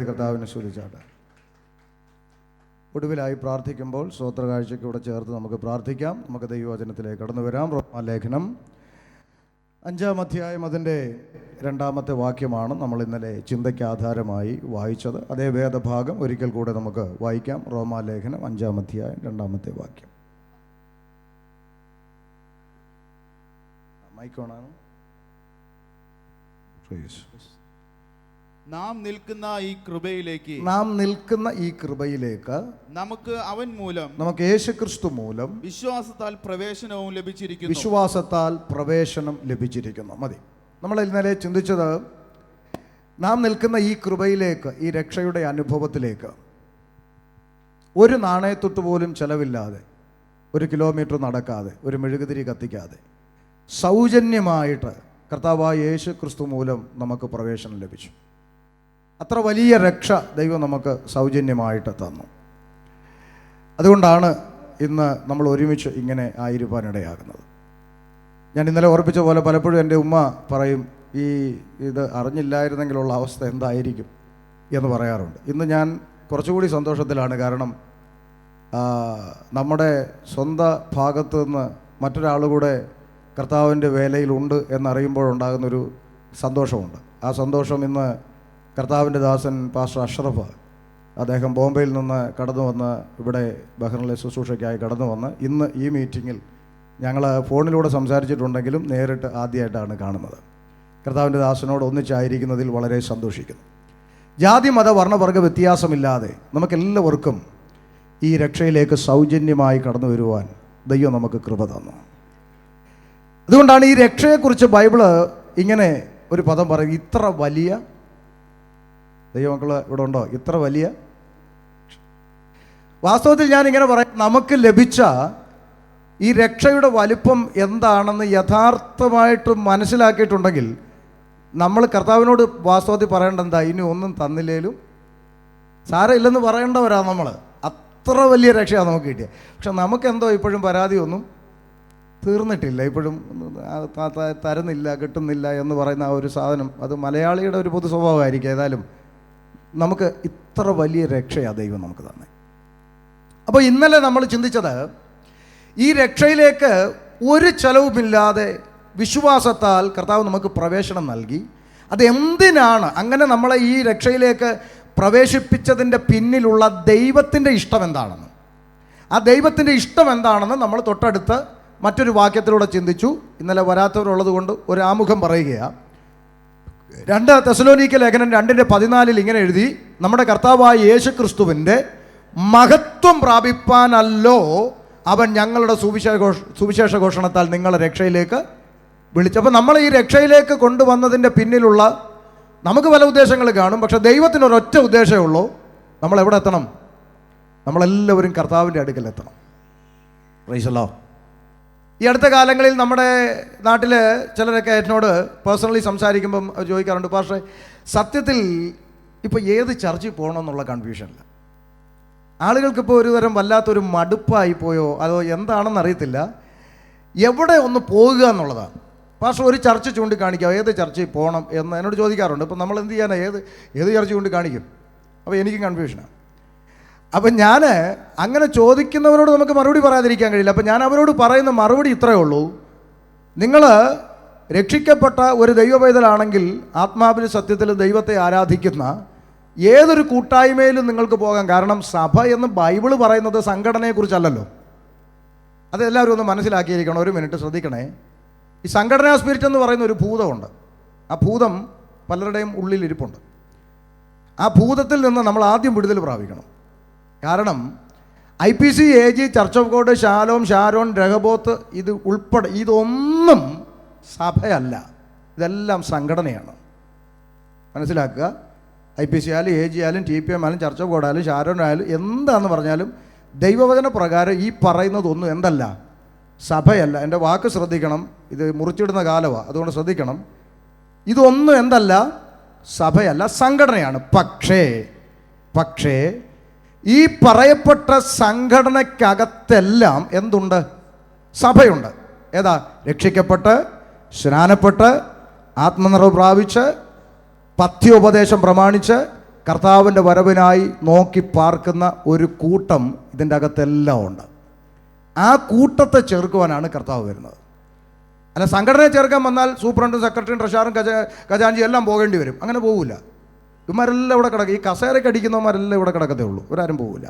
ഉയർത്തി കർത്താവിനെ സ്തുതിച്ചാട്ടെ. ഒടുവിലായി പ്രാർത്ഥിക്കുമ്പോൾ സ്തോത്രകാഴ്ചയ്ക്ക് കൂടെ ചേർത്ത് നമുക്ക് പ്രാർത്ഥിക്കാം. നമുക്ക് ദൈവവചനത്തിലേക്ക് കടന്നു വരാം. റോമാലേഖനം 5-ാം അധ്യായം അതിൻ്റെ 2-ാമത്തെ വാക്യമാണ് നമ്മൾ ഇന്നലെ ചിന്തയ്ക്ക് ആധാരമായി വായിച്ചത്. അതേ വേദഭാഗം ഒരിക്കൽ കൂടെ നമുക്ക് വായിക്കാം. റോമാലേഖനം 5-ാം അധ്യായം 2-ാമത്തെ വാക്യം. മൈക്കോണാണ്. നാം നിൽക്കുന്ന ഈ കൃപയിലേക്ക് നമുക്ക് അവൻ മൂലം, നമുക്ക് യേശുക്രിസ്തു മൂലം വിശ്വാസത്താൽ പ്രവേശനം ലഭിച്ചിരിക്കുന്നു. മതി. നമ്മൾ ഇന്നലെ ചിന്തിച്ചത് നാം നിൽക്കുന്ന ഈ കൃപയിലേക്ക്, ഈ രക്ഷയുടെ അനുഭവത്തിലേക്ക് ഒരു നാണയത്തൊട്ട് പോലും ചെലവില്ലാതെ, 1 കിലോമീറ്റർ നടക്കാതെ, ഒരു മെഴുകുതിരി കത്തിക്കാതെ സൗജന്യമായിട്ട് കർത്താവായ യേശുക്രിസ്തു മൂലം നമുക്ക് പ്രവേശനം ലഭിച്ചു. അത്ര വലിയ രക്ഷ ദൈവം നമുക്ക് സൗജന്യമായിട്ട് തന്നു. അതുകൊണ്ടാണ് ഇന്ന് നമ്മൾ ഒരുമിച്ച് ഇങ്ങനെ ആയിരിക്കാനിടയാകുന്നത്. ഞാൻ ഇന്നലെ ഓർപ്പിച്ച പോലെ പലപ്പോഴും എൻ്റെ ഉമ്മ പറയും, ഇത് അറിഞ്ഞില്ലായിരുന്നെങ്കിലുള്ള അവസ്ഥ എന്തായിരിക്കും എന്ന് പറയാറുണ്ട്. ഇന്ന് ഞാൻ കുറച്ചുകൂടി സന്തോഷത്തിലാണ്. കാരണം നമ്മുടെ സ്വന്തം ഭാഗത്തു നിന്ന് മറ്റൊരാളുകൂടെ കർത്താവിൻ്റെ വേലയിലുണ്ട് എന്നറിയുമ്പോഴുണ്ടാകുന്നൊരു സന്തോഷമുണ്ട്. ആ സന്തോഷം ഇന്ന് കർത്താവിൻ്റെ ദാസൻ പാസ്റ്റർ അഷ്റഫ്, അദ്ദേഹം ബോംബെയിൽ നിന്ന് കടന്നു വന്ന് ഇവിടെ ബഹ്റിനിലെ ശുശ്രൂഷയ്ക്കായി കടന്നു വന്ന് ഇന്ന് ഈ മീറ്റിങ്ങിൽ ഞങ്ങൾ ഫോണിലൂടെ സംസാരിച്ചിട്ടുണ്ടെങ്കിലും നേരിട്ട് ആദ്യമായിട്ടാണ് കാണുന്നത്. കർത്താവിൻ്റെ ദാസനോട് ഒന്നിച്ചായിരിക്കുന്നതിൽ വളരെ സന്തോഷിക്കുന്നു. ജാതി മത വർണ്ണവർഗ വ്യത്യാസമില്ലാതെ നമുക്കെല്ലാവർക്കും ഈ രക്ഷയിലേക്ക് സൗജന്യമായി കടന്നു വരുവാൻ ദൈവം നമുക്ക് കൃപ തന്നു. അതുകൊണ്ടാണ് ഈ രക്ഷയെക്കുറിച്ച് ബൈബിള് ഇങ്ങനെ ഒരു പദം പറയും, ഇത്ര വലിയ. ദൈവമക്കൾ ഇവിടെ ഉണ്ടോ? ഇത്ര വലിയ. വാസ്തവത്തിൽ ഞാനിങ്ങനെ പറയാം, നമുക്ക് ലഭിച്ച ഈ രക്ഷയുടെ വലിപ്പം എന്താണെന്ന് യഥാർത്ഥമായിട്ട് മനസ്സിലാക്കിയിട്ടുണ്ടെങ്കിൽ നമ്മൾ കർത്താവിനോട് വാസ്തവത്തിൽ പറയേണ്ട എന്താ, ഇനി ഒന്നും തന്നില്ലേലും സാരമില്ലെന്ന് പറയേണ്ടവരാ നമ്മൾ. അത്ര വലിയ രക്ഷയാണ് നമുക്ക് കിട്ടിയത്. പക്ഷെ നമുക്കെന്തോ ഇപ്പോഴും പരാതിയൊന്നും തീർന്നിട്ടില്ല. ഇപ്പോഴും തരുന്നില്ല, കിട്ടുന്നില്ല എന്ന് പറയുന്ന ആ ഒരു സാധനം, അത് മലയാളിയുടെ ഒരു പൊതു സ്വഭാവമായിരിക്കും. ഏതായാലും നമുക്ക് ഇത്ര വലിയ രക്ഷയാണ് ദൈവം നമുക്ക് തന്നെ. അപ്പോൾ ഇന്നലെ നമ്മൾ ചിന്തിച്ചത്, ഈ രക്ഷയിലേക്ക് ഒരു ചെലവുമില്ലാതെ വിശ്വാസത്താൽ കർത്താവ് നമുക്ക് പ്രവേശനം നൽകി. അതെന്തിനാണ് അങ്ങനെ നമ്മളെ ഈ രക്ഷയിലേക്ക് പ്രവേശിപ്പിച്ചതിൻ്റെ പിന്നിലുള്ള ദൈവത്തിൻ്റെ ഇഷ്ടം എന്താണെന്ന്, ആ ദൈവത്തിൻ്റെ ഇഷ്ടം എന്താണെന്ന് നമ്മൾ തൊട്ടടുത്ത് മറ്റൊരു വാക്യത്തിലൂടെ ചിന്തിച്ചു. ഇന്നലെ വരാത്തവരുള്ളത് കൊണ്ട് ഒരു ആമുഖം പറയുകയാണ്. 2 തെസ്സലോനിക്ക ലേഖനം 2:14 ഇങ്ങനെ എഴുതി, നമ്മുടെ കർത്താവായ യേശുക്രിസ്തുവിൻ്റെ മഹത്വം പ്രാപിപ്പാനല്ലോ അവൻ ഞങ്ങളുടെ സുവിശേഷ ഘോഷണത്താൽ നിങ്ങളെ രക്ഷയിലേക്ക് വിളിച്ചപ്പോൾ നമ്മൾ ഈ രക്ഷയിലേക്ക് കൊണ്ടുവന്നതിൻ്റെ പിന്നിലുള്ള നമുക്ക് പല ഉദ്ദേശങ്ങൾ കാണും. പക്ഷെ ദൈവത്തിനൊരൊറ്റ ഉദ്ദേശമേ ഉള്ളൂ, നമ്മളെവിടെ എത്തണം? നമ്മളെല്ലാവരും കർത്താവിൻ്റെ അടുക്കൽ എത്തണം. Praise the Lord. ഈ അടുത്ത കാലങ്ങളിൽ നമ്മുടെ നാട്ടിൽ ചിലരൊക്കെ എന്നോട് പേഴ്സണലി സംസാരിക്കുമ്പം ചോദിക്കാറുണ്ട്, പക്ഷേ സത്യത്തിൽ ഇപ്പോൾ ഏത് ചർച്ചിൽ പോകണമെന്നുള്ള കൺഫ്യൂഷനില്ല. ആളുകൾക്കിപ്പോൾ ഒരു തരം വല്ലാത്തൊരു മടുപ്പായി പോയോ അതോ എന്താണെന്ന് അറിയത്തില്ല. എവിടെ ഒന്ന് പോകുക എന്നുള്ളതാണ്. പക്ഷേ ഒരു ചർച്ച ചൂണ്ടിക്കാണിക്കുക, ഏത് ചർച്ചിൽ പോകണം എന്ന് എന്നോട് ചോദിക്കാറുണ്ട്. ഇപ്പം നമ്മൾ എന്ത് ചെയ്യാനാണ്, ഏത് ചർച്ച ചൂണ്ടിക്കാണിക്കും? അപ്പോൾ എനിക്കും കൺഫ്യൂഷനാണ്. അപ്പം ഞാൻ അങ്ങനെ ചോദിക്കുന്നവരോട് നമുക്ക് മറുപടി പറയാതിരിക്കാൻ കഴിയില്ല. അപ്പം ഞാൻ അവരോട് പറയുന്ന മറുപടി ഇത്രയേ ഉള്ളൂ, നിങ്ങൾ രക്ഷിക്കപ്പെട്ട ഒരു ദൈവപൈതലാണെങ്കിൽ ആത്മാവിന് സത്യത്തിൽ ദൈവത്തെ ആരാധിക്കുന്ന ഏതൊരു കൂട്ടായ്മയിലും നിങ്ങൾക്ക് പോകാം. കാരണം സഭ എന്ന് ബൈബിള് പറയുന്നത് സംഘടനയെക്കുറിച്ചല്ലല്ലോ. അതെല്ലാവരും ഒന്ന് മനസ്സിലാക്കിയിരിക്കണം. ഒരു മിനിറ്റ് ശ്രദ്ധിക്കണേ. ഈ സംഘടനാ സ്പിരിറ്റ് എന്ന് പറയുന്ന ഒരു ഭൂതമുണ്ട്. ആ ഭൂതം പലരുടെയും ഉള്ളിലിരിപ്പുണ്ട്. ആ ഭൂതത്തിൽ നിന്ന് നമ്മൾ ആദ്യം വിടുതൽ പ്രാപിക്കണം. കാരണം IPC, AG, church of God, Shalom, Sharon, Rehoboth ഇത് ഉൾപ്പെടെ ഇതൊന്നും സഭയല്ല, ഇതെല്ലാം സംഘടനയാണ്. മനസ്സിലാക്കുക. IPC ആയാലും AG ആയാലും TPM ആയാലും ചർച്ച് ഓഫ് ഗോഡ് ആയാലും ഷാരോൺ ആയാലും എന്താണെന്ന് പറഞ്ഞാലും ദൈവവചന പ്രകാരം ഈ പറയുന്നതൊന്നും എന്തല്ല, സഭയല്ല. എൻ്റെ വാക്ക് ശ്രദ്ധിക്കണം, ഇത് മുറിച്ചിടുന്ന കാലമാണ്, അതുകൊണ്ട് ശ്രദ്ധിക്കണം. ഇതൊന്നും എന്തല്ല, സഭയല്ല, സംഘടനയാണ്. പക്ഷേ ഈ പറയപ്പെട്ട സംഘടനയ്ക്കകത്തെല്ലാം എന്തുണ്ട്? സഭയുണ്ട്. ഏതാ? രക്ഷിക്കപ്പെട്ട്, സ്നാനപ്പെട്ട്, ആത്മനിറവ് പ്രാപിച്ച്, പഥ്യോപദേശം പ്രമാണിച്ച്, കർത്താവിൻ്റെ വരവിനായി നോക്കി പാർക്കുന്ന ഒരു കൂട്ടം ഇതിൻ്റെ അകത്തെല്ലാം ഉണ്ട്. ആ കൂട്ടത്തെ ചേർക്കുവാനാണ് കർത്താവ് വരുന്നത്. അല്ല, സംഘടനയെ ചേർക്കാൻ വന്നാൽ സൂപ്രണ്ടും സെക്രട്ടറിയും ട്രഷാറും ഖജാൻജിയും എല്ലാം പോകേണ്ടി വരും. അങ്ങനെ പോകില്ല. ഇവന്മാരെല്ലാം ഇവിടെ കിടക്കും. ഈ കസേരയ്ക്ക് അടിക്കുന്നവന്മാരെല്ലാം ഇവിടെ കിടക്കത്തേ ഉള്ളൂ. ഇവരാരും പോകില്ല.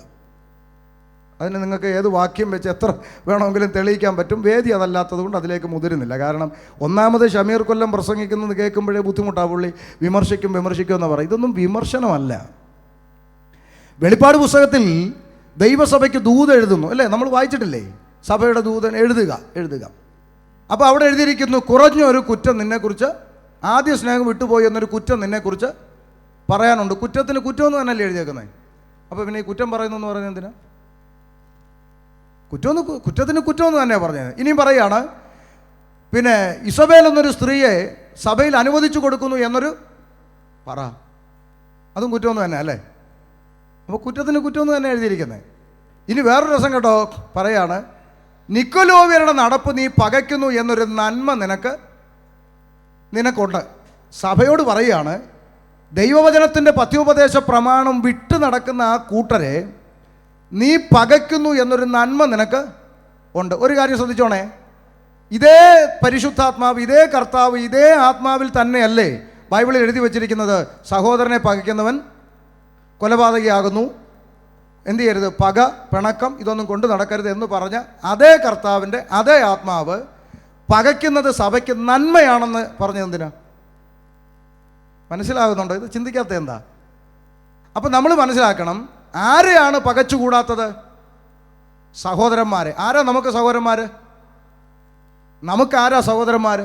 അതിന് നിങ്ങൾക്ക് ഏത് വാക്യം വെച്ച് എത്ര വേണമെങ്കിലും തെളിയിക്കാൻ പറ്റും. വേദി അതല്ലാത്തത് കൊണ്ട് അതിലേക്ക് മുതിരുന്നില്ല. കാരണം ഒന്നാമത് ഷമീർ കൊല്ലം പ്രസംഗിക്കുന്നത് കേൾക്കുമ്പോഴേ ബുദ്ധിമുട്ടാണ്. പുള്ളി വിമർശിക്കും എന്ന് പറയും. ഇതൊന്നും വിമർശനമല്ല. വെളിപ്പാട് പുസ്തകത്തിൽ ദൈവസഭയ്ക്ക് ദൂത് എഴുതുന്നു അല്ലേ? നമ്മൾ വായിച്ചിട്ടില്ലേ? സഭയുടെ ദൂതൻ എഴുതുക. അപ്പോൾ അവിടെ എഴുതിയിരിക്കുന്നു, കുറഞ്ഞൊരു കുറ്റം നിന്നെക്കുറിച്ച്, ആദ്യ സ്നേഹം വിട്ടുപോയി എന്നൊരു കുറ്റം നിന്നെക്കുറിച്ച് പറയാനുണ്ട്. കുറ്റത്തിന് കുറ്റമെന്ന് തന്നെയല്ലേ എഴുതിയേക്കുന്നത്? അപ്പോൾ പിന്നെ ഈ കുറ്റം പറയുന്നു എന്ന് പറയുന്നത് എന്തിനാ? കുറ്റത്തിന് കുറ്റമെന്ന് തന്നെയാണ് പറഞ്ഞത്. ഇനിയും പറയുകയാണ്, പിന്നെ ഇസബേൽ എന്നൊരു സ്ത്രീയെ സഭയിൽ അനുവദിച്ചു കൊടുക്കുന്നു എന്നൊരു അതും കുറ്റമെന്ന് തന്നെ അല്ലേ? അപ്പോൾ കുറ്റത്തിന് കുറ്റമെന്ന് തന്നെ എഴുതിയിരിക്കുന്നത്. ഇനി വേറൊരു രസം കേട്ടോ, പറയാണ്, നിക്കൊലോവ്യരുടെ നടപ്പ് നീ പകയ്ക്കുന്നു എന്നൊരു നന്മ നിനക്കുണ്ട്. സഭയോട് പറയുകയാണ്, ദൈവവചനത്തിൻ്റെ പഥ്യോപദേശ പ്രമാണം വിട്ടു നടക്കുന്ന ആ കൂട്ടരെ നീ പകയ്ക്കുന്നു എന്നൊരു നന്മ നിനക്ക് ഉണ്ട്. ഒരു കാര്യം ശ്രദ്ധിച്ചോണേ, ഇതേ പരിശുദ്ധാത്മാവ്, ഇതേ കർത്താവ്, ഇതേ ആത്മാവിൽ തന്നെയല്ലേ ബൈബിളിൽ എഴുതി വച്ചിരിക്കുന്നത്, സഹോദരനെ പകയ്ക്കുന്നവൻ കൊലപാതകയാകുന്നു, എന്ത് ചെയ്യരുത്, പക, പിണക്കം ഇതൊന്നും കൊണ്ട് നടക്കരുത് എന്ന് പറഞ്ഞ അതേ കർത്താവിൻ്റെ അതേ ആത്മാവ് പകയ്ക്കുന്നത് സഭയ്ക്ക് നന്മയാണെന്ന് പറഞ്ഞത് എന്തിനാ? മനസ്സിലാകുന്നുണ്ടോ? ഇത് ചിന്തിക്കാത്ത എന്താ? അപ്പം നമ്മൾ മനസ്സിലാക്കണം, ആരെയാണ് പകച്ചുകൂടാത്തത്? സഹോദരന്മാരെ. ആരാ നമുക്ക് സഹോദരന്മാർ? നമുക്കാരാ സഹോദരന്മാർ?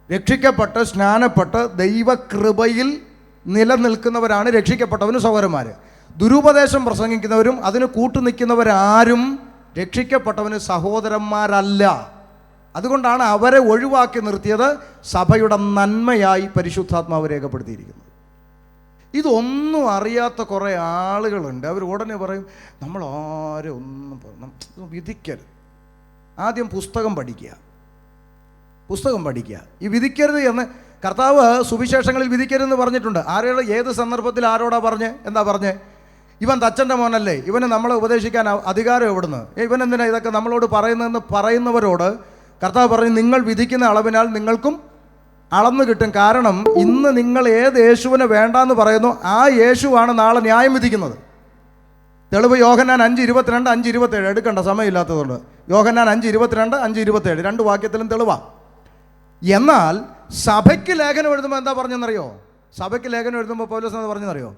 രക്ഷിക്കപ്പെട്ട് സ്നാനപ്പെട്ട് ദൈവകൃപയിൽ നിലനിൽക്കുന്നവരാണ് രക്ഷിക്കപ്പെട്ടവന് സഹോദരന്മാർ. ദുരുപദേശം പ്രസംഗിക്കുന്നവരും അതിന് കൂട്ടുനിൽക്കുന്നവരാരും രക്ഷിക്കപ്പെട്ടവന് സഹോദരന്മാരല്ല. അതുകൊണ്ടാണ് അവരെ ഒഴിവാക്കി നിർത്തിയത് സഭയുടെ നന്മയായി പരിശുദ്ധാത്മാവ് രേഖപ്പെടുത്തിയിരിക്കുന്നത്. ഇതൊന്നും അറിയാത്ത കുറേ ആളുകളുണ്ട്. അവർ ഉടനെ പറയും, നമ്മൾ ആരും ഒന്നും വിധിക്കരുത്. ആദ്യം പുസ്തകം പഠിക്കുക. ഈ വിധിക്കരുത് എന്ന് കർത്താവ് സുവിശേഷങ്ങളിൽ വിധിക്കരുതെന്ന് പറഞ്ഞിട്ടുണ്ട്. ആരോട്, ഏത് സന്ദർഭത്തിൽ ആരോടാ പറഞ്ഞ്? എന്താ പറഞ്ഞ്? ഇവൻ തച്ചൻ്റെ മോനല്ലേ, ഇവന് നമ്മളെ ഉപദേശിക്കാൻ അധികാരം എവിടുന്ന്? ഇവൻ എന്തിനാ ഇതൊക്കെ നമ്മളോട് പറയുന്നതെന്ന് പറയുന്നവരോട് കർത്താവ് പറഞ്ഞു, നിങ്ങൾ വിധിക്കുന്ന അളവിനാൽ നിങ്ങൾക്കും അളന്നു കിട്ടും. കാരണം ഇന്ന് നിങ്ങൾ ഏത് യേശുവിനെ വേണ്ടാന്ന് പറയുന്നു, ആ യേശുവാണ് നാളെ ന്യായം വിധിക്കുന്നത്. തെളിവ് യോഹന്നാൻ 5:22, 5:27. എടുക്കണ്ട, സമയമില്ലാത്തതുകൊണ്ട്. യോഹന്നാൻ 5:22, 5:27 രണ്ട് വാക്യത്തിലും തെളിവാ. എന്നാൽ സഭയ്ക്ക് ലേഖനം എഴുതുമ്പോൾ എന്താ പറഞ്ഞെന്നറിയോ? സഭയ്ക്ക് ലേഖനം എഴുതുമ്പോൾ പൗലോസ് എന്താ പറഞ്ഞെന്നറിയോ?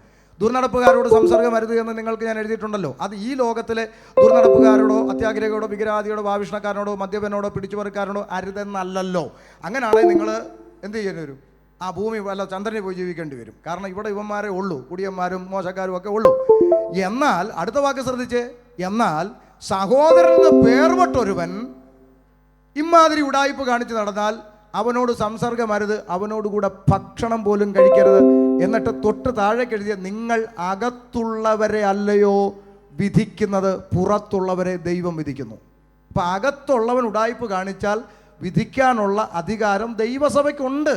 ദുർനടപ്പുകാരോട് സംസർഗം അരുത് എന്ന് നിങ്ങൾക്ക് ഞാൻ എഴുതിയിട്ടുണ്ടല്ലോ. അത് ഈ ലോകത്തിലെ ദുർനടപ്പുകാരോടോ അത്യാഗ്രഹിയോടോ വിഗ്രഹാദിയോടോ ഭാവിഷ്ണക്കാരനോടോ മദ്യപനോടോ പിടിച്ചുപറിക്കാരനോടോ അരുതെന്നല്ലല്ലോ. അങ്ങനെയാണെങ്കിൽ നിങ്ങൾ എന്ത് ചെയ്യേണ്ടി വരും? ആ ഭൂമി വല്ല ചന്ദ്രനെ പോയി ജീവിക്കേണ്ടി വരും. കാരണം ഇവിടെ ഇവന്മാരെ ഉള്ളൂ, കുടിയന്മാരും മോശക്കാരും ഒക്കെ ഉള്ളൂ. എന്നാൽ അടുത്ത വാക്ക് ശ്രദ്ധിച്ച്, എന്നാൽ സഹോദരന് പേർവട്ടൊരുവൻ ഇമാതിരി ഉടായ്പ് കാണിച്ച് നടന്നാൽ അവനോട് സംസർഗമരുത്, അവനോടുകൂടെ ഭക്ഷണം പോലും കഴിക്കരുത്. എന്നിട്ട് തൊട്ട് താഴേക്ക് എഴുതിയ, നിങ്ങൾ അകത്തുള്ളവരെ അല്ലയോ വിധിക്കുന്നത്, പുറത്തുള്ളവരെ ദൈവം വിധിക്കുന്നു. അപ്പം അകത്തുള്ളവൻ ഉടായ്പ് കാണിച്ചാൽ വിധിക്കാനുള്ള അധികാരം ദൈവസഭയ്ക്കുണ്ട്.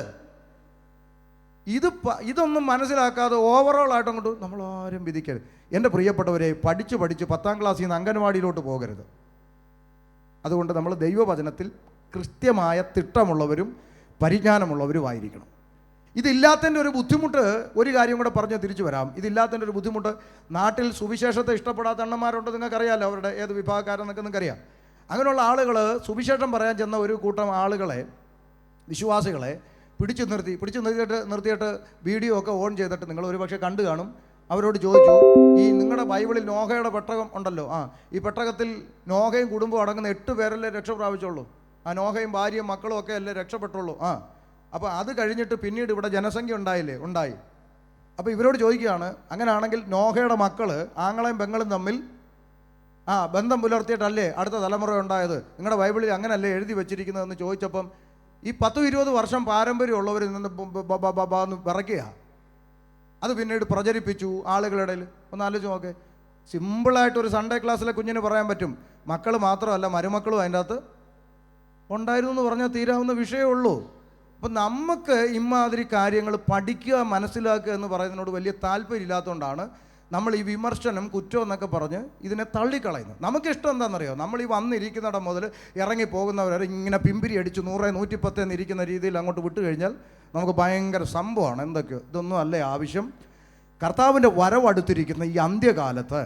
ഇതൊന്നും മനസ്സിലാക്കാതെ ഓവറോൾ ആയിട്ട് അങ്ങോട്ട് നമ്മളാരും വിധിക്കരുത്. എൻ്റെ പ്രിയപ്പെട്ടവരെ, പഠിച്ച് 10ാം ക്ലാസ്സിൽ നിന്ന് അംഗൻവാടിയിലോട്ട് പോകരുത്. അതുകൊണ്ട് നമ്മൾ ദൈവവചനത്തിൽ കൃത്യമായ തിട്ടമുള്ളവരും പരിജ്ഞാനമുള്ളവരുമായിരിക്കണം. ഇതില്ലാത്തതിൻ്റെ ഒരു ബുദ്ധിമുട്ട്, ഒരു കാര്യം കൂടെ പറഞ്ഞ് തിരിച്ചു വരാം. ഇതില്ലാത്തതിൻ്റെ ഒരു ബുദ്ധിമുട്ട്, നാട്ടിൽ സുവിശേഷത്തെ ഇഷ്ടപ്പെടാത്ത അണ്ണന്മാരുണ്ട്. നിങ്ങൾക്കറിയാമല്ലോ അവരുടെ ഏത് വിഭാഗക്കാരെന്നൊക്കെ നിങ്ങൾക്കറിയാം. അങ്ങനെയുള്ള ആളുകൾ സുവിശേഷം പറയാൻ ചെന്ന ഒരു കൂട്ടം ആളുകളെ, വിശ്വാസികളെ പിടിച്ചു നിർത്തിയിട്ട് വീഡിയോ ഒക്കെ ഓൺ ചെയ്തിട്ട് നിങ്ങൾ ഒരുപക്ഷെ കണ്ടു കാണും. അവരോട് ചോദിച്ചു, ഈ നിങ്ങളുടെ ബൈബിളിൽ നോഹയുടെ പെട്ടകം ഉണ്ടല്ലോ, ഈ പെട്ടകത്തിൽ നോഹയും കുടുംബവും അടങ്ങുന്ന 8 പേരല്ലേ രക്ഷ പ്രാപിച്ചുള്ളൂ? ആ നോഹയും ഭാര്യയും മക്കളും ഒക്കെ അല്ലേ രക്ഷപ്പെട്ടുള്ളൂ? അപ്പോൾ അത് കഴിഞ്ഞിട്ട് പിന്നീട് ഇവിടെ ജനസംഖ്യ ഉണ്ടായി. അപ്പോൾ ഇവരോട് ചോദിക്കുകയാണ്, അങ്ങനെയാണെങ്കിൽ നോഹയുടെ മക്കൾ ആങ്ങളെയും പെങ്ങളും തമ്മിൽ ബന്ധം പുലർത്തിയിട്ടല്ലേ അടുത്ത തലമുറ ഉണ്ടായത്? നിങ്ങളുടെ ബൈബിളിൽ അങ്ങനല്ലേ എഴുതി വെച്ചിരിക്കുന്നതെന്ന് ചോദിച്ചപ്പം ഈ 10-20 വർഷം പാരമ്പര്യമുള്ളവരിൽ നിന്ന് വിറയ്ക്കുക. അത് പിന്നീട് പ്രചരിപ്പിച്ചു ആളുകളുടെ ഇടയിൽ. ഒന്ന് ആലോചിച്ച് നോക്കേ, സിമ്പിളായിട്ടൊരു സൺഡേ ക്ലാസ്സിലെ കുഞ്ഞിന് പറയാൻ പറ്റും, മക്കൾ മാത്രമല്ല മരുമക്കളും അതിൻ്റെ അകത്ത് ഉണ്ടായിരുന്നു എന്ന് പറഞ്ഞാൽ തീരാവുന്ന വിഷയമേ ഉള്ളൂ. അപ്പം നമുക്ക് ഇമാതിരി കാര്യങ്ങൾ പഠിക്കുക, മനസ്സിലാക്കുക എന്ന് പറയുന്നതിനോട് വലിയ താല്പര്യമില്ലാത്തതുകൊണ്ടാണ് നമ്മൾ ഈ വിമർശനം, കുറ്റം എന്നൊക്കെ പറഞ്ഞ് ഇതിനെ തള്ളിക്കളയുന്നു. നമുക്കിഷ്ടം എന്താണെന്നറിയോ? നമ്മൾ ഈ വന്നിരിക്കുന്നിടം മുതൽ ഇറങ്ങി പോകുന്നവരെ ഇങ്ങനെ പിമ്പിരി അടിച്ച് 100, 110 എന്നിരിക്കുന്ന രീതിയിൽ അങ്ങോട്ട് വിട്ടു കഴിഞ്ഞാൽ നമുക്ക് ഭയങ്കര സംഭവമാണ്. എന്തൊക്കെയോ ഇതൊന്നും അല്ലേ ആവശ്യം. കർത്താവിൻ്റെ വരവടുത്തിരിക്കുന്ന ഈ അന്ത്യകാലത്ത്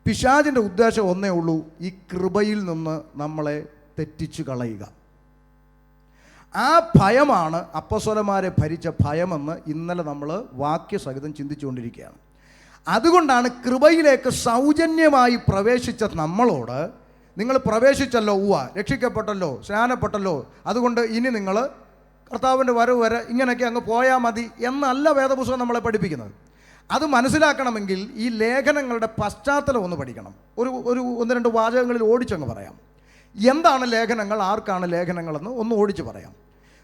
പിശാചിൻ്റെ ഉദ്ദേശം ഒന്നേ ഉള്ളൂ, ഈ കൃപയിൽ നിന്ന് നമ്മളെ തെറ്റിച്ച് കളയുക. ആ ഭയമാണ് അപ്പോസ്തലന്മാരെ ഭരിച്ച ഭയമെന്ന് ഇന്നലെ നമ്മൾ വാക്യസഹിതം ചിന്തിച്ചുകൊണ്ടിരിക്കുകയാണ്. അതുകൊണ്ടാണ് കൃപയിലേക്ക് സൗജന്യമായി പ്രവേശിച്ച നമ്മളോട്, നിങ്ങൾ പ്രവേശിച്ചല്ലോ, രക്ഷിക്കപ്പെട്ടല്ലോ, സ്നാനപ്പെട്ടല്ലോ, അതുകൊണ്ട് ഇനി നിങ്ങൾ കർത്താവിൻ്റെ വരവ് വരെ ഇങ്ങനെയൊക്കെ അങ്ങ് പോയാൽ മതി എന്നല്ല വേദപുസ്തകം നമ്മളെ പഠിപ്പിക്കുന്നത്. അത് മനസ്സിലാക്കണമെങ്കിൽ ഈ ലേഖനങ്ങളുടെ പശ്ചാത്തലം ഒന്ന് പഠിക്കണം. ഒന്ന് രണ്ട് വാചകങ്ങളിൽ ഓടിച്ചങ്ങ് പറയാം. എന്താണ് ലേഖനങ്ങൾ, ആർക്കാണ് ലേഖനങ്ങളെന്ന് ഒന്ന് ഓടിച്ച് പറയാം.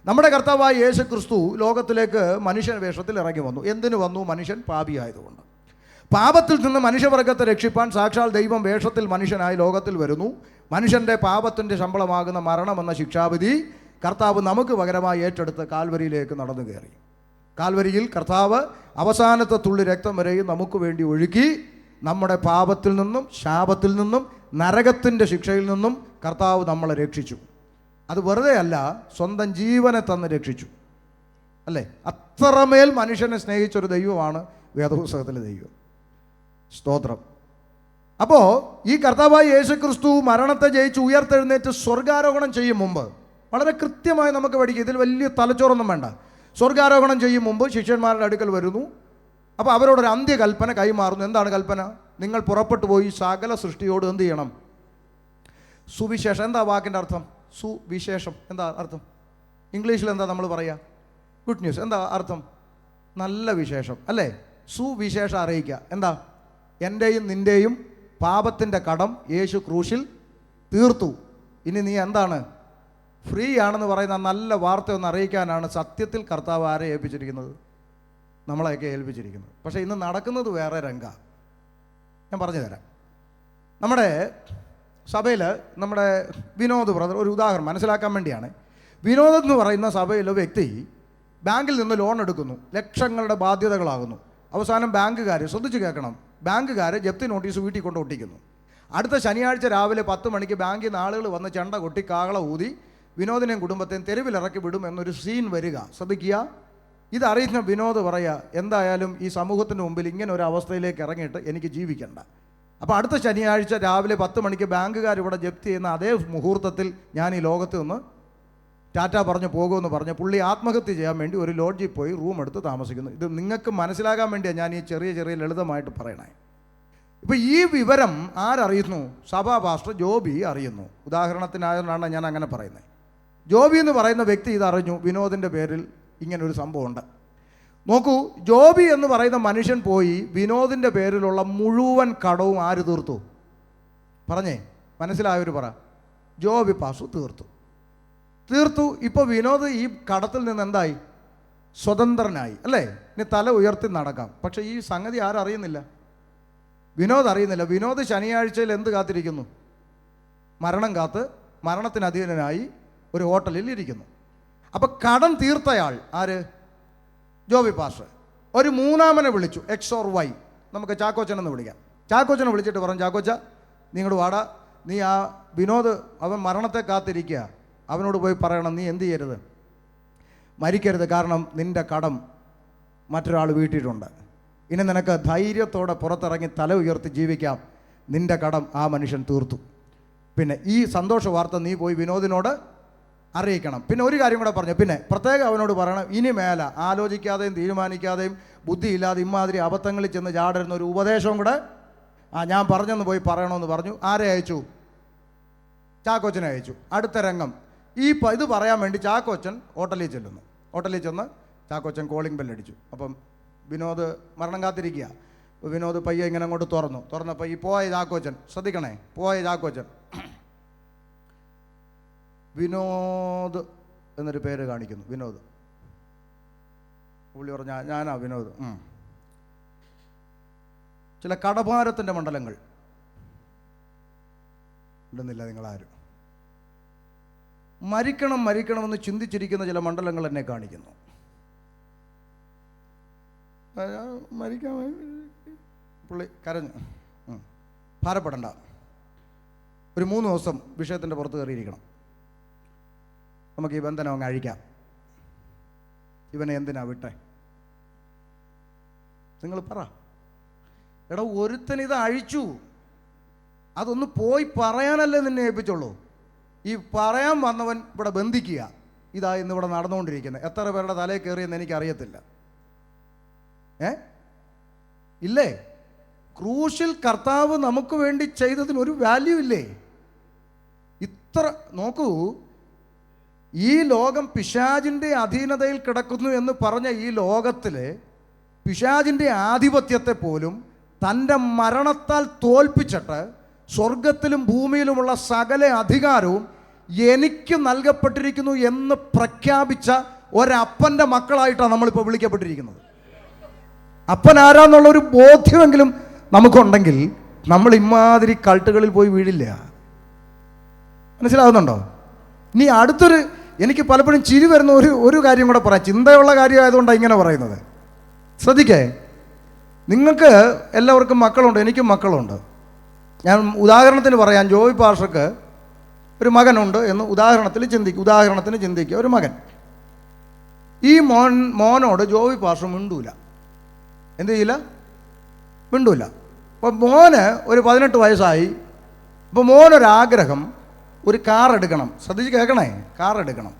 നമ്മുടെ കർത്താവായ യേശു ക്രിസ്തു ലോകത്തിലേക്ക് മനുഷ്യൻ വേഷത്തിൽ ഇറങ്ങി വന്നു. എന്തിനു വന്നു? മനുഷ്യൻ പാപിയായതുകൊണ്ട്. പാപത്തിൽ നിന്ന് മനുഷ്യവർഗത്തെ രക്ഷിപ്പാൻ സാക്ഷാൽ ദൈവം വേഷത്തിൽ മനുഷ്യനായി ലോകത്തിൽ വരുന്നു. മനുഷ്യൻ്റെ പാപത്തിൻ്റെ ശമ്പളമാകുന്ന മരണമെന്ന ശിക്ഷാവിധി കർത്താവ് നമുക്ക് പകരമായി ഏറ്റെടുത്ത് കാൽവരിയിലേക്ക് നടന്നു കയറി. കാൽവരിയിൽ കർത്താവ് അവസാനത്തെ തുള്ളി രക്തം വരെയും നമുക്ക് വേണ്ടി ഒഴുക്കി നമ്മുടെ പാപത്തിൽ നിന്നും, ശാപത്തിൽ നിന്നും, നരകത്തിൻ്റെ ശിക്ഷയിൽ നിന്നും കർത്താവ് നമ്മളെ രക്ഷിച്ചു. അത് വെറുതെ അല്ല, സ്വന്തം ജീവനെ തന്ന് രക്ഷിച്ചു. അല്ലേ? അത്രമേൽ മനുഷ്യനെ സ്നേഹിച്ചൊരു ദൈവമാണ് വേദപുസ്തകത്തിലെ ദൈവം. സ്തോത്രം. അപ്പോൾ ഈ കർത്താവായ യേശു ക്രിസ്തു മരണത്തെ ജയിച്ച് ഉയർത്തെഴുന്നേറ്റ് സ്വർഗാരോഹണം ചെയ്യും മുമ്പ് വളരെ കൃത്യമായി നമുക്ക് പഠിക്കും. ഇതിൽ വലിയ തലച്ചോറൊന്നും വേണ്ട. സ്വർഗാരോഹണം ചെയ്യും മുമ്പ് ശിഷ്യന്മാരുടെ അടുക്കൽ വരുന്നു. അപ്പോൾ അവരോടൊരു അന്ത്യകൽപ്പന കൈമാറുന്നു. എന്താണ് കൽപ്പന? നിങ്ങൾ പുറപ്പെട്ടു പോയി സകല സൃഷ്ടിയോട് എന്ത് ചെയ്യണം? സുവിശേഷം. എന്താ വാക്കിൻ്റെ അർത്ഥം? സുവിശേഷം എന്താ അർത്ഥം? ഇംഗ്ലീഷിൽ എന്താ നമ്മൾ പറയുക? Good news. എന്താ അർത്ഥം? നല്ല വിശേഷം അല്ലേ? സുവിശേഷം അറിയിക്കുക. എന്താ? എൻ്റെയും നിൻ്റെയും പാപത്തിൻ്റെ കടം യേശു ക്രൂശിൽ തീർത്തു. ഇനി നീ എന്താണ്? ഫ്രീ ആണെന്ന് പറയുന്ന നല്ല വാർത്ത ഒന്ന് അറിയിക്കാനാണ് സത്യത്തിൽ കർത്താവ് ആരെ ഏൽപ്പിച്ചിരിക്കുന്നത്? നമ്മളെയൊക്കെ ഏൽപ്പിച്ചിരിക്കുന്നത്. പക്ഷേ ഇന്ന് നടക്കുന്നത് വേറെ രംഗ. ഞാൻ പറഞ്ഞു തരാം. നമ്മുടെ സഭയിൽ നമ്മുടെ വിനോദ് ബ്രദർ, ഒരു ഉദാഹരണം മനസ്സിലാക്കാൻ വേണ്ടിയാണ്. വിനോദ് എന്ന് പറയുന്ന സഭയിലെ വ്യക്തി ബാങ്കിൽ നിന്ന് ലോൺ എടുക്കുന്നു. ലക്ഷങ്ങളുടെ ബാധ്യതകളാകുന്നു. അവസാനം ബാങ്കുകാർ, ശ്രദ്ധിച്ച് കേൾക്കണം, ബാങ്കുകാർ ജപ്തി നോട്ടീസ് വീട്ടിൽ കൊണ്ട് ഒട്ടിക്കുന്നു. അടുത്ത ശനിയാഴ്ച രാവിലെ 10 മണിക്ക് ബാങ്കിൽ നിന്ന് ആളുകൾ വന്ന് ചെണ്ട കൊട്ടി കാകള ഊതി വിനോദിനെയും കുടുംബത്തെയും തെരുവിലിറക്കി വിടും എന്നൊരു സീൻ വരിക. ശ്രദ്ധിക്കുക. ഇതറിയുന്ന വിനോദ് പറയുക, എന്തായാലും ഈ സമൂഹത്തിന് മുമ്പിൽ ഇങ്ങനെ ഒരു അവസ്ഥയിലേക്ക് ഇറങ്ങിയിട്ട് എനിക്ക് ജീവിക്കണ്ട. അപ്പോൾ അടുത്ത ശനിയാഴ്ച രാവിലെ 10 മണിക്ക് ബാങ്കുകാർ ഇവിടെ ജപ്തി ചെയ്യുന്ന അതേ മുഹൂർത്തത്തിൽ ഞാൻ ഈ ലോകത്ത് നിന്ന് ടാറ്റ പറഞ്ഞു പോകുമെന്ന് പറഞ്ഞ് പുള്ളി ആത്മഹത്യ ചെയ്യാൻ വേണ്ടി ഒരു ലോഡ്ജിൽ പോയി റൂം എടുത്ത് താമസിക്കുന്നു. ഇത് നിങ്ങൾക്ക് മനസ്സിലാകാൻ വേണ്ടിയാണ് ഞാൻ ഈ ചെറിയ ലളിതമായിട്ട് പറയണേ. ഇപ്പോൾ ഈ വിവരം ആരറിയുന്നു? സഭാ പാസ്റ്റർ ജോബി അറിയുന്നു. ഉദാഹരണത്തിനായതുകൊണ്ടാണ് ഞാൻ അങ്ങനെ പറയുന്നത്. ജോബി എന്ന് പറയുന്ന വ്യക്തി ഇതറിഞ്ഞു, വിനോദിൻ്റെ പേരിൽ ഇങ്ങനൊരു സംഭവമുണ്ട്. നോക്കൂ, ജോബി എന്ന് പറയുന്ന മനുഷ്യൻ പോയി വിനോദിൻ്റെ പേരിലുള്ള മുഴുവൻ കടവും ആര് തീർത്തു? പറഞ്ഞേ, മനസ്സിലായവർ പറ. ജോബി പാസ്റ്റർ തീർത്തു. ഇപ്പോൾ വിനോദ് ഈ കടത്തിൽ നിന്ന് എന്തായി? സ്വതന്ത്രനായി അല്ലേ? ഇനി തല ഉയർത്തി നടക്കാം. പക്ഷേ ഈ സംഗതി ആരറിയുന്നില്ല? വിനോദ് അറിയുന്നില്ല. വിനോദ് ശനിയാഴ്ചയിൽ എന്ത് കാത്തിരിക്കുന്നു? മരണം കാത്ത് മരണത്തിന് അധീനനായി ഒരു ഹോട്ടലിൽ ഇരിക്കുന്നു. അപ്പം കടം തീർത്തയാൾ ആര്? ജോബി പാസ്റ്റർ. ഒരു മൂന്നാമനെ വിളിച്ചു, എക്സ് ഓർ വൈ, നമുക്ക് ചാക്കോച്ചനെന്ന് വിളിക്കാം. ചാക്കോച്ചനെ വിളിച്ചിട്ട് പറഞ്ഞു, ചാക്കോച്ച നിങ്ങളുടെ വാട, നീ ആ വിനോദ് അവൻ മരണത്തെ കാത്തിരിക്കുക, അവനോട് പോയി പറയണം, നീ എന്ത് ചെയ്യരുത്, മരിക്കരുത്, കാരണം നിൻ്റെ കടം മറ്റൊരാൾ വീട്ടിയിട്ടുണ്ട്. ഇനി നിനക്ക് ധൈര്യത്തോടെ പുറത്തിറങ്ങി തല ഉയർത്തി ജീവിക്കാം. നിൻ്റെ കടം ആ മനുഷ്യൻ തീർത്തു. പിന്നെ ഈ സന്തോഷ വാർത്ത നീ പോയി വിനോദിനോട് അറിയിക്കണം. പിന്നെ ഒരു കാര്യം കൂടെ പറഞ്ഞു, പിന്നെ പ്രത്യേകം അവനോട് പറയണം, ഇനി മേലെ ആലോചിക്കാതെയും തീരുമാനിക്കാതെയും ബുദ്ധിയില്ലാതെ ഇമാതിരി അബദ്ധങ്ങളിൽ ചെന്ന് ചാടരുന്ന ഒരു ഉപദേശവും കൂടെ ഞാൻ പറഞ്ഞെന്ന് പോയി പറയണമെന്ന് പറഞ്ഞു. ആരെ അയച്ചു? ചാക്കോച്ചനെ അയച്ചു. അടുത്ത രംഗം, ഇത് പറയാൻ വേണ്ടി ചാക്കോച്ചൻ ഹോട്ടലിൽ ചെല്ലുന്നു. ഹോട്ടലിൽ ചെന്ന് ചാക്കോച്ചൻ കോളിംഗ് ബെല്ലടിച്ചു. അപ്പം വിനോദ് മരണം കാത്തിരിക്കുക. വിനോദ് പയ്യെ ഇങ്ങനെ അങ്ങോട്ട് തുറന്നപ്പോൾ ഈ പോയ ചാക്കോച്ചൻ, ശ്രദ്ധിക്കണേ, പോയ ചാക്കോച്ചൻ വിനോദ് എന്നൊരു പേര് കാണിക്കുന്നു. വിനോദ്. പുള്ളി പറഞ്ഞ ഞാനാ വിനോദ്. ചില കടഭാരത്തിൻ്റെ മണ്ഡലങ്ങൾ ഉണ്ടെന്നില്ല നിങ്ങളാരും. മരിക്കണമെന്ന് ചിന്തിച്ചിരിക്കുന്ന ചില മണ്ഡലങ്ങൾ എന്നെ കാണിക്കുന്നു. മരിക്കാൻ പുള്ളി കരഞ്ഞു. ഭാരപ്പെടണ്ട, ഒരു 3 ദിവസം വിഷയത്തിൻ്റെ പുറത്ത് കയറിയിരിക്കണം, നമുക്ക് ഈ ബന്ധനം അങ്ങ് അഴിക്കാം, ഇവനെ എന്തിനാ വിട്ടെ? നിങ്ങൾ പറ. എടാ, ഒരുത്തൻ ഇത് അഴിച്ചു, അതൊന്ന് പോയി പറയാനല്ലേ നിന്നെ ഏൽപ്പിച്ചുള്ളൂ. ഈ പറയാൻ വന്നവൻ ഇവിടെ ബന്ധിക്കുക. ഇതാ ഇന്നിവിടെ നടന്നുകൊണ്ടിരിക്കുന്നത്. എത്ര പേരുടെ തലയിൽ കയറിയെന്ന് എനിക്കറിയത്തില്ല. ഇല്ലേ? ക്രൂശിൽ കർത്താവ് നമുക്ക് വേണ്ടി ചെയ്തതിന് ഒരു വാല്യൂ ഇല്ലേ? ഇത്ര നോക്കൂ, ഈ ലോകം പിശാചിൻ്റെ അധീനതയിൽ കിടക്കുന്നു എന്ന് പറഞ്ഞ ഈ ലോകത്തിലെ പിശാചിൻ്റെ ആധിപത്യത്തെ പോലും തൻ്റെ മരണത്താൽ തോൽപ്പിച്ചിട്ട് സ്വർഗത്തിലും ഭൂമിയിലുമുള്ള സകല അധികാരവും എനിക്ക് നൽകപ്പെട്ടിരിക്കുന്നു എന്ന് പ്രഖ്യാപിച്ച ഒരപ്പൻ്റെ മക്കളായിട്ടാണ് നമ്മളിപ്പോൾ വിളിക്കപ്പെട്ടിരിക്കുന്നത്. അപ്പൻ ആരാന്നുള്ളൊരു ബോധ്യമെങ്കിലും നമുക്കുണ്ടെങ്കിൽ നമ്മൾ ഇമാതിരി കൾട്ടുകളിൽ പോയി വീഴില്ല. മനസ്സിലാകുന്നുണ്ടോ? ഇനി അടുത്തൊരു, എനിക്ക് പലപ്പോഴും ചിരി വരുന്ന ഒരു കാര്യം കൂടെ പറയാം. ചിന്തയുള്ള കാര്യമായതുകൊണ്ടാണ് ഇങ്ങനെ പറയുന്നത്. ശ്രദ്ധിക്കേ, നിങ്ങൾക്ക് എല്ലാവർക്കും മക്കളുണ്ട്, എനിക്കും മക്കളുണ്ട്. ഞാൻ ഉദാഹരണത്തിന് പറയാം, ജോയ് പാഷക്ക് ഒരു മകനുണ്ട് എന്ന് ഉദാഹരണത്തിന് ചിന്തിക്കുക. ഒരു മകൻ, ഈ മോനോട് ജോയ് പാഷ മിണ്ടൂല. എന്ത് ചെയ്യില്ല? മിണ്ടൂല. അപ്പോൾ മോന് ഒരു 18 വയസ്സായി. അപ്പോൾ മോനൊരാഗ്രഹം, ഒരു കാർ എടുക്കണം. ശ്രദ്ധിച്ച് കേൾക്കണേ, കാർ എടുക്കണം.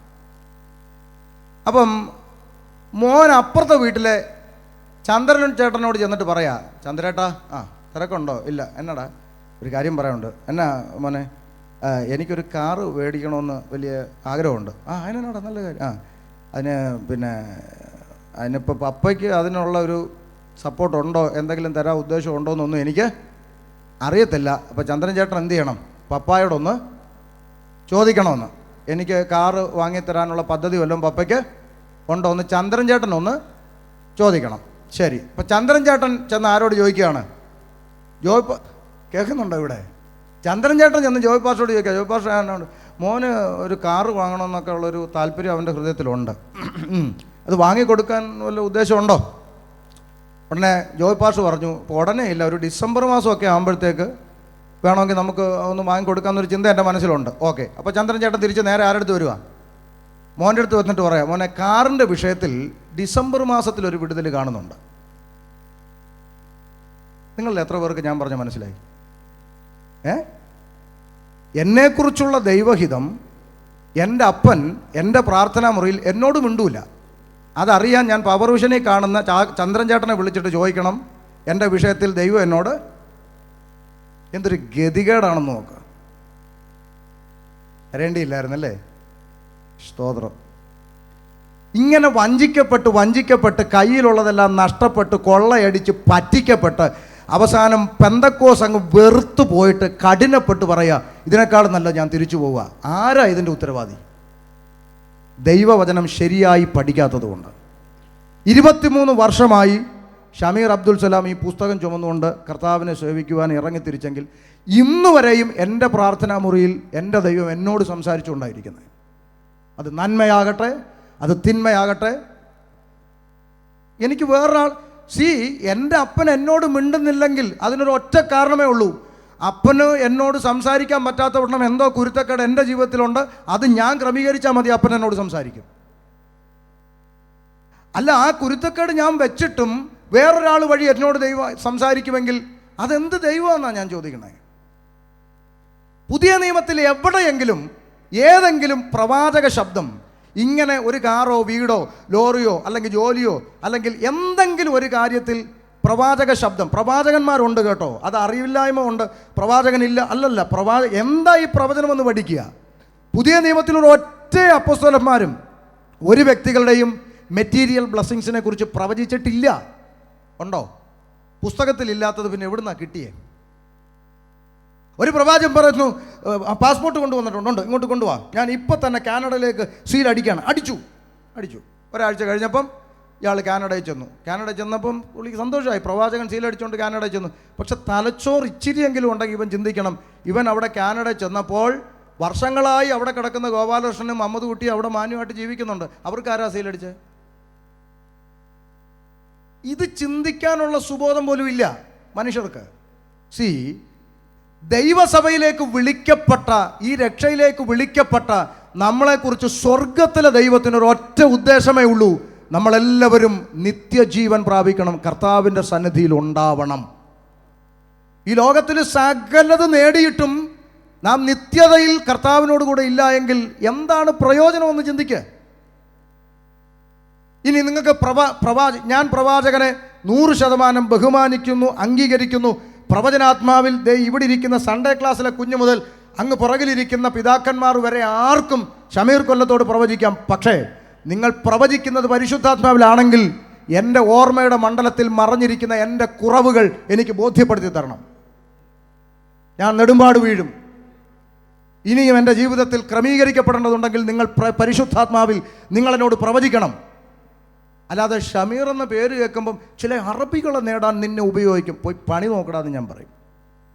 അപ്പം മോൻ അപ്പുറത്തെ വീട്ടിലെ ചന്ദ്രൻ ചേട്ടനോട് ചെന്നിട്ട് പറയാ, ചന്ദ്രേട്ടാ, തിരക്കുണ്ടോ? ഇല്ല. എന്നടാ? ഒരു കാര്യം പറയാനുണ്ട്. എന്നാ മോനെ? എനിക്കൊരു കാറ് മേടിക്കണമെന്ന് വലിയ ആഗ്രഹമുണ്ട്. അതിനാടാ, നല്ല കാര്യം. അതിനിപ്പോൾ പപ്പയ്ക്ക് അതിനുള്ള ഒരു സപ്പോർട്ടുണ്ടോ, എന്തെങ്കിലും തരാൻ ഉദ്ദേശം എന്നൊന്നും എനിക്ക് അറിയത്തില്ല. അപ്പോൾ ചന്ദ്രൻ ചേട്ടൻ എന്ത് ചെയ്യണം? പപ്പായോടൊന്ന് ചോദിക്കണമെന്ന്. എനിക്ക് കാറ് വാങ്ങിത്തരാനുള്ള പദ്ധതി വല്ലതും പപ്പയ്ക്ക് ഉണ്ടോ എന്ന് ചന്ദ്രൻ ചേട്ടനൊന്ന് ചോദിക്കണം. ശരി. അപ്പോൾ ചന്ദ്രൻ ചേട്ടൻ ചെന്ന് ആരോട് ചോദിക്കുകയാണ്? കേൾക്കുന്നുണ്ടോ ഇവിടെ? ചന്ദ്രൻ ചേട്ടൻ ചെന്ന് ജോയ് പാഷോട് ചോദിക്കുക, ജോയ് പാഷ മോന് ഒരു കാറ് വാങ്ങണമെന്നൊക്കെ ഉള്ളൊരു താല്പര്യം അവൻ്റെ ഹൃദയത്തിലുണ്ട്, അത് വാങ്ങിക്കൊടുക്കാൻ വല്ല ഉദ്ദേശമുണ്ടോ? ഉടനെ ജോയ് പാഷ് പറഞ്ഞു, ഇപ്പോൾ ഉടനെ ഇല്ല, ഒരു ഡിസംബർ മാസമൊക്കെ ആകുമ്പോഴത്തേക്ക് വേണമെങ്കിൽ നമുക്ക് ഒന്ന് വാങ്ങിക്കൊടുക്കാമെന്നൊരു ചിന്ത എൻ്റെ മനസ്സിലുണ്ട്. ഓക്കെ. അപ്പോൾ ചന്ദ്രൻ ചേട്ടൻ തിരിച്ച് നേരെ ആരെടുത്ത് വരിക? മോൻ്റെ അടുത്ത് വന്നിട്ട് പറയാം, മോനെ, കാറിൻ്റെ വിഷയത്തിൽ ഡിസംബർ മാസത്തിലൊരു വിടുതൽ കാണുന്നുണ്ട്. നിങ്ങളിൽ എത്ര പേർക്ക് ഞാൻ പറഞ്ഞ മനസ്സിലായി? എന്നെക്കുറിച്ചുള്ള ദൈവഹിതം എൻ്റെ അപ്പൻ എൻ്റെ പ്രാർത്ഥനാ മുറിയിൽ എന്നോട് മിണ്ടൂല. അതറിയാൻ ഞാൻ പവർ വിഷനിൽ കാണുന്ന ചന്ദ്രൻ ചേട്ടനെ വിളിച്ചിട്ട് ചോദിക്കണം, എൻ്റെ വിഷയത്തിൽ ദൈവം എന്നോട് എന്തൊരു ഗതികേടാണെന്ന് നോക്കുക. വരേണ്ടിയില്ലായിരുന്നല്ലേ? സ്തോത്രം. ഇങ്ങനെ വഞ്ചിക്കപ്പെട്ട് കയ്യിലുള്ളതെല്ലാം നഷ്ടപ്പെട്ട് കൊള്ളയടിച്ച് പറ്റിക്കപ്പെട്ട് അവസാനം പെന്തക്കോസ് അങ്ങ് വെറുത്തു പോയിട്ട് കഠിനപ്പെട്ട് പറയുക, ഇതിനേക്കാളും നല്ല ഞാൻ തിരിച്ചു പോവുക. ആരാ ഇതിൻ്റെ ഉത്തരവാദി? ദൈവവചനം ശരിയായി പഠിക്കാത്തതുകൊണ്ട്. 23 വർഷമായി ഷമീർ അബ്ദുൽ സലാം ഈ പുസ്തകം ചുമന്നുകൊണ്ട് കർത്താവിനെ സേവിക്കുവാൻ ഇറങ്ങിത്തിരിച്ചെങ്കിൽ ഇന്നു വരെയും എൻ്റെ പ്രാർത്ഥനാ മുറിയിൽ എൻ്റെ ദൈവം എന്നോട് സംസാരിച്ചുകൊണ്ടായിരിക്കുന്നത്. അത് നന്മയാകട്ടെ, അത് തിന്മയാകട്ടെ. എനിക്ക് വേറൊരാൾ എൻ്റെ അപ്പൻ എന്നോട് മിണ്ടുന്നില്ലെങ്കിൽ അതിനൊരു ഒറ്റ കാരണമേ ഉള്ളൂ. അപ്പന് എന്നോട് സംസാരിക്കാൻ പറ്റാത്ത വണ്ണം എന്തോ കുരുത്തക്കേട് എൻ്റെ ജീവിതത്തിലുണ്ട്. അത് ഞാൻ ക്രമീകരിച്ചാൽ മതി, അപ്പൻ എന്നോട് സംസാരിക്കും. അല്ല, ആ കുരുത്തക്കേട് ഞാൻ വെച്ചിട്ടും വേറൊരാൾ വഴി എന്നോട് ദൈവം സംസാരിക്കുമെങ്കിൽ അതെന്ത് ദൈവമെന്നാണ് ഞാൻ ചോദിക്കണേ. പുതിയ നിയമത്തിൽ എവിടെയെങ്കിലും ഏതെങ്കിലും പ്രവാചക ശബ്ദം ഇങ്ങനെ ഒരു കാറോ വീടോ ലോറിയോ അല്ലെങ്കിൽ ജോലിയോ അല്ലെങ്കിൽ എന്തെങ്കിലും ഒരു കാര്യത്തിൽ പ്രവാചക ശബ്ദം, പ്രവാചകന്മാരുണ്ട് കേട്ടോ, അത് അറിവില്ലായ്മ ഉണ്ട്, പ്രവാചകനില്ല അല്ലല്ല, എന്താ ഈ പ്രവചനമെന്ന് പഠിക്കുക. പുതിയ നിയമത്തിലൊരു ഒറ്റ അപ്പോസ്തലന്മാരും ഒരു വ്യക്തികളുടെയും മെറ്റീരിയൽ ബ്ലെസ്സിങ്സിനെ കുറിച്ച് പ്രവചിച്ചിട്ടില്ല. ഉണ്ടോ? പുസ്തകത്തിലില്ലാത്തത് പിന്നെ എവിടുന്നാണ് കിട്ടിയേ? ഒരു പ്രവാചകൻ പറയുന്നു, പാസ്പോർട്ട് കൊണ്ടുവന്നിട്ടുണ്ട്, ഇങ്ങോട്ട് കൊണ്ടുപോവാ, ഞാൻ ഇപ്പം തന്നെ കാനഡയിലേക്ക് സീൽ അടിക്കുകയാണ്. അടിച്ചു. ഒരാഴ്ച കഴിഞ്ഞപ്പം ഇയാൾ കാനഡയിൽ ചെന്നപ്പം പുള്ളിക്ക് സന്തോഷമായി, പ്രവാചകൻ സീൽ അടിച്ചുകൊണ്ട് കാനഡയിൽ ചെന്നു. പക്ഷെ തലച്ചോറ് ഇച്ചിരിയെങ്കിലും ഉണ്ടെങ്കിൽ ഇവൻ ചിന്തിക്കണം, ഇവൻ അവിടെ കാനഡയിൽ ചെന്നപ്പോൾ വർഷങ്ങളായി അവിടെ കിടക്കുന്ന ഗോപാലകൃഷ്ണനും അമ്മദ് കുട്ടി അവിടെ മാന്യമായിട്ട് ജീവിക്കുന്നുണ്ട്. അവർക്ക് ആരാ സീലടിച്ച്? ഇത് ചിന്തിക്കാനുള്ള സുബോധം പോലും ഇല്ല മനുഷ്യർക്ക്. ദൈവസഭയിലേക്ക് വിളിക്കപ്പെട്ട, ഈ രക്ഷയിലേക്ക് വിളിക്കപ്പെട്ട നമ്മളെക്കുറിച്ച് സ്വർഗത്തിലെ ദൈവത്തിനൊരു ഒറ്റ ഉദ്ദേശമേ ഉള്ളൂ. നമ്മളെല്ലാവരും നിത്യജീവൻ പ്രാപിക്കണം, കർത്താവിൻ്റെ സന്നിധിയിൽ ഉണ്ടാവണം. ഈ ലോകത്തിൽ സകലത് നേടിയിട്ടും നാം നിത്യതയിൽ കർത്താവിനോട് കൂടെ ഇല്ല എങ്കിൽ എന്താണ് പ്രയോജനമെന്ന് ചിന്തിക്കുക. ഇനി നിങ്ങൾക്ക് ഞാൻ പ്രവാചകനെ 100% ബഹുമാനിക്കുന്നു, അംഗീകരിക്കുന്നു. പ്രവചനാത്മാവിൽ ഇവിടെ ഇരിക്കുന്ന സൺഡേ ക്ലാസ്സിലെ കുഞ്ഞു മുതൽ അങ്ങ് പുറകിലിരിക്കുന്ന പിതാക്കന്മാർ വരെ ആർക്കും ഷമീർ കൊല്ലത്തോട് പ്രവചിക്കാം. പക്ഷേ നിങ്ങൾ പ്രവചിക്കുന്നത് പരിശുദ്ധാത്മാവിലാണെങ്കിൽ എൻ്റെ ഓർമ്മയുടെ മണ്ഡലത്തിൽ മറഞ്ഞിരിക്കുന്ന എൻ്റെ കുറവുകൾ എനിക്ക് ബോധ്യപ്പെടുത്തി തരണം. ഞാൻ നെടുമ്പാട് വീഴും. ഇനിയും എൻ്റെ ജീവിതത്തിൽ ക്രമീകരിക്കപ്പെടേണ്ടതുണ്ടെങ്കിൽ നിങ്ങൾ പരിശുദ്ധാത്മാവിൽ നിങ്ങളെന്നോട് പ്രവചിക്കണം. അല്ലാതെ ഷമീർ എന്ന പേര് കേൾക്കുമ്പം ചില അറബികളെ നേടാൻ നിന്നെ ഉപയോഗിക്കും. പോയി പണി നോക്കടാന്ന് ഞാൻ പറയും.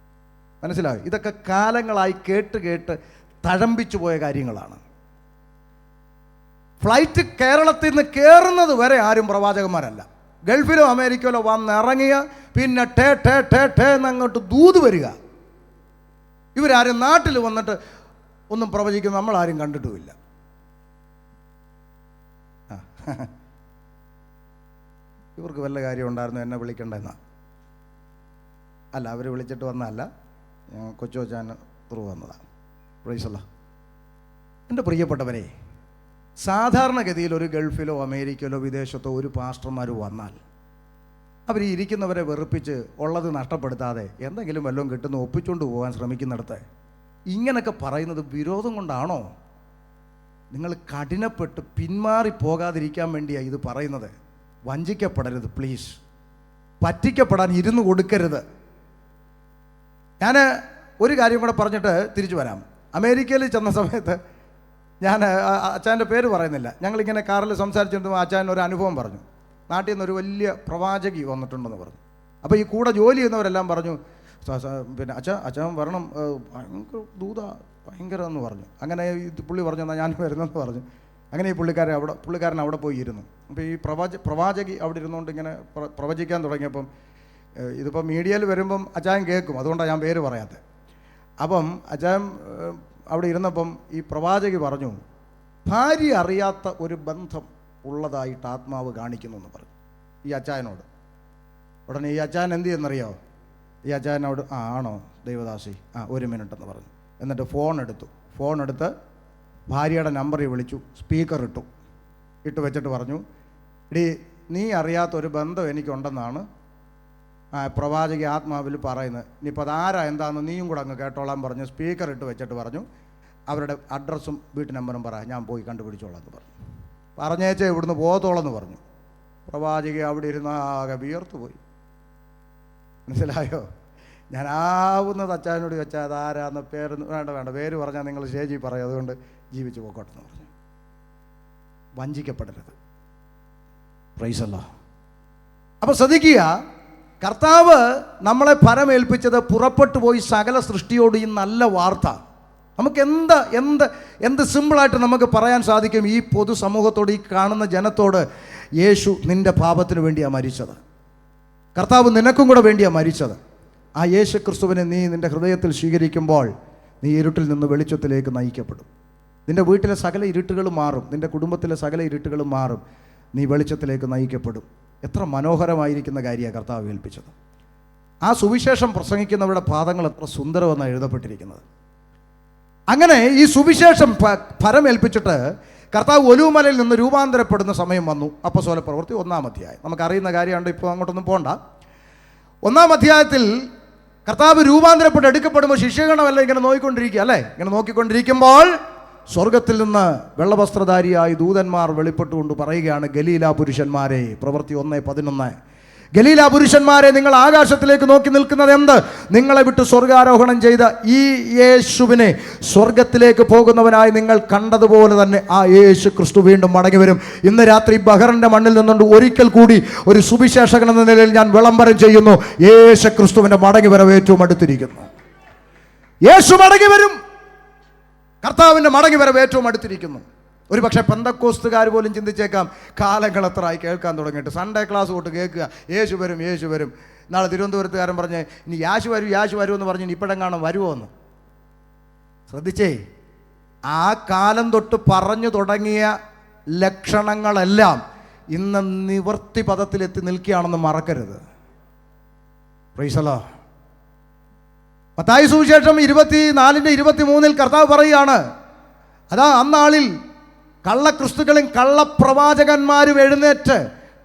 മനസ്സിലായി? ഇതൊക്കെ കാലങ്ങളായി കേട്ട് കേട്ട് തഴമ്പിച്ചു പോയ കാര്യങ്ങളാണ്. ഫ്ലൈറ്റ് കേരളത്തിൽ നിന്ന് കയറുന്നത് വരെ ആരും പ്രവാചകന്മാരല്ല. ഗൾഫിലോ അമേരിക്കയിലോ വന്നിറങ്ങിയ പിന്നെ ടേ ടേ ടേ ടേ എന്നങ്ങോട്ട് ദൂത് വരിക. ഇവരാരും നാട്ടിൽ വന്നിട്ട് ഒന്നും പ്രവചിക്കും നമ്മളാരും കണ്ടിട്ടുമില്ല. ഇവർക്ക് വല്ല കാര്യം ഉണ്ടായിരുന്നു എന്നെ വിളിക്കണ്ടെന്നാ? അല്ല, അവർ വിളിച്ചിട്ട് വന്നതല്ല, കൊച്ചു കൊച്ചാൻ ത്രൂ വന്നതാണ്. പ്രൈസല്ല. എൻ്റെ പ്രിയപ്പെട്ടവരെ, സാധാരണഗതിയിൽ ഒരു ഗൾഫിലോ അമേരിക്കയിലോ വിദേശത്തോ ഒരു പാസ്റ്റർമാർ വന്നാൽ അവർ ഇരിക്കുന്നവരെ വെറുപ്പിച്ച് ഉള്ളത് നഷ്ടപ്പെടുത്താതെ എന്തെങ്കിലും വല്ലതും കിട്ടുന്ന ഒപ്പിച്ചുകൊണ്ട് പോകാൻ ശ്രമിക്കുന്നിടത്ത് ഇങ്ങനൊക്കെ പറയുന്നത് വിരോധം കൊണ്ടാണോ? നിങ്ങൾ കഠിനപ്പെട്ട് പിന്മാറി പോകാതിരിക്കാൻ വേണ്ടിയാണ് ഇത് പറയുന്നത്. വഞ്ചിക്കപ്പെടരുത് പ്ലീസ്. പറ്റിക്കപ്പെടാൻ ഇരുന്ന് കൊടുക്കരുത്. ഞാൻ ഒരു കാര്യം കൂടെ പറഞ്ഞിട്ട് തിരിച്ചു വരാം. അമേരിക്കയിൽ ചെന്ന സമയത്ത് ഞാൻ അച്ചാൻ്റെ പേര് പറയുന്നില്ല, ഞങ്ങളിങ്ങനെ കാറിൽ സംസാരിച്ചിരുന്നു. അച്ചാൻ ഒരു അനുഭവം പറഞ്ഞു. നാട്ടിൽ നിന്നൊരു വലിയ പ്രവാചകി വന്നിട്ടുണ്ടെന്ന് പറഞ്ഞു. അപ്പോൾ ഈ കൂടെ ജോലി ചെയ്യുന്നവരെല്ലാം പറഞ്ഞു, പിന്നെ അച്ഛൻ വരണം, ഭയങ്കര ഭയങ്കര എന്ന് പറഞ്ഞു. അങ്ങനെ പുള്ളി പറഞ്ഞു എന്നാൽ ഞാൻ വരുന്നെന്ന് പറഞ്ഞു. അങ്ങനെ ഈ പുള്ളിക്കാരൻ അവിടെ പോയി ഇരുന്നു. അപ്പോൾ ഈ പ്രവാചകി അവിടെ ഇരുന്നുകൊണ്ട് ഇങ്ങനെ പ്രവചിക്കാൻ തുടങ്ങിയപ്പം ഇതിപ്പോൾ മീഡിയയിൽ വരുമ്പം അച്ചായൻ കേൾക്കും, അതുകൊണ്ടാണ് ഞാൻ പേര് പറയാത്തത്. അപ്പം അച്ചായൻ അവിടെ ഇരുന്നപ്പം ഈ പ്രവാചകി പറഞ്ഞു, ഭാര്യ അറിയാത്ത ഒരു ബന്ധം ഉള്ളതായിട്ട് ആത്മാവ് കാണിക്കുന്നു എന്ന് പറഞ്ഞു ഈ അച്ചായനോട്. ഉടനെ ഈ അച്ചായൻ എന്ത് ചെയ്യുന്നറിയോ? ഈ അച്ചായനോട് ആണോ ദൈവദാസി, ഒരു മിനിറ്റ് എന്ന് പറഞ്ഞു. എന്നിട്ട് ഫോൺ എടുത്ത് ഭാര്യയുടെ നമ്പറിൽ വിളിച്ചു, സ്പീക്കർ ഇട്ട് വെച്ചിട്ട് പറഞ്ഞു, എടീ നീ അറിയാത്തൊരു ബന്ധം എനിക്കുണ്ടെന്നാണ് പ്രവാചകി ആത്മാവിൽ പറയുന്നത്. ഇനിയിപ്പോൾ അതാരാ എന്താണെന്ന് നീയും കൂടെ അങ്ങ് കേട്ടോളാൻ പറഞ്ഞു. സ്പീക്കർ ഇട്ട് വെച്ചിട്ട് പറഞ്ഞു, അവരുടെ അഡ്രസ്സും വീട്ടു നമ്പറും പറ, ഞാൻ പോയി കണ്ടുപിടിച്ചോളാം എന്ന് പറഞ്ഞു. പറഞ്ഞേച്ചേ ഇവിടുന്ന് പോകത്തോളെന്ന് പറഞ്ഞു. പ്രവാചകി അവിടെ ഇരുന്ന് ആകെ വിയർത്തു പോയി. മനസ്സിലായോ? ഞാൻ ആവുന്നത് അച്ചാനോട് വെച്ചാൽ അതാരാന്ന് പേര് വേണ്ട പേര് പറഞ്ഞാൽ നിങ്ങൾ സ്റ്റേജിൽ പറയും, അതുകൊണ്ട് ജീവിച്ചു പോക്കോട്ടെ എന്ന് പറഞ്ഞു. വഞ്ചിക്കപ്പെടരുത്. പ്രൈസ് അല്ലാഹ്. അപ്പോൾ ശ്രദ്ധിക്കുക, കർത്താവ് നമ്മളെ ഫലമേൽപ്പിച്ചത് പുറപ്പെട്ടു പോയി സകല സൃഷ്ടിയോട് ഈ നല്ല വാർത്ത. നമുക്ക് എന്ത് സിമ്പിളായിട്ട് നമുക്ക് പറയാൻ സാധിക്കും ഈ പൊതുസമൂഹത്തോട്, ഈ കാണുന്ന ജനത്തോട്, യേശു നിൻ്റെ പാപത്തിന് വേണ്ടിയാണ് മരിച്ചത്, കർത്താവ് നിനക്കും കൂടെ വേണ്ടിയാണ് മരിച്ചത്. ആ യേശു ക്രിസ്തുവിനെ നീ നിൻ്റെ ഹൃദയത്തിൽ സ്വീകരിക്കുമ്പോൾ നീ ഇരുട്ടിൽ നിന്ന് വെളിച്ചത്തിലേക്ക് നയിക്കപ്പെടും. നിൻ്റെ വീട്ടിലെ സകല ഇരുട്ടുകളും മാറും, നിൻ്റെ കുടുംബത്തിലെ സകല ഇരുട്ടുകളും മാറും, നീ വെളിച്ചത്തിലേക്ക് നയിക്കപ്പെടും. എത്ര മനോഹരമായിരിക്കുന്ന കാര്യമാണ് കർത്താവ് ഏൽപ്പിച്ചത്. ആ സുവിശേഷം പ്രസംഗിക്കുന്നവരുടെ പാദങ്ങൾ എത്ര സുന്ദരമെന്നാണ് എഴുതപ്പെട്ടിരിക്കുന്നത്. അങ്ങനെ ഈ സുവിശേഷം ഫലമേൽപ്പിച്ചിട്ട് കർത്താവ് ഒലിവുമലയിൽ നിന്ന് രൂപാന്തരപ്പെടുന്ന സമയം വന്നു. അപ്പോസ്തല പ്രവൃത്തി 1-ാം അധ്യായം, നമുക്കറിയുന്ന കാര്യമുണ്ട്, ഇപ്പോൾ അങ്ങോട്ടൊന്നും പോകണ്ട. 1-ാം അധ്യായത്തിൽ കർത്താവ് രൂപാന്തരപ്പെട്ട് എടുക്കപ്പെടുമ്പോൾ ശിഷ്യഗണമെല്ലാം ഇങ്ങനെ നോക്കിക്കൊണ്ടിരിക്കുക അല്ലേ. ഇങ്ങനെ നോക്കിക്കൊണ്ടിരിക്കുമ്പോൾ സ്വർഗത്തിൽ നിന്ന് വെള്ളവസ്ത്രധാരിയായി ദൂതന്മാർ വെളിപ്പെട്ടുകൊണ്ട് പറയുകയാണ്, ഗലീല പുരുഷന്മാരെ, പ്രവൃത്തി 1:11, ഗലീല പുരുഷന്മാരെ, നിങ്ങൾ ആകാശത്തിലേക്ക് നോക്കി നിൽക്കുന്നത് എന്ത്? നിങ്ങളെ വിട്ട് സ്വർഗാരോഹണം ചെയ്ത ഈ യേശുവിനെ സ്വർഗത്തിലേക്ക് പോകുന്നവനായി നിങ്ങൾ കണ്ടതുപോലെ തന്നെ ആ യേശു ക്രിസ്തു വീണ്ടും മടങ്ങി വരും. ഇന്ന് രാത്രി ബഹറിൻ്റെ മണ്ണിൽ നിന്നുകൊണ്ട് ഒരിക്കൽ കൂടി ഒരു സുവിശേഷകൻ എന്ന നിലയിൽ ഞാൻ വിളംബരം ചെയ്യുന്നു, യേശു ക്രിസ്തുവിൻ്റെ മടങ്ങി വരവ് ഏറ്റവും അടുത്തിരിക്കുന്നു. യേശു മടങ്ങി വരും. കർത്താവിൻ്റെ മടങ്ങി വരവ് ഏറ്റവും അടുത്തിരിക്കുന്നു. ഒരു പക്ഷേ പെന്തക്കോസ്തുകാർ പോലും ചിന്തിച്ചേക്കാം, കാലങ്ങൾ എത്രയായി കേൾക്കാൻ തുടങ്ങിയിട്ട്. സൺഡേ ക്ലാസ് തൊട്ട് കേൾക്കുക, യേശു വരും യേശു വരും. നാളെ തിരുവനന്തപുരത്തുകാരൻ പറഞ്ഞ് ഇനി യാശു വരും എന്ന് പറഞ്ഞ് ഇപ്പോഴെങ്ങാനും വരുമോ എന്ന്. ശ്രദ്ധിച്ചേ, ആ കാലം തൊട്ട് പറഞ്ഞു തുടങ്ങിയ ലക്ഷണങ്ങളെല്ലാം ഇന്ന് നിവർത്തി പദത്തിലെത്തി നിൽക്കുകയാണെന്ന് മറക്കരുത്. Praise the Lord. മത്തായി സുവിശേഷം 24:23 കർത്താവ് പറയുകയാണ്, അതാ അന്നാളിൽ കള്ളക്രിസ്തുക്കളും കള്ളപ്രവാചകന്മാരും എഴുന്നേറ്റ്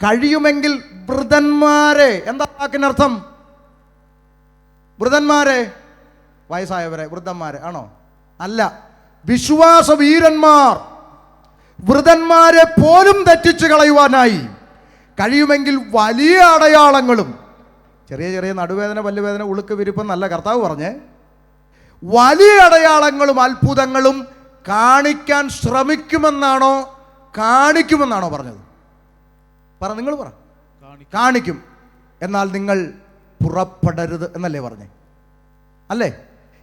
കഴിയുമെങ്കിൽ വൃതന്മാരെ, എന്താ വാക്കിനർത്ഥം? വൃതന്മാരെ, വയസ്സായവരെ വൃദ്ധന്മാരെ ആണോ? അല്ല, വിശ്വാസ വീരന്മാർ, വൃതന്മാരെ പോലും തെറ്റിച്ച് കളയുവാനായി കഴിയുമെങ്കിൽ വലിയ അടയാളങ്ങളും, ചെറിയ ചെറിയ നടുവേദന പല്ലുവേദന ഉളുക്ക് വിരിപ്പം നല്ല കർത്താവ് പറഞ്ഞേ, വലിയ അടയാളങ്ങളും അത്ഭുതങ്ങളും കാണിക്കാൻ ശ്രമിക്കുമെന്നാണോ കാണിക്കുമെന്നാണോ പറഞ്ഞത്? നിങ്ങൾ പറ. കാണിക്കും. എന്നാൽ നിങ്ങൾ പുറപ്പെടരുത് എന്നല്ലേ പറഞ്ഞേ? അല്ലേ?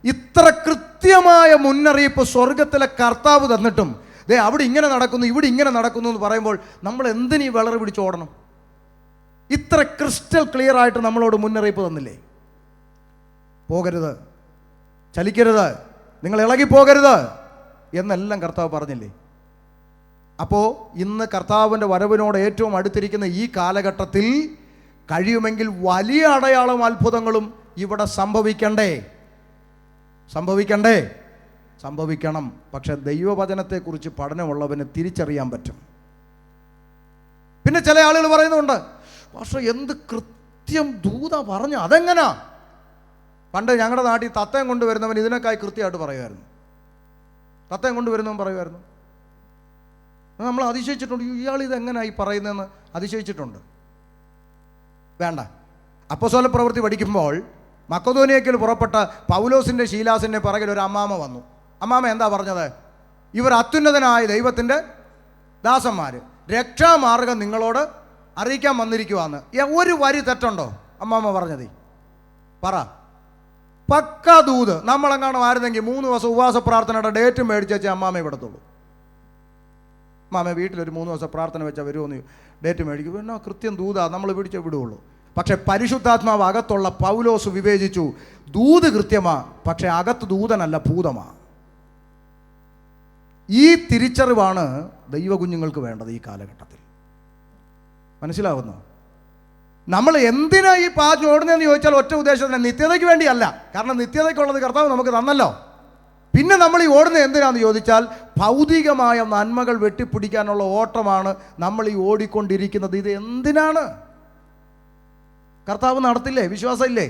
ഇത്ര കൃത്യമായ മുന്നറിയിപ്പ് സ്വർഗത്തിലെ കർത്താവ് തന്നിട്ടും ദേ അവിടെ ഇങ്ങനെ നടക്കുന്നു ഇവിടെ ഇങ്ങനെ നടക്കുന്നു എന്ന് പറയുമ്പോൾ നമ്മൾ എന്തിനീ വിളറി പിടിച്ചോടണം? ഇത്ര ക്രിസ്റ്റൽ ക്ലിയർ ആയിട്ട് നമ്മളോട് മുന്നറിയിപ്പ് തന്നില്ലേ? പോകരുത്, ചലിക്കരുത്, നിങ്ങൾ ഇളകിപ്പോകരുത് എന്നെല്ലാം കർത്താവ് പറഞ്ഞില്ലേ? അപ്പോൾ ഇന്ന് കർത്താവിൻ്റെ വരവിനോട് ഏറ്റവും അടുത്തിരിക്കുന്ന ഈ കാലഘട്ടത്തിൽ കഴിയുമെങ്കിൽ വലിയ അടയാളം അത്ഭുതങ്ങളും ഇവിടെ സംഭവിക്കണം. പക്ഷെ ദൈവവചനത്തെക്കുറിച്ച് പഠനമുള്ളവന് തിരിച്ചറിയാൻ പറ്റും. പിന്നെ ചില ആളുകൾ പറയുന്നുണ്ട്, പക്ഷേ എന്ത് കൃത്യം ദൂത പറഞ്ഞു, അതെങ്ങനാ? പണ്ട് ഞങ്ങളുടെ നാട്ടിൽ തത്തയും കൊണ്ടുവരുന്നവൻ ഇതിനേക്കായി കൃത്യമായിട്ട് പറയുമായിരുന്നു. തത്തയും കൊണ്ടുവരുന്നവൻ പറയുമായിരുന്നു. നമ്മൾ അതിശയിച്ചിട്ടുണ്ട്, ഇയാൾ ഇതെങ്ങനെയായി പറയുന്നതെന്ന് അതിശയിച്ചിട്ടുണ്ട്. വേണ്ട. അപ്പോസ്തല പ്രവൃത്തി പഠിക്കുമ്പോൾ മക്കദോനിയയിൽ പുറപ്പെട്ട പൗലോസിൻ്റെ ശീലാസിൻ്റെ പിറകിൽ ഒരു അമ്മാമ വന്നു. അമ്മാമ എന്താ പറഞ്ഞത്? ഇവർ അത്യുന്നതനായ ദൈവത്തിൻ്റെ ദാസന്മാർ, രക്ഷാമാർഗം നിങ്ങളോട് അറിയിക്കാൻ വന്നിരിക്കുവാന്ന്. ഒരു വരി തെറ്റുണ്ടോ അമ്മാമ പറഞ്ഞത്? പറ. പക്ക ദൂത്. നമ്മളെങ്ങാനും ആയിരുന്നെങ്കിൽ 3 ദിവസം ഉപവാസ പ്രാർത്ഥനയുടെ ഡേറ്റ് മേടിച്ച് വെച്ചാൽ അമ്മാമ വിടത്തുള്ളൂ. അമ്മാമ വീട്ടിലൊരു 3 ദിവസം പ്രാർത്ഥന വെച്ചാൽ വരുമെന്ന് ഡേറ്റ് മേടിക്കും. പിന്നെ കൃത്യം ദൂതാ, നമ്മൾ പിടിച്ചേ വിടുകയുള്ളൂ. പക്ഷെ പരിശുദ്ധാത്മാവ് അകത്തുള്ള പൗലോസ് വിവേചിച്ചു, ദൂത് കൃത്യമാ, പക്ഷെ അകത്ത് ദൂതനല്ല, ഭൂതമാ. ഈ തിരിച്ചറിവാണ് ദൈവകുഞ്ഞുങ്ങൾക്ക് വേണ്ടത് ഈ കാലഘട്ടത്തിൽ. മനസ്സിലാവുന്നു? നമ്മൾ എന്തിനാ ഈ പാഞ്ഞ് ഓടുന്നതെന്ന് ചോദിച്ചാൽ ഒറ്റ ഉദ്ദേശത്തിന്, നിത്യതയ്ക്ക് വേണ്ടിയല്ല. കാരണം നിത്യതയ്ക്കുള്ളത് കർത്താവ് നമുക്ക് തന്നല്ലോ. പിന്നെ നമ്മൾ ഈ ഓടുന്നത് എന്തിനാന്ന് ചോദിച്ചാൽ ഭൗതികമായ നന്മകൾ വെട്ടിപ്പിടിക്കാനുള്ള ഓട്ടമാണ് നമ്മൾ ഈ ഓടിക്കൊണ്ടിരിക്കുന്നത്. ഇത് എന്തിനാണ്? കർത്താവ് നടത്തില്ലേ? വിശ്വാസം ഇല്ലേ?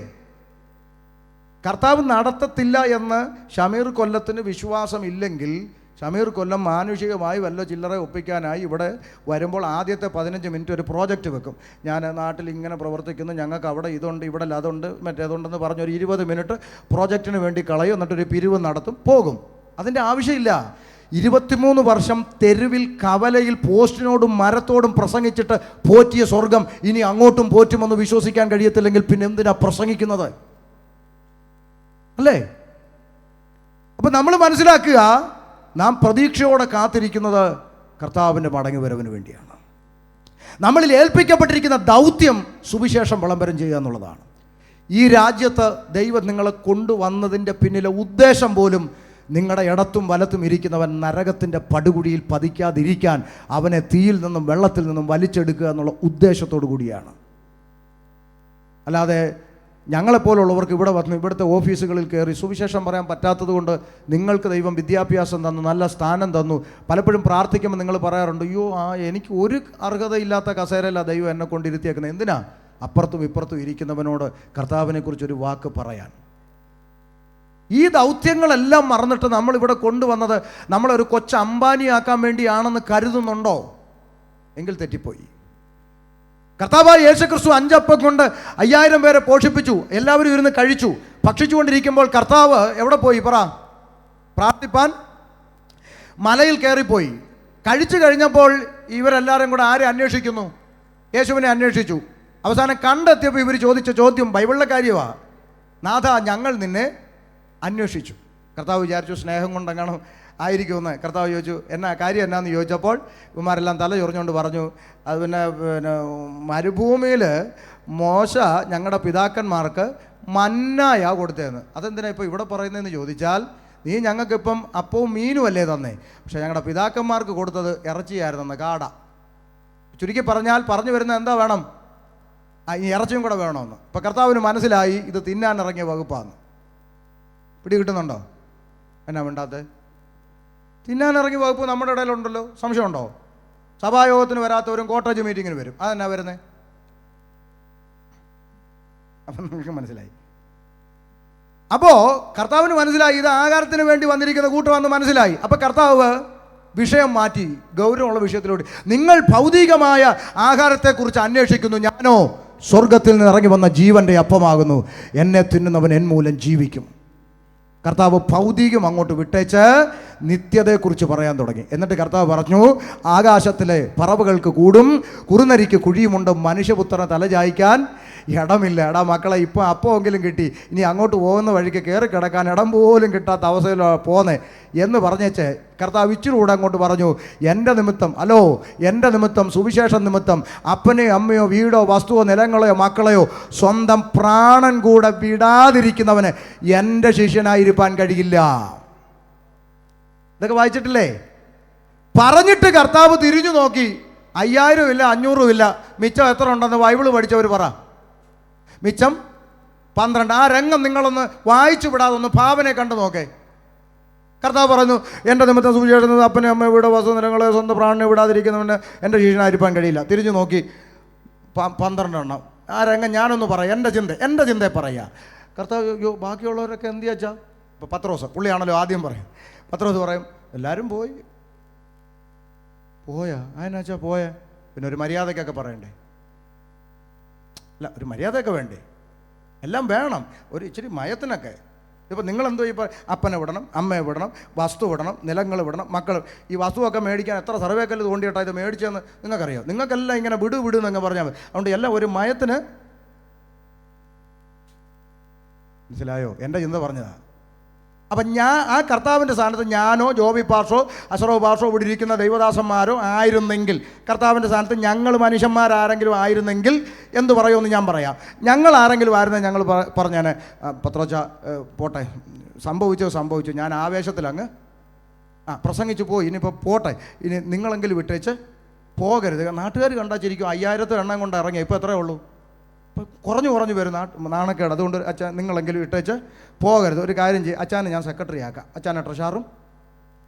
കർത്താവ് നടത്തത്തില്ല എന്ന് ഷമീർ കൊല്ലത്തിന് വിശ്വാസമില്ലെങ്കിൽ ഷമീർ കൊല്ലം മാനുഷികമായി വല്ല ചില്ലറ ഒപ്പിക്കാനായി ഇവിടെ വരുമ്പോൾ ആദ്യത്തെ 15 മിനിറ്റ് ഒരു പ്രോജക്റ്റ് വെക്കും. ഞാൻ നാട്ടിൽ ഇങ്ങനെ പ്രവർത്തിക്കുന്നു, ഞങ്ങൾക്ക് അവിടെ ഇതുണ്ട്, ഇവിടെ അതുണ്ട്, മറ്റേതുണ്ടെന്ന് പറഞ്ഞൊരു 20 മിനിറ്റ് പ്രോജക്റ്റിന് വേണ്ടി കളയും. എന്നിട്ടൊരു പിരിവ് നടത്തും, പോകും. അതിൻ്റെ ആവശ്യമില്ല. 23 വർഷം തെരുവിൽ കവലയിൽ പോസ്റ്റിനോടും മരത്തോടും പ്രസംഗിച്ചിട്ട് പോറ്റിയ സ്വർഗം ഇനി അങ്ങോട്ടും പോറ്റുമെന്ന് വിശ്വസിക്കാൻ കഴിയത്തില്ലെങ്കിൽ പിന്നെ എന്തിനാ പ്രസംഗിക്കുന്നത്? അല്ലേ? അപ്പം നമ്മൾ മനസ്സിലാക്കുക, നാം പ്രതീക്ഷയോടെ കാത്തിരിക്കുന്നത് കർത്താവിൻ്റെ മടങ്ങി വരവിന് വേണ്ടിയാണ്. നമ്മളിൽ ഏൽപ്പിക്കപ്പെട്ടിരിക്കുന്ന ദൗത്യം സുവിശേഷം വിളംബരം ചെയ്യുക എന്നുള്ളതാണ്. ഈ രാജ്യത്ത് ദൈവം നിങ്ങളെ കൊണ്ടുവന്നതിൻ്റെ പിന്നിലെ ഉദ്ദേശം പോലും നിങ്ങളുടെ ഇടത്തും വലത്തും ഇരിക്കുന്നവൻ നരകത്തിൻ്റെ പടുകുഴിയിൽ പതിക്കാതിരിക്കാൻ അവനെ തീയിൽ നിന്നും വെള്ളത്തിൽ നിന്നും വലിച്ചെടുക്കുക എന്നുള്ള ഉദ്ദേശത്തോടു കൂടിയാണ്. അല്ലാതെ ഞങ്ങളെപ്പോലുള്ളവർക്ക് ഇവിടെ വന്ന് ഇവിടുത്തെ ഓഫീസുകളിൽ കയറി സുവിശേഷം പറയാൻ പറ്റാത്തത് കൊണ്ട് നിങ്ങൾക്ക് ദൈവം വിദ്യാഭ്യാസം തന്നു, നല്ല സ്ഥാനം തന്നു. പലപ്പോഴും പ്രാർത്ഥിക്കുമ്പോൾ നിങ്ങൾ പറയാറുണ്ട്, അയ്യോ എനിക്ക് ഒരു അർഹതയില്ലാത്ത കസേരയല്ല ദൈവം എന്നെ കൊണ്ടിരുത്തിയേക്കുന്നത്. എന്തിനാ? അപ്പുറത്തും ഇപ്പുറത്തും ഇരിക്കുന്നവനോട് കർത്താവിനെക്കുറിച്ചൊരു വാക്ക് പറയാൻ. ഈ ദൗത്യങ്ങളെല്ലാം മറന്നിട്ട് നമ്മളിവിടെ കൊണ്ടുവന്നത് നമ്മളൊരു കൊച്ചു അംബാനിയാക്കാൻ വേണ്ടിയാണെന്ന് കരുതുന്നുണ്ടോ? എങ്കിൽ തെറ്റിപ്പോയി. കർത്താവായ യേശുക്രിസ്തു 5 അപ്പം കൊണ്ട് 5000 പേരെ പോഷിപ്പിച്ചു. എല്ലാവരും ഇരുന്ന് കഴിച്ചു. ഭക്ഷിച്ചുകൊണ്ടിരിക്കുമ്പോൾ കർത്താവ് എവിടെ പോയി? പറ. പ്രാർത്ഥിപ്പാൻ മലയിൽ കയറിപ്പോയി. കഴിച്ചു കഴിഞ്ഞപ്പോൾ ഇവരെല്ലാവരും കൂടെ ആരെ അന്വേഷിക്കുന്നു? യേശുവിനെ അന്വേഷിച്ചു. അവസാനം കണ്ടെത്തിയപ്പോൾ ഇവർ ചോദിച്ച ചോദ്യം ബൈബിളിലെ കാര്യമാണ്. നാഥ, ഞങ്ങൾ നിന്നെ അന്വേഷിച്ചു. കർത്താവ് വിചാരിച്ചു സ്നേഹം കൊണ്ടെങ്ങാനും ആയിരിക്കുമെന്ന് കർത്താവ് ചോദിച്ചു. എന്നാ കാര്യം എന്നാന്ന് ചോദിച്ചപ്പോൾ ഇവന്മാരെല്ലാം തല ചൊറിഞ്ഞുകൊണ്ട് പറഞ്ഞു, അത് പിന്നെ മരുഭൂമിയിൽ മോശ ഞങ്ങളുടെ പിതാക്കന്മാർക്ക് മന്നായാ കൊടുത്തതെന്ന്. അതെന്തിനാ ഇപ്പോൾ ഇവിടെ പറയുന്നതെന്ന് ചോദിച്ചാൽ, നീ ഞങ്ങൾക്കിപ്പം അപ്പവും മീനും അല്ലേ തന്നേ, പക്ഷേ ഞങ്ങളുടെ പിതാക്കന്മാർക്ക് കൊടുത്തത് ഇറച്ചിയായിരുന്നെന്ന്, കാട. ചുരുക്കി പറഞ്ഞാൽ പറഞ്ഞു വരുന്നത് എന്താ വേണം, ഈ ഇറച്ചിയും കൂടെ വേണമെന്ന്. ഇപ്പം കർത്താവിന് മനസ്സിലായി ഇത് തിന്നാനിറങ്ങിയ വകുപ്പാന്ന്. പിടി കിട്ടുന്നുണ്ടോ? എന്നാ വേണ്ടാത്തത്? തിന്നാനിറങ്ങിയ വകുപ്പ് നമ്മുടെ ഇടയിലുണ്ടല്ലോ, സംശയമുണ്ടോ? സഭായോഗത്തിന് വരാത്തവരും കോട്ടേജ് മീറ്റിങ്ങിന് വരും, അതെന്നാ വരുന്നത്? അപ്പം നിങ്ങൾക്ക് മനസ്സിലായി. അപ്പോൾ കർത്താവിന് മനസ്സിലായി ഇത് ആഹാരത്തിന് വേണ്ടി വന്നിരിക്കുന്ന കൂട്ടമെന്ന് മനസ്സിലായി. അപ്പം കർത്താവ് വിഷയം മാറ്റി ഗൗരവമുള്ള വിഷയത്തിലൂടെ, നിങ്ങൾ ഭൗതികമായ ആഹാരത്തെക്കുറിച്ച് അന്വേഷിക്കുന്നു, ഞാനോ സ്വർഗത്തിൽ നിന്ന് ഇറങ്ങി വന്ന ജീവൻ്റെ അപ്പമാകുന്നു, എന്നെ തിന്നുന്നവൻ എൻ മൂലം ജീവിക്കും. കർത്താവ് ഭൗതികം അങ്ങോട്ട് വിട്ടേച്ച് നിത്യതയെക്കുറിച്ച് പറയാൻ തുടങ്ങി. എന്നിട്ട് കർത്താവ് പറഞ്ഞു, ആകാശത്തിലെ പറവുകൾക്ക് കൂടും, കുറുനരിക്ക് കുഴിയുമുണ്ട്, മനുഷ്യപുത്രനെ തലചായ്ക്കാൻ ഇടമില്ല. എടാ മക്കളെ, ഇപ്പം അപ്പമെങ്കിലും കിട്ടി, ഇനി അങ്ങോട്ട് പോകുന്ന വഴിക്ക് കയറി കിടക്കാൻ ഇടം പോലും കിട്ടാത്ത അവസ്ഥയിലാണ് പോന്നേ എന്ന് പറഞ്ഞേച്ച് കർത്താവ് ഇച്ചിരി കൂടെ അങ്ങോട്ട് പറഞ്ഞു, എൻ്റെ നിമിത്തം, എൻ്റെ നിമിത്തം, സുവിശേഷ നിമിത്തം അപ്പനെയോ അമ്മയോ വീടോ വസ്തുവോ നിലങ്ങളെയോ മക്കളെയോ സ്വന്തം പ്രാണൻ കൂടെ വിടാതിരിക്കുന്നവന് എൻ്റെ ശിഷ്യനായിരിക്കാൻ കഴിയില്ല. ഇതൊക്കെ വായിച്ചിട്ടില്ലേ? പറഞ്ഞിട്ട് കർത്താവ് തിരിഞ്ഞു നോക്കി, 5000 ഇല്ല 500 ഇല്ല, മിച്ചം എത്ര ഉണ്ടെന്ന് ബൈബിള് പഠിച്ചവർ പറ. മിച്ചം 12. ആ രംഗം നിങ്ങളൊന്ന് വായിച്ചു വിടാതെ ഒന്ന് ഭാവനയെ കണ്ടു നോക്കേ. കർത്താവ് പറഞ്ഞു, എൻ്റെ നിമിത്തം സുവിശേഷം അപ്പനെ അമ്മ വീടോ വസ്തു നിലങ്ങളെ സ്വന്തം പ്രാണനെ വിടാതിരിക്കുന്നവന് എൻ്റെ ശിഷ്യനായിരിക്കാൻ കഴിയില്ല. തിരിഞ്ഞു നോക്കി 12 എണ്ണം. ആ രംഗം ഞാനൊന്ന് പറയാം, എൻ്റെ ചിന്തയെ പറയുക. കർത്താവ് ബാക്കിയുള്ളവരൊക്കെ എന്ത് വെച്ചാ? ഇപ്പോൾ പത്രോസ്, പുള്ളിയാണല്ലോ ആദ്യം പറയും. പത്രോസ് പറയും, എല്ലാവരും പോയാ അതിനാച്ചാ പോയേ, പിന്നെ ഒരു മര്യാദയ്ക്കൊക്കെ പറയണ്ടേ? അല്ല, ഒരു മര്യാദയൊക്കെ വേണ്ടേ? എല്ലാം വേണം, ഒരു ഇച്ചിരി മയത്തിനൊക്കെ. ഇപ്പോൾ നിങ്ങളെന്തോ ഇപ്പോൾ അപ്പനെ വിടണം, അമ്മയെ വിടണം, വസ്തു വിടണം, നിലങ്ങൾ വിടണം, മക്കൾ. ഈ വസ്തുവൊക്കെ മേടിക്കാൻ എത്ര സർവേക്കല്ല് തോണ്ടിയിട്ടാ ഇത് മേടിച്ചതെന്ന് നിങ്ങൾക്കറിയാം. നിങ്ങൾക്കെല്ലാം ഇങ്ങനെ വിടു എന്നങ്ങ് പറഞ്ഞാൽ മതി. അതുകൊണ്ട് എല്ലാം ഒരു മയത്തിന്. മനസ്സിലായോ? എൻ്റെ ചിന്ത പറഞ്ഞതാണ്. അപ്പം ആ കർത്താവിൻ്റെ സ്ഥാനത്ത് ഞാനോ ജോബി പാർഷോ അസറോ പാർഷോ ഇവിടെ ഇരിക്കുന്ന ദൈവദാസന്മാരോ ആയിരുന്നെങ്കിൽ, കർത്താവിൻ്റെ സ്ഥാനത്ത് ഞങ്ങൾ മനുഷ്യന്മാരാരെങ്കിലും ആയിരുന്നെങ്കിൽ എന്ത് പറയുമെന്ന് ഞാൻ പറയാം. ഞങ്ങൾ ആരെങ്കിലും ആയിരുന്നെങ്കിൽ ഞങ്ങൾ പറഞ്ഞാൽ, പത്രോച്ച പോട്ടെ, സംഭവിച്ചു, ഞാൻ ആവേശത്തിലങ്ങ് പ്രസംഗിച്ചു പോയി, ഇനിയിപ്പോൾ പോട്ടെ, ഇനി നിങ്ങളെങ്കിലും വിട്ടേച്ച് പോകരുത്. നാട്ടുകാർ കണ്ടാച്ചിരിക്കും, 5000 എണ്ണം കൊണ്ട് ഇറങ്ങി, ഇപ്പോൾ എത്രയേ ഉള്ളൂ? ഇപ്പം കുറഞ്ഞു വരും നാണക്കേട്. അതുകൊണ്ട് അച്ഛൻ നിങ്ങളെങ്കിലും ഇട്ടേച്ച് പോകരുത്. ഒരു കാര്യം ചെയ്യും, അച്ഛനെ ഞാൻ സെക്രട്ടറി ആക്കാം, അച്ഛനെ ട്രഷാറും.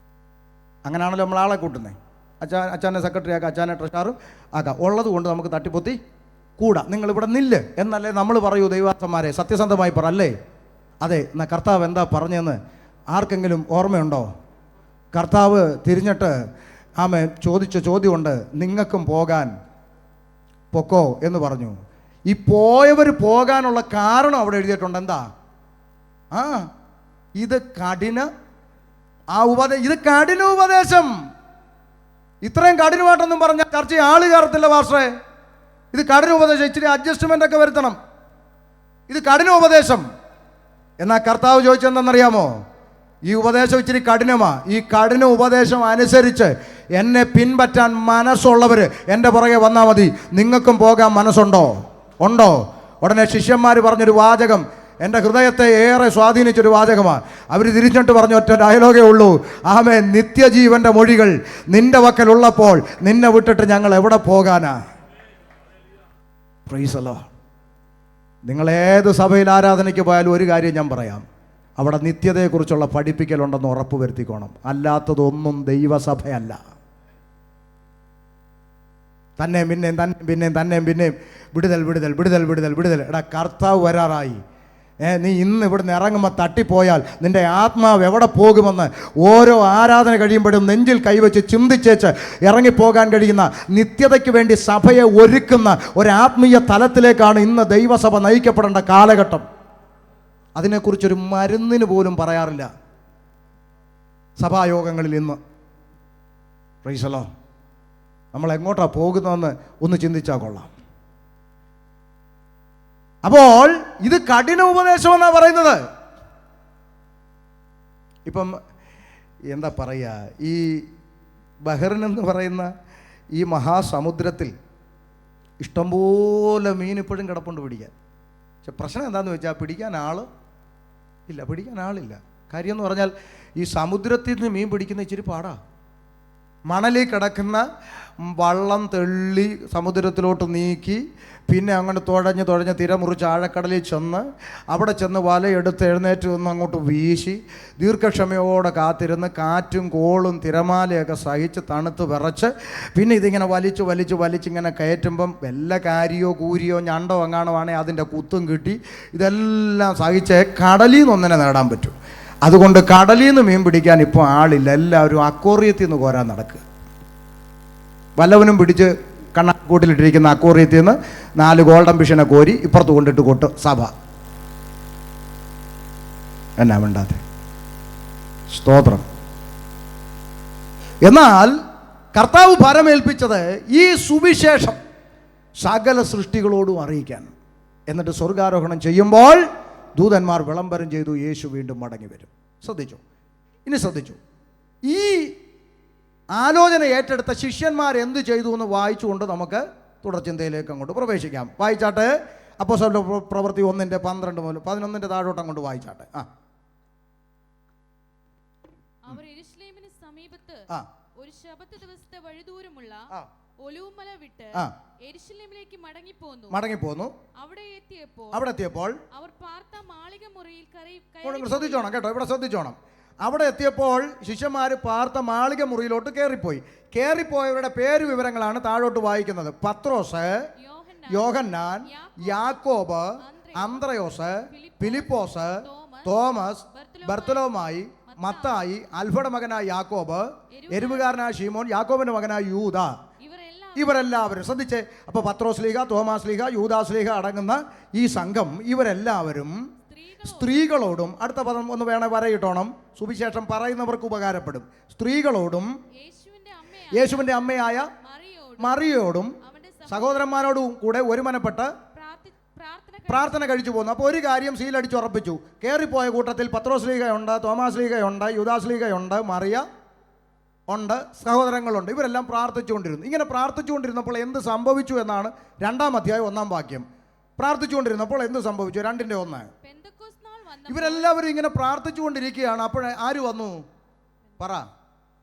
അങ്ങനെയാണല്ലോ നമ്മൾ ആളെ കൂട്ടുന്നത്. അച്ഛനെ സെക്രട്ടറി ആക്കാം, അച്ഛനെ ട്രഷാറും ആക്കാം. ഉള്ളത് കൊണ്ട് നമുക്ക് തട്ടിപ്പൊത്തി കൂടാ. നിങ്ങളിവിടെ നില്ല് എന്നല്ലേ നമ്മൾ പറയൂ ദൈവാസന്മാരെ? സത്യസന്ധമായി പറ, അല്ലേ? അതെ. എന്നാൽ കർത്താവ് എന്താ പറഞ്ഞതെന്ന് ആർക്കെങ്കിലും ഓർമ്മയുണ്ടോ? കർത്താവ് തിരിഞ്ഞിട്ട് ചോദിച്ച ചോദ്യമുണ്ട്, നിങ്ങൾക്കും പോകാൻ പൊക്കോ എന്ന് പറഞ്ഞു. ഈ പോയവർ പോകാനുള്ള കാരണം അവിടെ എഴുതിയിട്ടുണ്ട്. എന്താ? ഇത് കഠിന ഉപദേശം. ഇത്രയും കഠിനമായിട്ടൊന്നും പറഞ്ഞാൽ ചർച്ച ആള് കയറത്തില്ല പാസ്റ്ററെ. ഇത് കഠിന ഉപദേശം, ഇച്ചിരി അഡ്ജസ്റ്റ്മെൻ്റ് ഒക്കെ വരുത്തണം. ഇത് കഠിന ഉപദേശം. എന്നാൽ കർത്താവ് ചോദിച്ചെന്തെന്നറിയാമോ? ഈ ഉപദേശം ഇച്ചിരി കഠിനമാ. ഈ കഠിന ഉപദേശം അനുസരിച്ച് എന്നെ പിൻപറ്റാൻ മനസ്സുള്ളവർ എൻ്റെ പുറകെ വന്നാൽ മതി. നിങ്ങൾക്കും പോകാൻ മനസ്സുണ്ടോ? ഉണ്ടോ? ഉടനെ ശിഷ്യന്മാർ പറഞ്ഞൊരു വാചകം എൻ്റെ ഹൃദയത്തെ ഏറെ സ്വാധീനിച്ചൊരു വാചകമാണ്. അവർ തിരിച്ചിട്ട് പറഞ്ഞ ഒറ്റ ഡയലോഗേ ഉള്ളൂ, ആമേൻ, നിത്യജീവൻ്റെ മൊഴികൾ നിൻ്റെ വക്കലുള്ളപ്പോൾ നിന്നെ വിട്ടിട്ട് ഞങ്ങൾ എവിടെ പോകാനാ? Praise the Lord. നിങ്ങൾ ഏത് സഭയിൽ ആരാധനയ്ക്ക് പോയാലും ഒരു കാര്യം ഞാൻ പറയാം, അവിടെ നിത്യതയെക്കുറിച്ചുള്ള പഠിപ്പിക്കലുണ്ടെന്ന് ഉറപ്പ് വരുത്തിക്കോണം. അല്ലാത്തതൊന്നും ദൈവസഭയല്ല. തന്നെയും പിന്നെയും വിടുതൽ. എടാ, കർത്താവ് വരാറായി. നീ ഇന്ന് ഇവിടുന്ന് ഇറങ്ങുമ്പോൾ തട്ടിപ്പോയാൽ നിൻ്റെ ആത്മാവ് എവിടെ പോകുമെന്ന് ഓരോ ആരാധന കഴിയുമ്പോഴും നെഞ്ചിൽ കൈവച്ച് ചിന്തിച്ചേച്ച് ഇറങ്ങിപ്പോകാൻ കഴിയുന്ന, നിത്യതയ്ക്ക് വേണ്ടി സഭയെ ഒരുക്കുന്ന ഒരാത്മീയ തലത്തിലേക്കാണ് ഇന്ന് ദൈവസഭ നയിക്കപ്പെടേണ്ട കാലഘട്ടം. അതിനെക്കുറിച്ചൊരു മരുന്നിന് പോലും പറയാറില്ല സഭായോഗങ്ങളിൽ ഇന്ന്. Praise the Lord. നമ്മൾ എങ്ങോട്ടാണ് പോകുന്നതെന്ന് ഒന്ന് ചിന്തിച്ചാൽ കൊള്ളാം. അപ്പോൾ ഇത് കഠിന ഉപദേശമെന്നാണ് പറയുന്നത്. ഇപ്പം എന്താ പറയുക, ഈ ബഹ്റിൻ എന്ന് പറയുന്ന ഈ മഹാസമുദ്രത്തിൽ ഇഷ്ടംപോലെ മീൻ ഇപ്പോഴും കിടപ്പുണ്ട് പിടിക്കാൻ. പക്ഷെ പ്രശ്നം എന്താണെന്ന് വെച്ചാൽ പിടിക്കാൻ ആളില്ല. കാര്യം എന്ന് പറഞ്ഞാൽ ഈ സമുദ്രത്തിൽ നിന്ന് മീൻ പിടിക്കുന്ന ഇച്ചിരി പാടാ. മണലിൽ കിടക്കുന്ന വള്ളം തള്ളി സമുദ്രത്തിലോട്ട് നീക്കി പിന്നെ അങ്ങനെ തുഴഞ്ഞ് തിര മുറിച്ച് ആഴക്കടലിൽ ചെന്ന് അവിടെ ചെന്ന് വലയെടുത്ത് എഴുന്നേറ്റ് നിന്ന് അങ്ങോട്ട് വീശി ദീർഘക്ഷമയോടെ കാത്തിരുന്ന് കാറ്റും കോളും തിരമാലയൊക്കെ സഹിച്ച് തണുത്ത് വിറച്ച് പിന്നെ ഇതിങ്ങനെ വലിച്ചിങ്ങനെ കയറ്റുമ്പം വല്ല കാരിയോ കൂരിയോ ഞണ്ടോ എങ്ങാണോ ആണെങ്കിൽ അതിൻ്റെ കുത്തും കിട്ടി ഇതെല്ലാം സഹിച്ച് കടലിൽ നിന്ന് ഒന്നിനെ നേടാൻ പറ്റും. അതുകൊണ്ട് കടലിൽ നിന്ന് മീൻ പിടിക്കാൻ ഇപ്പോൾ ആളില്ല. എല്ലാവരും അക്വേറിയത്തിൽ നിന്ന് കോരാൻ നടക്കുക. വല്ലവനും പിടിച്ച് കണ്ണാക്കൂട്ടിലിട്ടിരിക്കുന്ന അക്വേറിയത്തിൽ നിന്ന് 4 ഗോൾഡൻ ഫിഷിനെ കോരി ഇപ്പുറത്ത് കൊണ്ടിട്ട് കൊട്ട് സഭ. എന്നാ വേണ്ടാതെ സ്തോത്രം. എന്നാൽ കർത്താവ് ഭരമേൽപ്പിച്ചത് ഈ സുവിശേഷം സകല സൃഷ്ടികളോടും അറിയിക്കാൻ. എന്നിട്ട് സ്വർഗാരോഹണം ചെയ്യുമ്പോൾ ദൂതന്മാർ വിളംബരം ചെയ്തു, യേശു വീണ്ടും മടങ്ങി വരും. ശ്രദ്ധിച്ചു. ഈ ആലോചന ഏറ്റെടുത്ത ശിഷ്യന്മാർ എന്ത് ചെയ്തു എന്ന് വായിച്ചുകൊണ്ട് നമുക്ക് തുടർചിന്തയിലേക്ക് അങ്ങോട്ട് പ്രവേശിക്കാം. വായിച്ചാട്ടെ. അപ്പോസ്തല പ്രവൃത്തി 1:12 മുതൽ 11 താഴോട്ട് അങ്ങോട്ട് വായിച്ചാട്ടെ. അവർ യെരൂശലേമിന് സമീപത്ത് ഒരു ശബ്ബത്ത് ദിവസത്തെ വഴിദൂരമുള്ള ഒലിവുമല വിട്ട് യെരൂശലേമിലേക്ക് മടങ്ങിപ്പോന്നു. അവിടെ എത്തിയപ്പോൾ അവർ പാർത്ത മാളിക മുറിയിൽ ശ്രദ്ധിച്ചോണം കേട്ടോ, ഇവിടെ ശ്രദ്ധിച്ചോണം. അവിടെ എത്തിയപ്പോൾ ശിഷ്യന്മാർ പാർത്ത മാളിക മുറിയിലോട്ട് കയറിപ്പോയവരുടെ പേര് വിവരങ്ങളാണ് താഴോട്ട് വായിക്കുന്നത്. പത്രോസ്, യോഹന്നാൻ, യാക്കോബ്, അന്ത്രയോസ്, ഫിലിപ്പോസ്, തോമസ്, ബർത്തലോമായി, മത്തായി, അൽഫയുടെ മകനായ യാക്കോബ്, എരുവുകാരനായ ശീമോൻ, യാക്കോബിന്റെ മകനായ യൂദ, ഇവരെല്ലാവരും. ശ്രദ്ധിച്ചേ. അപ്പോൾ പത്രോസ് ലീഗ, തോമാസ് ലീഗ, യൂദാസ് ലീഗ അടങ്ങുന്ന ഈ സംഘം ഇവരെല്ലാവരും സ്ത്രീകളോടും, അടുത്ത പദം ഒന്ന് വേണേ വരയിട്ടോണം, സുവിശേഷം പറയുന്നവർക്ക് ഉപകാരപ്പെടും. സ്ത്രീകളോടും യേശുവിൻ്റെ അമ്മയായ മറിയോടും സഹോദരന്മാരോടും കൂടെ ഒരുമനപ്പെട്ട് പ്രാർത്ഥന കഴിച്ചു പോകുന്നു. അപ്പോൾ ഒരു കാര്യം സീലടിച്ചുറപ്പിച്ചു. കയറിപ്പോയ കൂട്ടത്തിൽ പത്രോസ് ലീഗയുണ്ട്, തോമാസ് ലീഗയുണ്ട്, യൂദാസ് ലീഗയുണ്ട്, മറിയ ഉണ്ട്, സഹോദരങ്ങളുണ്ട്. ഇവരെല്ലാം പ്രാർത്ഥിച്ചുകൊണ്ടിരുന്നു. ഇങ്ങനെ പ്രാർത്ഥിച്ചുകൊണ്ടിരുന്നപ്പോൾ എന്ത് സംഭവിച്ചു എന്നാണ് 2-ാം അധ്യായം 1-ാം വാക്യം. പ്രാർത്ഥിച്ചുകൊണ്ടിരുന്നപ്പോൾ എന്ത് സംഭവിച്ചു? 2:1. ഇവരെല്ലാവരും ഇങ്ങനെ പ്രാർത്ഥിച്ചുകൊണ്ടിരിക്കുകയാണ്. അപ്പോഴേ ആര് വന്നു? പറ.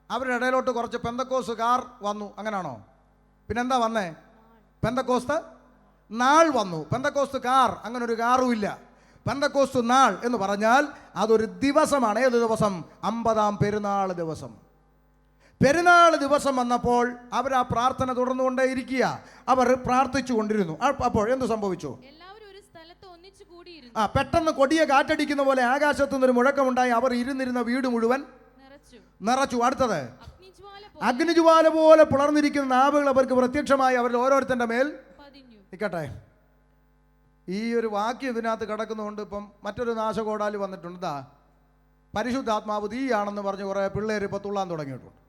അവരുടെ ഇടയിലോട്ട് കുറച്ച് പെന്തക്കോസ്തുകാർ വന്നു. അങ്ങനാണോ? പിന്നെന്താ വന്നേ? പെന്തക്കോസ്ത് നാൾ വന്നു. പെന്തക്കോസ്തുകാർ അങ്ങനെ ഒരു കാറുമില്ല. പെന്തക്കോസ്തു നാൾ എന്ന് പറഞ്ഞാൽ അതൊരു ദിവസമാണ്. ഏത് ദിവസം? 50-ാം പെരുന്നാൾ ദിവസം. പെരുന്നാൾ ദിവസം വന്നപ്പോൾ അവർ ആ പ്രാർത്ഥന തുടർന്നുകൊണ്ടേ ഇരിക്കുക. അവർ പ്രാർത്ഥിച്ചു കൊണ്ടിരുന്നു. അപ്പോൾ എന്ത് സംഭവിച്ചു? പെട്ടെന്ന് കൊടിയ കാറ്റടിക്കുന്ന പോലെ ആകാശത്തു നിന്നൊരു മുഴക്കമുണ്ടായി. അവർ ഇരുന്നിരുന്ന വീട് മുഴുവൻ നിറച്ചു. അടുത്തത്, അഗ്നിജ്വാല പോലെ പുലർന്നിരിക്കുന്ന നാവുകൾ അവർക്ക് പ്രത്യക്ഷമായി അവരിൽ ഓരോരുത്തരുടെ മേൽ നിൽക്കട്ടെ. ഈ ഒരു വാക്യം ഇതിനകത്ത് കിടക്കുന്നതുകൊണ്ട് ഇപ്പം മറ്റൊരു നാശകോടാലി വന്നിട്ടുണ്ട്. എന്താ? പരിശുദ്ധാത്മാവ് തീയാണെന്ന് പറഞ്ഞ് കുറേ പിള്ളേർ ഇപ്പോൾ തുള്ളാൻ തുടങ്ങിയിട്ടുണ്ട്.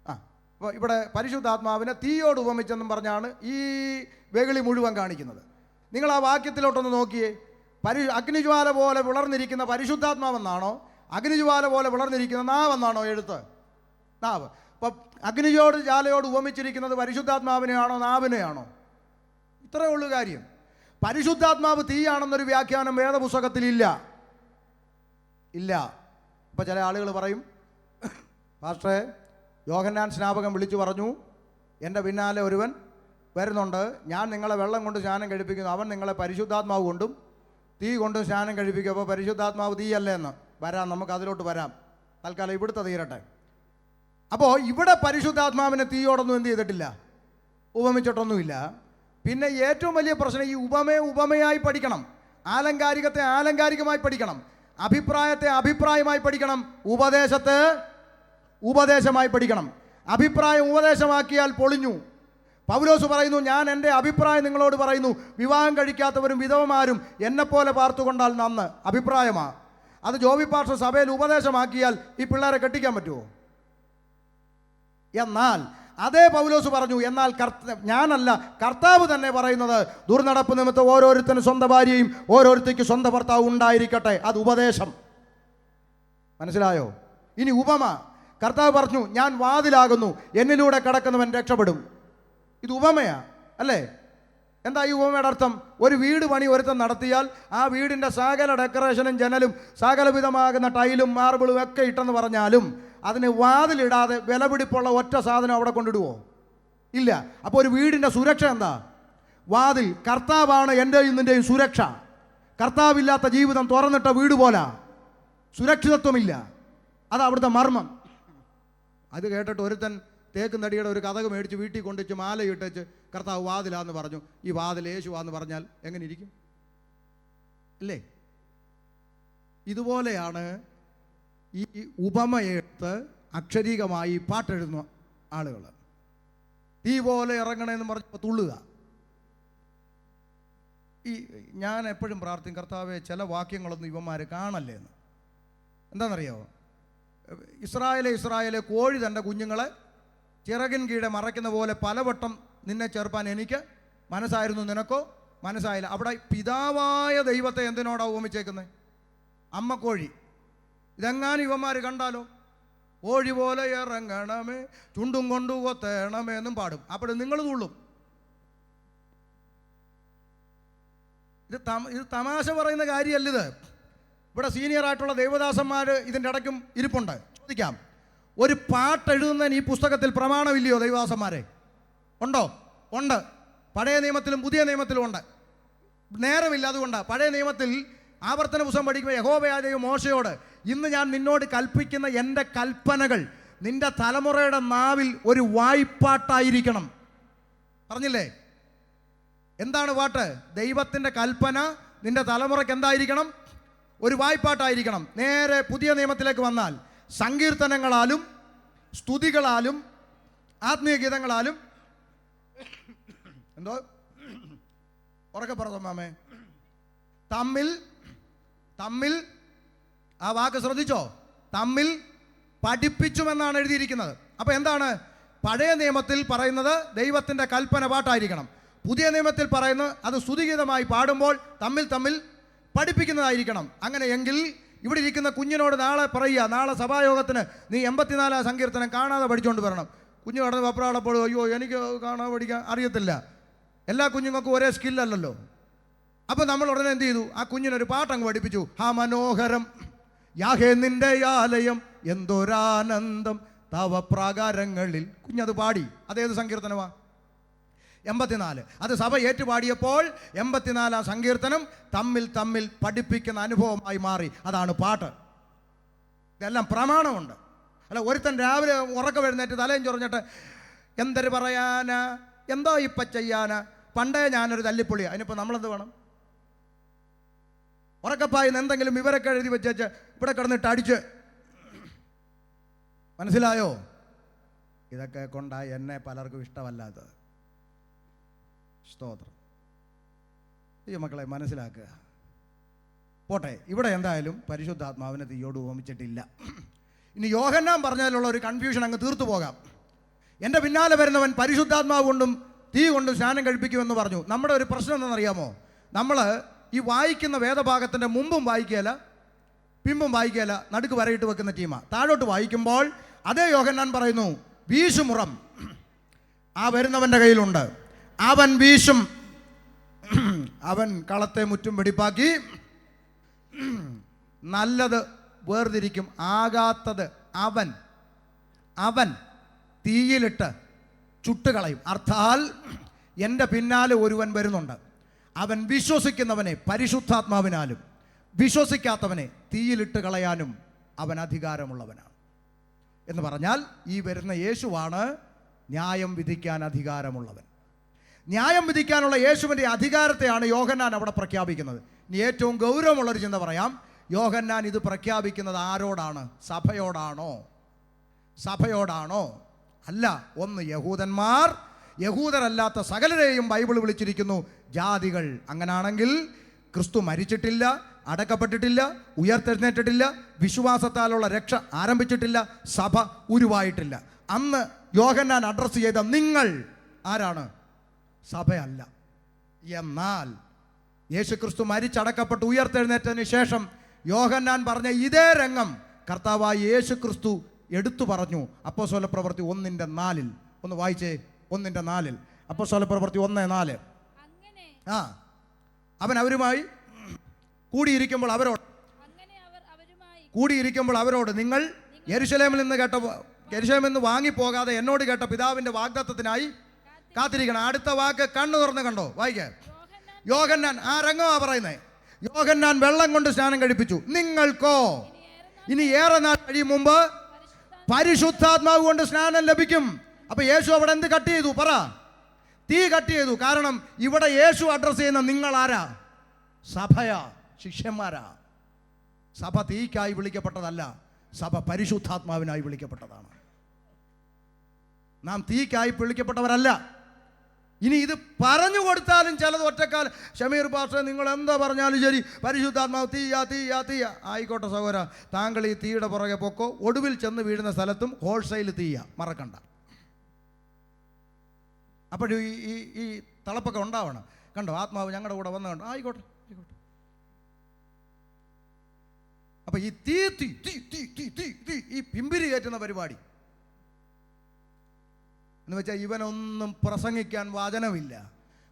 അപ്പോൾ ഇവിടെ പരിശുദ്ധാത്മാവിനെ തീയോട് ഉപമിച്ചെന്നും പറഞ്ഞാണ് ഈ വെകിളി മുഴുവൻ കാണിക്കുന്നത്. നിങ്ങൾ ആ വാക്യത്തിലോട്ടൊന്ന് നോക്കിയേ. അഗ്നിജ്വാല പോലെ വിളർന്നിരിക്കുന്ന പരിശുദ്ധാത്മാവെന്നാണോ അഗ്നിജ്വാല പോലെ വിളർന്നിരിക്കുന്ന നാവെന്നാണോ എഴുത്ത്? നാവ്. അപ്പം ജ്വാലയോട് ഉപമിച്ചിരിക്കുന്നത് പരിശുദ്ധാത്മാവിനെയാണോ നാവിനെയാണോ? ഇത്രയേ ഉള്ളൂ കാര്യം. പരിശുദ്ധാത്മാവ് തീയാണെന്നൊരു വ്യാഖ്യാനം വേദപുസ്തകത്തിലില്ല. ഇപ്പം ചില ആളുകൾ പറയും, പാസ്റ്ററെ, യോഹന്നാൻ സ്നാപകൻ വിളിച്ചു പറഞ്ഞു, എൻ്റെ പിന്നാലെ ഒരുവൻ വരുന്നുണ്ട്, ഞാൻ നിങ്ങളെ വെള്ളം കൊണ്ട് സ്നാനം കഴിപ്പിക്കുന്നു, അവൻ നിങ്ങളെ പരിശുദ്ധാത്മാവ് കൊണ്ടും തീ കൊണ്ടും സ്നാനം കഴിപ്പിക്കും. അപ്പോൾ പരിശുദ്ധാത്മാവ് തീയല്ലേ എന്ന് വരാം, നമുക്ക് അതിലോട്ട് വരാം. തൽക്കാലം ഇവിടുത്തെ തീരട്ടെ. അപ്പോൾ ഇവിടെ പരിശുദ്ധാത്മാവിനെ തീയോടൊന്നും എന്ത് ചെയ്തിട്ടില്ല, ഉപമിച്ചിട്ടൊന്നുമില്ല. പിന്നെ ഏറ്റവും വലിയ പ്രശ്നം, ഈ ഉപമയായി പഠിക്കണം, ആലങ്കാരികത്തെ ആലങ്കാരികമായി പഠിക്കണം, അഭിപ്രായത്തെ അഭിപ്രായമായി പഠിക്കണം, ഉപദേശത്തെ ഉപദേശമായി പഠിക്കണം. അഭിപ്രായം ഉപദേശമാക്കിയാൽ പൊളിഞ്ഞു. പൗലോസ് പറയുന്നു, ഞാൻ എൻ്റെ അഭിപ്രായം നിങ്ങളോട് പറയുന്നു, വിവാഹം കഴിക്കാത്തവരും വിധവമാരും എന്നെപ്പോലെ പാർത്തുകൊണ്ടാൽ നന്ന്. അഭിപ്രായമാണ് അത്. ജോബി പാസ്റ്റർ സഭയിൽ ഉപദേശമാക്കിയാൽ ഈ പിള്ളേരെ കെട്ടിക്കാൻ പറ്റുമോ? എന്നാൽ അതേ പൗലോസ് പറഞ്ഞു, എന്നാൽ ഞാനല്ല, കർത്താവ് തന്നെ പറയുന്നത്, ദുർനടപ്പ് നിമിത്തം ഓരോരുത്തരും സ്വന്തം ഭാര്യയും ഓരോരുത്തർക്ക് സ്വന്തം ഭർത്താവ് ഉണ്ടായിരിക്കട്ടെ. അത് ഉപദേശം. മനസ്സിലായോ? ഇനി ഉപമ. കർത്താവ് പറഞ്ഞു, ഞാൻ വാതിലാകുന്നു, എന്നിലൂടെ കടക്കുന്നവൻ രക്ഷപ്പെടും. ഇത് ഉപമയാ അല്ലേ? എന്താ ഈ ഉപമയുടെ അർത്ഥം? ഒരു വീട് പണി ഒരുത്തൻ നടത്തിയാൽ ആ വീടിൻ്റെ സകല ഡെക്കറേഷനും ജനലും സകലവിധമാകുന്ന ടൈലും മാർബിളും ഒക്കെ ഇട്ടെന്ന് പറഞ്ഞാലും അതിന് വാതിലിടാതെ വിലപിടിപ്പുള്ള ഒറ്റ സാധനം അവിടെ കൊണ്ടിടുവോ? ഇല്ല. അപ്പോൾ ഒരു വീടിൻ്റെ സുരക്ഷ എന്താ? വാതിൽ. കർത്താവാണ് എൻ്റെയും നിൻ്റെയും സുരക്ഷ. കർത്താവില്ലാത്ത ജീവിതം തുറന്നിട്ട വീട് പോലെ സുരക്ഷിതത്വമില്ല. അതാ അവിടുത്തെ മർമ്മം. അത് കേട്ടിട്ട് ഒരുത്തൻ തേക്ക് നടിയുടെ ഒരു കതക് മേടിച്ച് വീട്ടിൽ കൊണ്ടുവച്ച് മാലയിട്ടേച്ച് കർത്താവ് വാതിലാന്ന് പറഞ്ഞു. ഈ വാതിൽ യേശുവാന്ന് പറഞ്ഞാൽ എങ്ങനെ ഇരിക്കും? അല്ലേ? ഇതുപോലെയാണ് ഈ ഉപമയെടുത്ത് അക്ഷരീകമായി പാട്ടെഴുതുന്ന ആളുകൾ. തീ പോലെ ഇറങ്ങണമെന്ന് പറഞ്ഞപ്പോൾ തുള്ളുക. ഞാൻ എപ്പോഴും പ്രാർത്ഥിക്കും, കർത്താവെ ചില വാക്യങ്ങളൊന്നും ഇവന്മാർ കാണല്ലേ എന്ന്. എന്താണെന്നറിയാമോ? ഇസ്രായേലെ കോഴി തൻ്റെ കുഞ്ഞുങ്ങളെ ചിറകിൻ കീഴെ മറയ്ക്കുന്ന പോലെ പലവട്ടം നിന്നെ ചേർപ്പാൻ എനിക്ക് മനസ്സായിരുന്നു, നിനക്കോ മനസ്സായില്ല. അവിടെ പിതാവായ ദൈവത്തെ എന്തിനോടാണ് ഉപമിച്ചേക്കുന്നത്? അമ്മക്കോഴി. ഇതെങ്ങാനും ഇവന്മാർ കണ്ടാലോ, കോഴി പോലെ ഇറങ്ങണമേ ചുണ്ടും കൊണ്ടു കൊത്തേണമേ എന്നും പാടും. അപ്പോൾ നിങ്ങൾ തുള്ളും. ഇത് തമാശ പറയുന്ന കാര്യമല്ല ഇത്. ഇവിടെ സീനിയറായിട്ടുള്ള ദേവദാസന്മാർ ഇതിൻ്റെ ഇടയ്ക്കും ഇരിപ്പുണ്ട്. ചോദിക്കാം, ഒരു പാട്ടെഴുതുന്നതിന് ഈ പുസ്തകത്തിൽ പ്രമാണമില്ലയോ ദേവദാസന്മാരെ? ഉണ്ടോ? ഉണ്ട്. പഴയ നിയമത്തിലും പുതിയ നിയമത്തിലും ഉണ്ട്. നേരമില്ല, അതുകൊണ്ട് പഴയ നിയമത്തിൽ ആവർത്തന പുസ്തകം പഠിക്കുമ്പോൾ യഹോവയായ ദൈവം മോശയോട്, ഇന്ന് ഞാൻ നിന്നോട് കൽപ്പിക്കുന്ന എൻ്റെ കൽപ്പനകൾ നിന്റെ തലമുറയുടെ നാവിൽ ഒരു വായ്പാട്ടായിരിക്കണം പറഞ്ഞില്ലേ? എന്താണ് പാട്ട്? ദൈവത്തിൻ്റെ കൽപ്പന നിന്റെ തലമുറയ്ക്ക് എന്തായിരിക്കണം? ഒരു വായ്പാട്ടായിരിക്കണം. നേരെ പുതിയ നിയമത്തിലേക്ക് വന്നാൽ സങ്കീർത്തനങ്ങളാലും സ്തുതികളാലും ആത്മീയ ഗീതങ്ങളാലും എന്തോ ഉറക്കെ പറഞ്ഞു മാമേ, തമ്മിൽ ആ വാക്ക് ശ്രദ്ധിച്ചോ? തമ്മിൽ പഠിപ്പിച്ചുമെന്നാണ് എഴുതിയിരിക്കുന്നത്. അപ്പോൾ എന്താണ്? പഴയ നിയമത്തിൽ പറയുന്നത് ദൈവത്തിൻ്റെ കൽപ്പന പാട്ടായിരിക്കണം. പുതിയ നിയമത്തിൽ പറയുന്നത് അത് സ്തുതിഗീതമായി പാടുമ്പോൾ തമ്മിൽ പഠിപ്പിക്കുന്നതായിരിക്കണം. അങ്ങനെയെങ്കിൽ ഇവിടെ ഇരിക്കുന്ന കുഞ്ഞിനോട് നാളെ പറയുക, നാളെ സഭായോഗത്തിന് നീ 84 സങ്കീർത്തനം കാണാതെ പഠിച്ചുകൊണ്ട് വരണം. കുഞ്ഞു കടന്ന് വെപ്രാളപ്പോഴും അയ്യോ എനിക്ക് കാണാതെ പഠിക്കാൻ അറിയത്തില്ല. എല്ലാ കുഞ്ഞുങ്ങൾക്കും ഒരേ സ്കില്ലല്ലല്ലോ. അപ്പോൾ നമ്മൾ ഉടനെ എന്ത് ചെയ്തു? ആ കുഞ്ഞിനൊരു പാട്ടങ്ങ് പഠിപ്പിച്ചു. ഹാ മനോഹരം യാഹേ നിന്റെ ആലയം എന്തൊരാനന്ദം തവ പ്രാകാരങ്ങളിൽ. കുഞ്ഞത് പാടി. അതേത് സങ്കീർത്തനമാ? 84. അത് സഭ ഏറ്റുപാടിയപ്പോൾ 84 സങ്കീർത്തനം തമ്മിൽ പഠിപ്പിക്കുന്ന അനുഭവമായി മാറി. അതാണ് പാട്ട്. ഇതെല്ലാം പ്രമാണമുണ്ട്. അല്ല, ഒരുത്തൻ രാവിലെ ഉറക്കം എഴുന്നേറ്റ് തലയും ചൊറിഞ്ഞിട്ട് എന്തൊരു പറയാനാ, എന്തോ ഇപ്പം ചെയ്യാനാ, പണ്ടേ ഞാനൊരു തല്ലിപ്പൊളി, അതിനിപ്പോൾ നമ്മളെന്ത് വേണം? ഉറക്കപ്പായിന്ന് എന്തെങ്കിലും വിവരമൊക്കെ എഴുതി വെച്ചേച്ച് ഇവിടെ കിടന്നിട്ട് അടിച്ച്. മനസ്സിലായോ? ഇതൊക്കെ കൊണ്ടായി എന്നെ പലർക്കും ഇഷ്ടമല്ലാത്തത്. സ്തോത്രം. ഈ മക്കളെ മനസ്സിലാക്കുക. പോട്ടെ, ഇവിടെ എന്തായാലും പരിശുദ്ധാത്മാവിനെ തീയോട് ഉപമിച്ചിട്ടില്ല. ഇനി യോഹന്നാൻ പറഞ്ഞതിലുള്ള ഒരു കൺഫ്യൂഷൻ അങ്ങ് തീർത്തു പോകാം. എൻ്റെ പിന്നാലെ വരുന്നവൻ പരിശുദ്ധാത്മാവ് കൊണ്ടും തീ കൊണ്ടും സ്നാനം കഴിപ്പിക്കുമെന്ന് പറഞ്ഞു. നമ്മുടെ ഒരു പ്രശ്നം എന്താണെന്നറിയാമോ? നമ്മൾ ഈ വായിക്കുന്ന വേദഭാഗത്തിൻ്റെ മുമ്പും വായിക്കുകയില്ല, പിമ്പും വായിക്കുകയില്ല, നടുക്ക് വരയിട്ട് വെക്കുന്ന ടീമാണ്. താഴോട്ട് വായിക്കുമ്പോൾ അതേ യോഹന്നാൻ പറയുന്നു, വീശുമുറം ആ വരുന്നവൻ്റെ കയ്യിലുണ്ട്, അവൻ വീശും, അവൻ കളത്തെ മുറ്റും വെടിപ്പാക്കി നല്ലത് വേർതിരിക്കും, ആകാത്തത് അവൻ തീയിലിട്ട് ചുട്ടുകളയും. അർത്ഥാൽ എൻ്റെ പിന്നാലെ ഒരുവൻ വരുന്നുണ്ട്, അവൻ വിശ്വസിക്കുന്നവനെ പരിശുദ്ധാത്മാവിനാലും വിശ്വസിക്കാത്തവനെ തീയിലിട്ട് കളയാനും അവൻ അധികാരമുള്ളവനാണ്. എന്ന് പറഞ്ഞാൽ ഈ വരുന്ന യേശുവാണ് ന്യായം വിധിക്കാൻ അധികാരമുള്ളവൻ. ന്യായം വിധിക്കാനുള്ള യേശുവിൻ്റെ അധികാരത്തെയാണ് യോഹന്നാൻ അവിടെ പ്രഖ്യാപിക്കുന്നത്. ഇനി ഏറ്റവും ഗൗരവമുള്ളൊരു ചിന്ത പറയാം. യോഹന്നാൻ ഇത് പ്രഖ്യാപിക്കുന്നത് ആരോടാണ്? സഭയോടാണോ? അല്ല. ഒന്ന് യഹൂദന്മാർ, യഹൂദരല്ലാത്ത സകലരെയും ബൈബിൾ വിളിച്ചിരിക്കുന്നു ജാതികൾ. അങ്ങനാണെങ്കിൽ ക്രിസ്തു മരിച്ചിട്ടില്ല, അടക്കപ്പെട്ടിട്ടില്ല, ഉയർത്തെഴുന്നേറ്റിട്ടില്ല, വിശ്വാസത്താലുള്ള രക്ഷ ആരംഭിച്ചിട്ടില്ല, സഭ ഉരുവായിട്ടില്ല. അന്ന് യോഹന്നാൻ അഡ്രസ്സ് ചെയ്ത നിങ്ങൾ ആരാണ്? സഭയല്ല. എന്നാൽ യേശുക്രിസ്തു മരിച്ചടക്കപ്പെട്ട് ഉയർത്തെഴുന്നേറ്റതിന് ശേഷം യോഹന്നാൻ പറഞ്ഞ ഇതേ രംഗം കർത്താവായ യേശു ക്രിസ്തു എടുത്തു പറഞ്ഞു. അപ്പോസ്തലപ്രവൃത്തി 1:4. ഒന്ന് വായിച്ചേ. 1:4. അപ്പോസ്തലപ്രവൃത്തി 1:4. ആ, അവൻ അവരുമായി കൂടിയിരിക്കുമ്പോൾ അവരോട് നിങ്ങൾ യെരൂശലേമിൽ നിന്ന് വാങ്ങിപ്പോകാതെ എന്നോട് കേട്ട പിതാവിന്റെ വാഗ്ദത്തത്തിനായി കാത്തിരിക്കണം. അടുത്ത വാക്ക് കണ്ണു തുറന്ന് കണ്ടോ, വായിക്കേ. യോഹന്നാൻ, ആ രംഗമാ പറയുന്നത്. യോഹന്നാൻ വെള്ളം കൊണ്ട് സ്നാനം കഴിപ്പിച്ചു. നിങ്ങൾക്കോ ഇനി ഏറെ നാൾ കഴിയും മുമ്പ് പരിശുദ്ധാത്മാവ് കൊണ്ട് സ്നാനം ലഭിക്കും. അപ്പൊ യേശു അവിടെ എന്ത് കട്ട് ചെയ്തു? പറ. തീ കട്ട് ചെയ്തു. കാരണം ഇവിടെ യേശു അഡ്രസ് ചെയ്യുന്ന നിങ്ങൾ ആരാ? സഭയാ, ശിഷ്യന്മാരാ. സഭ തീക്കായി വിളിക്കപ്പെട്ടതല്ല, സഭ പരിശുദ്ധാത്മാവിനായി വിളിക്കപ്പെട്ടതാണ്. നാം തീക്കായി വിളിക്കപ്പെട്ടവരല്ല. ഇനി ഇത് പറഞ്ഞു കൊടുത്താലും ചിലത് ഒറ്റക്കാൽ, ഷമീർ പാസ്റ്റർ നിങ്ങൾ എന്താ പറഞ്ഞാലും ശരി, പരിശുദ്ധാത്മാവ് തീയാ തീയാ തീയാ. ആയിക്കോട്ടെ സഹോദര, താങ്കൾ ഈ തീയുടെ പുറകെ പൊക്കോ. ഒടുവിൽ ചെന്ന് വീഴുന്ന സ്ഥലത്തും ഹോൾസെയിൽ തീയാ, മറക്കണ്ട. അപ്പോഴും ഈ തളപ്പൊക്കെ ഉണ്ടാവണം. കണ്ടോ, ആത്മാവ് ഞങ്ങളുടെ കൂടെ വന്നു. കണ്ടോ, ആയിക്കോട്ടെ ആയിക്കോട്ടെ. അപ്പൊ ഈ തീ തീ തീ തീ തീ തീ തീ ഈ പിമ്പിരി കയറ്റുന്ന പരിപാടി എന്ന് വെച്ചാൽ ഇവനൊന്നും പ്രസംഗിക്കാൻ വചനമില്ല.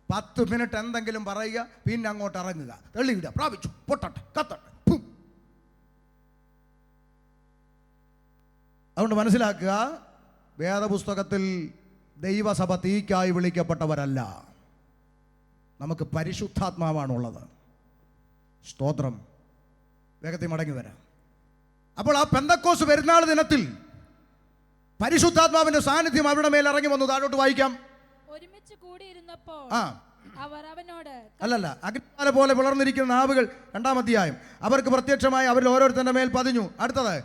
10 മിനിറ്റ് എന്തെങ്കിലും പറയുക, പിന്നെ അങ്ങോട്ട് ഇറങ്ങുക, തെളിവിടുക, പ്രാപിച്ചു, പൊട്ടട്ടെ, കത്തട്ടെ. അതുകൊണ്ട് മനസ്സിലാക്കുക, വേദപുസ്തകത്തിൽ ദൈവസഭ തീക്കായി വിളിക്കപ്പെട്ടവരല്ല, നമുക്ക് പരിശുദ്ധാത്മാവാണുള്ളത്. സ്തോത്രം. വേഗത്തിൽ മടങ്ങി വരാം. അപ്പോൾ ആ പെന്തക്കോസ് പെരുന്നാൾ ദിനത്തിൽ പരിശുദ്ധാത്മാവിന്റെ സാന്നിധ്യം അവരുടെ മേൽ ഇറങ്ങി വന്നു. താഴോട്ട് വായിക്കാം. ഒരുമിച്ച് കൂടിയിരുന്നപ്പോൾ അവർ അവനോട്, അല്ലല്ല, അഗ്നിജ്വാല പോലെ പിളർന്നിരിക്കുന്ന നാവുകൾ, 2-ാം അധ്യായം. അവർക്ക് പ്രത്യക്ഷമായി അവരിൽ ഓരോരുത്തരുടെ മേൽ പതിഞ്ഞു. അടുത്തത്,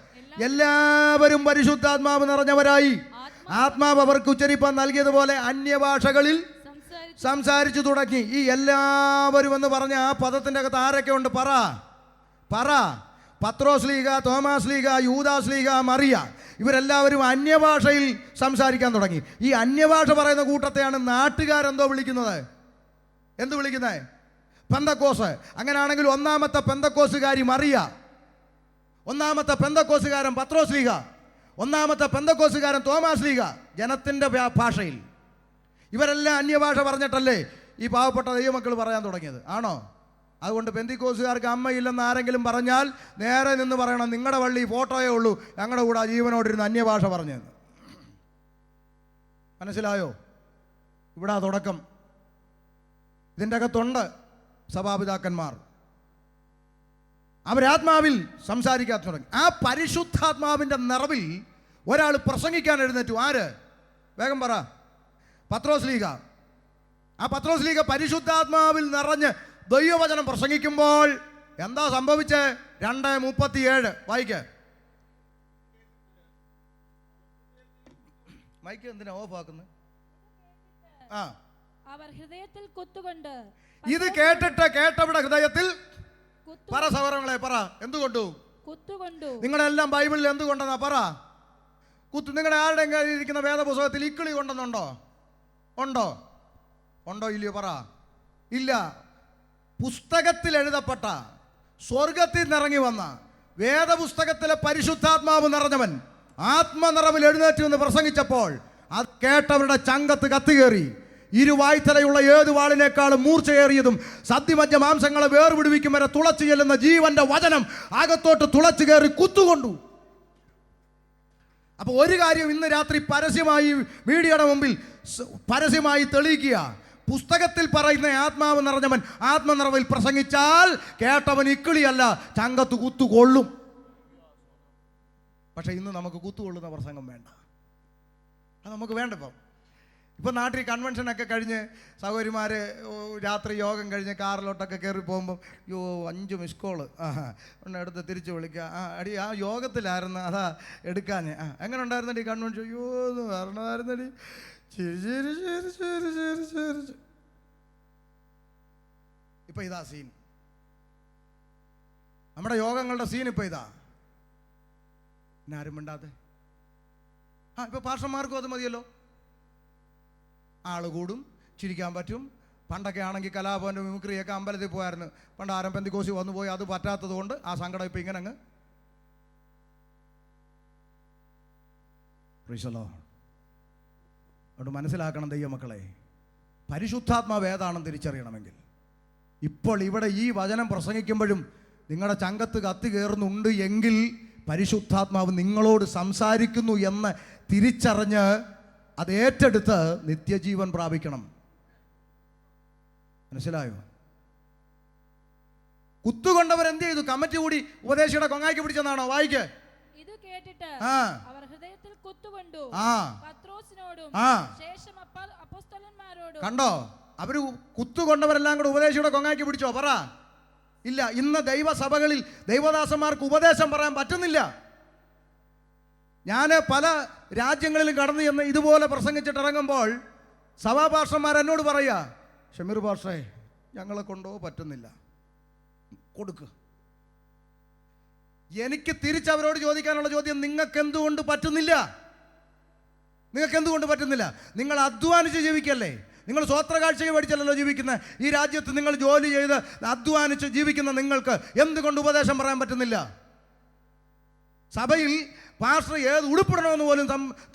എല്ലാവരും പരിശുദ്ധാത്മാവ് നിറഞ്ഞവരായി ആത്മാവ് അവർക്ക് ഉച്ചരിപ്പാൻ നൽകിയതുപോലെ അന്യഭാഷകളിൽ സംസാരിച്ചു തുടങ്ങി. ഈ എല്ലാവരും എന്ന് പറഞ്ഞ ആ പദത്തിന്റെ അകത്ത് ആരൊക്കെ ഉണ്ട്? പറ. പത്രോസ് ലീഗ, തോമാസ് ലീഗ, യൂദാസ് ലീഗ, മറിയ, ഇവരെല്ലാവരും അന്യഭാഷയിൽ സംസാരിക്കാൻ തുടങ്ങി. ഈ അന്യഭാഷ പറയുന്ന കൂട്ടത്തെയാണ് നാട്ടുകാരെന്തോ വിളിക്കുന്നത്. എന്ത് വിളിക്കുന്നത്? പെന്തക്കോസ്. അങ്ങനെയാണെങ്കിൽ 1-ാമത്തെ പെന്തക്കോസുകാരി മറിയ, 1-ാമത്തെ പെന്തക്കോസുകാരൻ പത്രോസ് ലീഗ, 1-ാമത്തെ പെന്തക്കോസുകാരൻ തോമാസ് ലീഗ. ജനത്തിൻ്റെ ഭാഷയിൽ ഇവരെല്ലാം അന്യഭാഷ പറഞ്ഞിട്ടല്ലേ ഈ പാവപ്പെട്ട ദൈവമക്കൾ പറയാൻ തുടങ്ങിയത്? ആണോ? അതുകൊണ്ട് പെന്തിക്കോസുകാർക്ക് അമ്മയില്ലെന്ന് ആരെങ്കിലും പറഞ്ഞാൽ നേരെ നിന്ന് പറയണം, നിങ്ങളുടെ പള്ളി ഫോട്ടോയേ ഉള്ളൂ, ഞങ്ങളുടെ കൂടെ ജീവനോടിരുന്ന് അന്യഭാഷ പറഞ്ഞെന്ന്. മനസ്സിലായോ? ഇവിടെ തുടക്കം. ഇതിൻ്റെ അകത്തുണ്ട് സഭാപിതാക്കന്മാർ. അവരാത്മാവിൽ സംസാരിക്കാൻ തുടങ്ങി. ആ പരിശുദ്ധാത്മാവിൻ്റെ നിറവിൽ ഒരാൾ പ്രസംഗിക്കാൻ എഴുന്നേറ്റു. ആര്? വേഗം പറ. പത്രോസ് ലീഗ. ആ പത്രോസ് ലീഗ പരിശുദ്ധാത്മാവിൽ നിറഞ്ഞ് ദൈവവചനം പ്രസംഗിക്കുമ്പോൾ എന്താ സംഭവിച്ചേ? 2:37 വായിക്ക. മൈക്ക് എന്തിനാ ഓഫ് ആക്കുന്നത്? അവർ ഹൃദയത്തിൽ കുത്തുകൊണ്ട്, ഇത് കേട്ടവിടെ ഹൃദയത്തിൽ പറ സഹോദരങ്ങളെ, പറ. എന്തുകൊണ്ടു കുത്തുകൊണ്ടു? നിങ്ങളെല്ലാം ബൈബിളിൽ എന്തുകൊണ്ടെന്നാ പറ. നിങ്ങളുടെ ആരുടെ ഇരിക്കുന്ന വേദപുസ്തകത്തിൽ ഇക്കിളി കൊണ്ടെന്നുണ്ടോ? ഉണ്ടോ ഇല്ലയോ? പറ. ഇല്ല. പുസ്തകത്തിൽ എഴുതപ്പെട്ട, സ്വർഗത്തിൽ നിന്നിറങ്ങി വന്ന വേദപുസ്തകത്തിലെ പരിശുദ്ധാത്മാവ് നിറഞ്ഞവൻ ആത്മനിറവിൽ എഴുന്നേറ്റ് എന്ന് പ്രസംഗിച്ചപ്പോൾ അത് കേട്ടവരുടെ ചങ്കത്ത് കത്തുകയറി. ഇരുവായ്ത്തലയുള്ള ഏത് വാളിനേക്കാളും മൂർച്ചയേറിയതും സദ്യമജ്ജ മാംസങ്ങളെ വേർപിടിവിക്കും വരെ തുളച്ചു ചെല്ലുന്ന ജീവന്റെ വചനം അകത്തോട്ട് തുളച്ചു കയറി കുത്തുകൊണ്ടു. അപ്പോൾ ഒരു കാര്യം ഇന്ന് രാത്രി പരസ്യമായി മീഡിയയുടെ മുമ്പിൽ പരസ്യമായി തെളിയിക്കുക. പുസ്തകത്തിൽ പറയുന്ന ആത്മാവ് നിറഞ്ഞവൻ ആത്മനിറവിൽ പ്രസംഗിച്ചാൽ കേട്ടവൻ ഇക്കിളിയല്ല, ചങ്കത്ത് കുത്തുകൊള്ളും. പക്ഷെ ഇന്ന് നമുക്ക് കുത്തുകൊള്ളുന്ന പ്രസംഗം വേണ്ട. അത് നമുക്ക് വേണ്ട. ഇപ്പം നാട്ടിൽ കൺവെൻഷനൊക്കെ കഴിഞ്ഞ് സഹോദരിമാർ രാത്രി യോഗം കഴിഞ്ഞ് കാറിലോട്ടൊക്കെ കയറി പോകുമ്പം 5 മിസ് കോള് എടുത്ത് തിരിച്ച് വിളിക്കുക. അടി ആ യോഗത്തിലായിരുന്നു, അതാ എടുക്കാഞ്ഞ്. എങ്ങനെ ഉണ്ടായിരുന്നടി കൺവെൻഷൻ? എന്ന് പറഞ്ഞതായിരുന്നടി. ശരി. ഇപ്പം ഇതാ സീൻ. നമ്മുടെ യോഗങ്ങളുടെ സീൻ ഇപ്പം ഇതാ. പിന്നെ ആരും മിണ്ടാതെ. ഇപ്പം പാസ്റ്റർമാർക്കും അത് മതിയല്ലോ. ആൾ കൂടും, ചിരിക്കാൻ പറ്റും. പണ്ടൊക്കെ ആണെങ്കിൽ കലാഭവൻ്റെ മിമിക്രിയൊക്കെ അമ്പലത്തിൽ പോയായിരുന്നു. പണ്ട് ആരം പെന്തിക്കോസി വന്നു പോയി. അത് പറ്റാത്തത് കൊണ്ട് ആ സങ്കടം ഇപ്പം ഇങ്ങനെ അങ്ങ് പ്രീസലോ. അതുകൊണ്ട് മനസ്സിലാക്കണം ദൈവമക്കളെ, പരിശുദ്ധാത്മാവ് ഏതാണെന്ന് തിരിച്ചറിയണമെങ്കിൽ ഇപ്പോൾ ഇവിടെ ഈ വചനം പ്രസംഗിക്കുമ്പോഴും നിങ്ങളുടെ ചങ്കത്ത് കത്തി കയറുന്നുണ്ട് എങ്കിൽ പരിശുദ്ധാത്മാവ് നിങ്ങളോട് സംസാരിക്കുന്നു എന്ന് തിരിച്ചറിഞ്ഞ് അത് ഏറ്റെടുത്ത് നിത്യജീവൻ പ്രാപിക്കണം. മനസ്സിലായോ? കുത്തുകൊണ്ടവരെന്ത് ചെയ്തു? കമ്മിറ്റി കൂടി ഉപദേശിയുടെ കൊങ്ങായ്ക്ക് പിടിച്ചെന്നാണോ? വായിക്ക്. ഇത് കേട്ടിട്ട് അവർ ഹൃദയത്തിൽ കുത്തുകൊണ്ടു പത്രോസിനോടും ശേഷം അപ്പോസ്തലന്മാരോടും. കണ്ടോ? അവര് കുത്തുകൊണ്ടവരെല്ലാം കൂടെ ഉപദേശിയുടെ കൊങ്ങായ്ക്ക് പിടിച്ചോ? പറ. ഇല്ല. ഇന്ന് ദൈവസഭകളിൽ ദൈവദാസന്മാർക്ക് ഉപദേശം പറയാൻ പറ്റുന്നില്ല. ഞാൻ പല രാജ്യങ്ങളിലും കടന്നു ചെന്ന് ഇതുപോലെ പ്രസംഗിച്ചിട്ട് ഇറങ്ങുമ്പോൾ സഭാപാർഷന്മാർ എന്നോട് പറയുക, ഷമീർ പാർഷേ, ഞങ്ങളെ കൊണ്ടോ പറ്റുന്നില്ല, കൊടുക്ക്. എനിക്ക് തിരിച്ചവരോട് ചോദിക്കാനുള്ള ചോദ്യം, നിങ്ങൾക്ക് എന്തുകൊണ്ട് പറ്റുന്നില്ല? നിങ്ങൾക്ക് എന്തുകൊണ്ട് പറ്റുന്നില്ല? നിങ്ങൾ അധ്വാനിച്ച് ജീവിക്കല്ലേ? നിങ്ങൾ സ്വോത്രകാഴ്ചയെ പഠിച്ചല്ലോ ജീവിക്കുന്നത്. ഈ രാജ്യത്ത് നിങ്ങൾ ജോലി ചെയ്ത് അധ്വാനിച്ച് ജീവിക്കുന്ന നിങ്ങൾക്ക് എന്തുകൊണ്ട് ഉപദേശം പറയാൻ പറ്റുന്നില്ല? സഭയിൽ പാസ്റ്റർ ഏത് ഉടുപ്പിടണമെന്ന് പോലും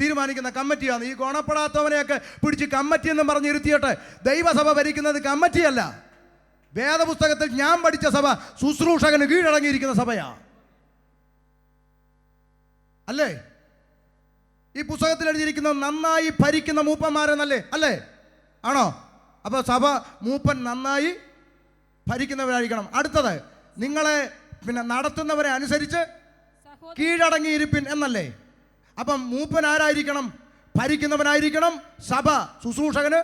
തീരുമാനിക്കുന്ന കമ്മിറ്റിയാണ്. ഈ ഗുണപ്പെടാത്തവനെയൊക്കെ പിടിച്ച് കമ്മിറ്റി എന്നും പറഞ്ഞിരുത്തിയിട്ട് ദൈവസഭ ഭരിക്കുന്നത് കമ്മിറ്റിയല്ല. വേദപുസ്തകത്തിൽ ഞാൻ പഠിച്ച സഭ ശുശ്രൂഷകന് കീഴടങ്ങിയിരിക്കുന്ന സഭയാ, അല്ലേ? ഈ പുസ്തകത്തിൽ എഴുതിയിരിക്കുന്ന നന്നായി ഭരിക്കുന്ന മൂപ്പന്മാരെന്നല്ലേ? അല്ലേ? ആണോ? അപ്പോൾ സഭ മൂപ്പൻ നന്നായി ഭരിക്കുന്നവരായിരിക്കണം. അടുത്തത്, നിങ്ങളെ നടത്തുന്നവരെ അനുസരിച്ച് കീഴടങ്ങിയിരിപ്പിൻ എന്നല്ലേ? അപ്പം മൂപ്പൻ ആരായിരിക്കണം? ഭരിക്കുന്നവനായിരിക്കണം. സഭ ശുശ്രൂഷകന്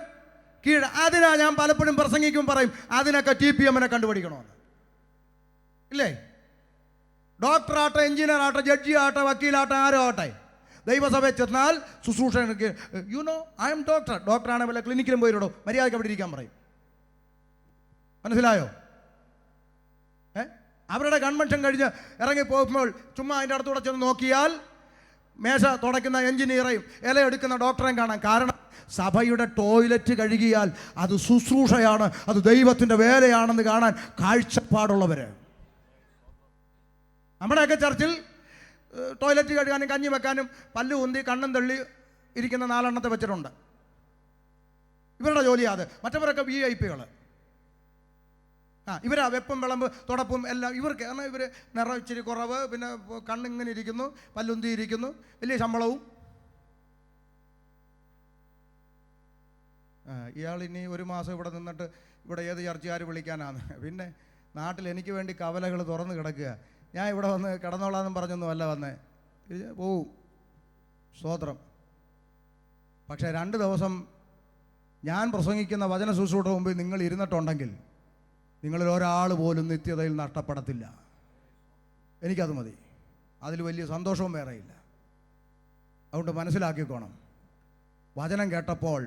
കീഴ. അതിനാ ഞാൻ പലപ്പോഴും പ്രസംഗിക്കും പറയും, അതിനൊക്കെ TPM-നെ കണ്ടുപിടിക്കണമെന്ന്. ഇല്ലേ? ഡോക്ടറാട്ടെ, എഞ്ചിനീയർ ആട്ടെ, ജഡ്ജി ആട്ടെ, വക്കീലാട്ടെ, ആരോ ആട്ടെ, ദൈവസഭയിൽ ചെന്നാൽ ശുശ്രൂഷകന് ഐ എം ഡോക്ടർ. ഡോക്ടറാണ് വല്ല ക്ലിനിക്കിലും പോയിട്ടോ, മര്യാദയ്ക്ക് അവിടെ ഇരിക്കാൻ പറയും. മനസ്സിലായോ? അവരുടെ കൺവെൻഷൻ കഴിഞ്ഞ് ഇറങ്ങി പോകുമ്പോൾ ചുമ്മാ അതിൻ്റെ അടുത്തൂടെ ചെന്ന് നോക്കിയാൽ മേശ തുടയ്ക്കുന്ന എഞ്ചിനീയറെയും ഇലയെടുക്കുന്ന ഡോക്ടറെയും കാണാം. കാരണം സഭയുടെ ടോയ്ലറ്റ് കഴുകിയാൽ അത് ശുശ്രൂഷയാണ്, അത് ദൈവത്തിൻ്റെ വേലയാണെന്ന് കാണാൻ കാഴ്ചപ്പാടുള്ളവർ. നമ്മുടെയൊക്കെ ചർച്ചിൽ ടോയ്ലറ്റ് കഴുകാനും കഞ്ഞി വെക്കാനും പല്ലു ഉന്തി കണ്ണും തള്ളി ഇരിക്കുന്ന 4 എണ്ണത്തെ വെച്ചിട്ടുണ്ട്. ഇവരുടെ ജോലിയാണ് അത്. മറ്റവരൊക്കെ VIP-കൾ. ഇവരാ വെപ്പും വിളമ്പ് തുടപ്പും എല്ലാം ഇവർക്ക്. കാരണം ഇവർ നിറം ഇച്ചിരി കുറവ്, പിന്നെ കണ്ണിങ്ങനെ ഇരിക്കുന്നു, പല്ലുന്തി ഇരിക്കുന്നു, വലിയ ശമ്പളവും. ഇയാൾ ഇനി 1 മാസം ഇവിടെ നിന്നിട്ട് ഇവിടെ ഏത് ചർച്ചയാർ വിളിക്കാനാണ്? പിന്നെ നാട്ടിൽ എനിക്ക് വേണ്ടി കവലകൾ തുറന്ന് കിടക്കുക. ഞാൻ ഇവിടെ വന്ന് കിടന്നോളാന്നും പറഞ്ഞൊന്നും അല്ല വന്നേ, പോവും. സ്തോത്രം. പക്ഷേ 2 ദിവസം ഞാൻ പ്രസംഗിക്കുന്ന വചന ശുശ്രൂഷ മുമ്പിൽ നിങ്ങൾ ഇരുന്നിട്ടുണ്ടെങ്കിൽ നിങ്ങളിൽ ഒരാൾ പോലും നിത്യതയിൽ നഷ്ടപ്പെടത്തില്ല. എനിക്കത് മതി. അതിൽ വലിയ സന്തോഷവും വേറെയില്ല. അതുകൊണ്ട് മനസ്സിലാക്കിക്കോണം, വചനം കേട്ടപ്പോൾ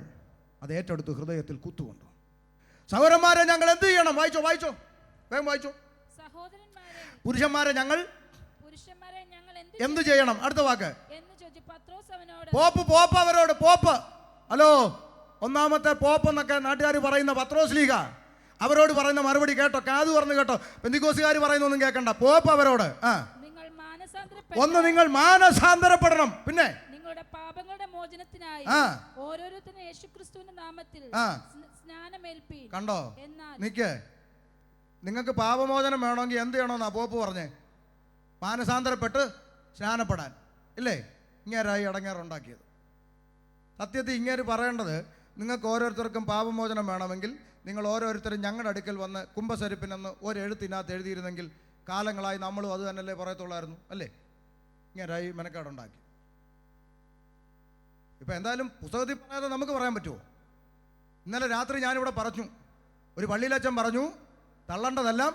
അത് ഏറ്റെടുത്ത് ഹൃദയത്തിൽ കുത്തുകൊണ്ടു. സഹോദരന്മാരെ, ഞങ്ങൾ എന്ത് ചെയ്യണം? വായിച്ചോ, വേഗം വായിച്ചോ. പുരുഷന്മാരെ ഞങ്ങൾ എന്ത് ചെയ്യണം? അടുത്ത വാക്ക്. പോപ്പ് അവരോട്. പോപ്പ്, ഹലോ, ഒന്നാമത്തെ പോപ്പ് എന്നൊക്കെ നാട്ടുകാർ പറയുന്ന പത്രോസ് ലീഗ അവരോട് പറയുന്ന മറുപടി കേട്ടോ, കാതു പറഞ്ഞു കേട്ടോ. പെന്തിക്കോസുകാർ പറയുന്നൊന്നും കേൾക്കണ്ട. പോപ്പ് അവരോട്, നിങ്ങൾ മാനസാന്തരപ്പെടണം. പിന്നെ നിങ്ങളുടെ പാപങ്ങളുടെ മോചനത്തിനായി ഓരോരുത്തരും യേശുക്രിസ്തുവിന്റെ നാമത്തിൽ സ്നാനമേൽപ്പീൻ. കണ്ടോ? നിക്ക്. നിങ്ങൾക്ക് പാപമോചനം വേണമെങ്കിൽ എന്ത് ചെയ്യണമെന്നാ പോപ്പ് പറഞ്ഞേ? മാനസാന്തരപ്പെട്ട് സ്നാനപ്പെടാൻ. ഇല്ലേ? ഇങ്ങേരായി അടങ്ങാറുണ്ടാക്കിയത്. സത്യത്തിൽ ഇങ്ങേര് പറയേണ്ടത്, നിങ്ങൾക്ക് ഓരോരുത്തർക്കും പാപമോചനം വേണമെങ്കിൽ നിങ്ങൾ ഓരോരുത്തരും ഞങ്ങളുടെ അടുക്കൽ വന്ന് കുംഭസരിപ്പിനെന്ന് ഒരെഴുത്തിനകത്ത് എഴുതിയിരുന്നെങ്കിൽ കാലങ്ങളായി നമ്മളും അത് തന്നെയല്ലേ പറയത്തുള്ളായിരുന്നു, അല്ലേ? ഇങ്ങേരായി മെനക്കാടുണ്ടാക്കി. ഇപ്പം എന്തായാലും പുസ്തകത്തിൽ പറയാതെ നമുക്ക് പറയാൻ പറ്റുമോ? ഇന്നലെ രാത്രി ഞാനിവിടെ പറഞ്ഞു, ഒരു പള്ളിയിലച്ചൻ പറഞ്ഞു, തള്ളേണ്ടതെല്ലാം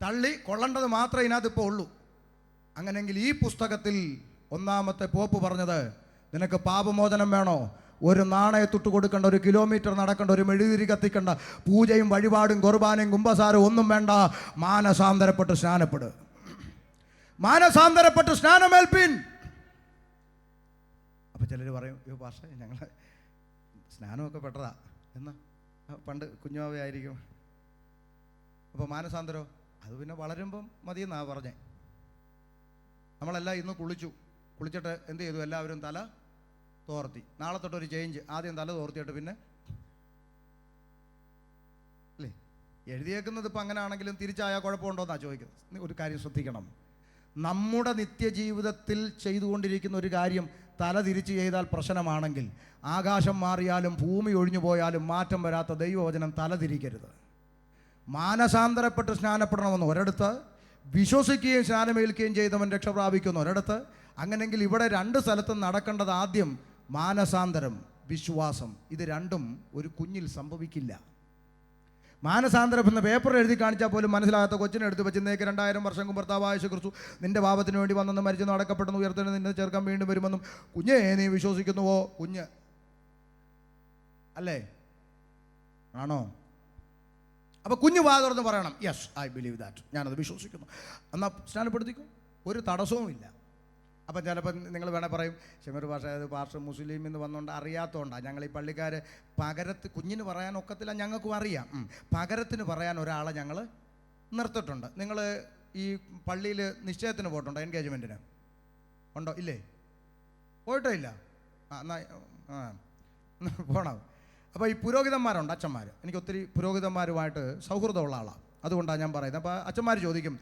തള്ളി കൊള്ളേണ്ടത് മാത്രമേ ഇതിനകത്ത് ഇപ്പോൾ ഉള്ളൂ. അങ്ങനെയെങ്കിൽ ഈ പുസ്തകത്തിൽ ഒന്നാമത്തെ പോപ്പ് പറഞ്ഞത്, നിനക്ക് പാപമോചനം വേണോ? ഒരു നാണയത്തൊട്ട് കൊടുക്കേണ്ട, 1 കിലോമീറ്റർ നടക്കേണ്ട, ഒരു മെഴുതിരി കത്തിക്കേണ്ട, പൂജയും വഴിപാടും കുർബാനയും കുംഭസാരവും ഒന്നും വേണ്ട. മാനസാന്തരപ്പെട്ട് സ്നാനപ്പെട്. മാനസാന്തരപ്പെട്ട് സ്നാനമേൽപ്പിൻ. അപ്പം ചിലർ പറയും, പക്ഷേ ഞങ്ങൾ സ്നാനമൊക്കെ പെട്ടതാ എന്നാ പണ്ട് കുഞ്ഞാവയായിരിക്കും. അപ്പോൾ മാനസാന്തരോ? അത് പിന്നെ വളരുമ്പം മതിയെന്നാണ് പറഞ്ഞേ. നമ്മളെല്ലാം ഇന്ന് കുളിച്ചിട്ട് എന്ത് ചെയ്തു? എല്ലാവരും തല തോർത്തി. നാളെ തൊട്ടൊരു ചേഞ്ച്. ആദ്യം തല തോർത്തിയിട്ട് പിന്നെ അല്ലേ എഴുതിയേക്കുന്നത്. ഇപ്പം അങ്ങനെ ആണെങ്കിലും തിരിച്ചായാൽ കുഴപ്പമുണ്ടോയെന്നാണ് ചോദിക്കുന്നത്. ഒരു കാര്യം ശ്രദ്ധിക്കണം. നമ്മുടെ നിത്യജീവിതത്തിൽ ചെയ്തുകൊണ്ടിരിക്കുന്ന ഒരു കാര്യം തല തിരിച്ച് ചെയ്താൽ പ്രശ്നമാണെങ്കിൽ, ആകാശം മാറിയാലും ഭൂമി ഒഴിഞ്ഞു പോയാലും മാറ്റം വരാത്ത ദൈവവചനം തല തിരിക്കരുത്. മാനസാന്തരപ്പെട്ട് സ്നാനപ്പെടണമെന്ന് ഒരിടത്ത്, വിശ്വസിക്കുകയും സ്നാനമേൽക്കുകയും ചെയ്തവൻ രക്ഷ പ്രാപിക്കുന്നു ഒരിടത്ത്. അങ്ങനെങ്കിൽ ഇവിടെ രണ്ട് സ്ഥലത്തും നടക്കേണ്ടത് ആദ്യം മാനസാന്തരം, വിശ്വാസം. ഇത് രണ്ടും ഒരു കുഞ്ഞിൽ സംഭവിക്കില്ല. മാനസാന്തരം എന്ന പേപ്പർ എഴുതി കാണിച്ചാൽ പോലും മനസ്സിലാകാത്ത കൊച്ചിനെ എടുത്ത് വെച്ച് ഇന്നേക്ക് 2000 വർഷം മുമ്പ് കർത്താവായ യേശു ക്രിസ്തു നിന്റെ പാപത്തിന് വേണ്ടി വന്നെന്ന്, മരിച്ചു അടക്കപ്പെടുന്നു, ഉയർത്തുന്നു, നിന്നെ ചേർക്കാൻ വീണ്ടും വരുമെന്നും കുഞ്ഞേ നീ വിശ്വസിക്കുന്നുവോ? കുഞ്ഞ് അല്ലേ? ആണോ? അപ്പോൾ കുഞ്ഞ് വാ തുറന്ന് പറയണം, യെസ് ഐ ബിലീവ് ദാറ്റ്, ഞാനത് വിശ്വസിക്കുന്നു. എന്നാൽ സ്നാനപ്പെടുത്തിക്കും, ഒരു തടസ്സവും ഇല്ല. അപ്പം ചിലപ്പോൾ നിങ്ങൾ വേണേൽ പറയും, ഷമീർ ഭാഷ അത് പാർശ്വ മുസ്ലിം എന്ന് വന്നുകൊണ്ട് അറിയാത്തതുകൊണ്ടാണ് ഞങ്ങൾ ഈ പള്ളിക്കാർ പകരത്ത് കുഞ്ഞിന് പറയാൻ ഒക്കത്തില്ല, ഞങ്ങൾക്കും അറിയാം. പകരത്തിന് പറയാൻ ഒരാളെ ഞങ്ങൾ നിർത്തിയിട്ടുണ്ട്. നിങ്ങൾ ഈ പള്ളിയിൽ നിശ്ചയത്തിന് പോയിട്ടുണ്ടോ? എൻഗേജ്മെൻറ്റിന് ഉണ്ടോ? ഇല്ലേ? പോയിട്ടോ ഇല്ല? പോണം. അപ്പോൾ ഈ പുരോഹിതന്മാരുണ്ട്, അച്ഛന്മാർ. എനിക്ക് ഒത്തിരി പുരോഹിതന്മാരുമായിട്ട് സൗഹൃദമുള്ള ആളാണ്. അതുകൊണ്ടാണ് ഞാൻ പറയുന്നത്. അപ്പോൾ അച്ഛന്മാർ ചോദിക്കും,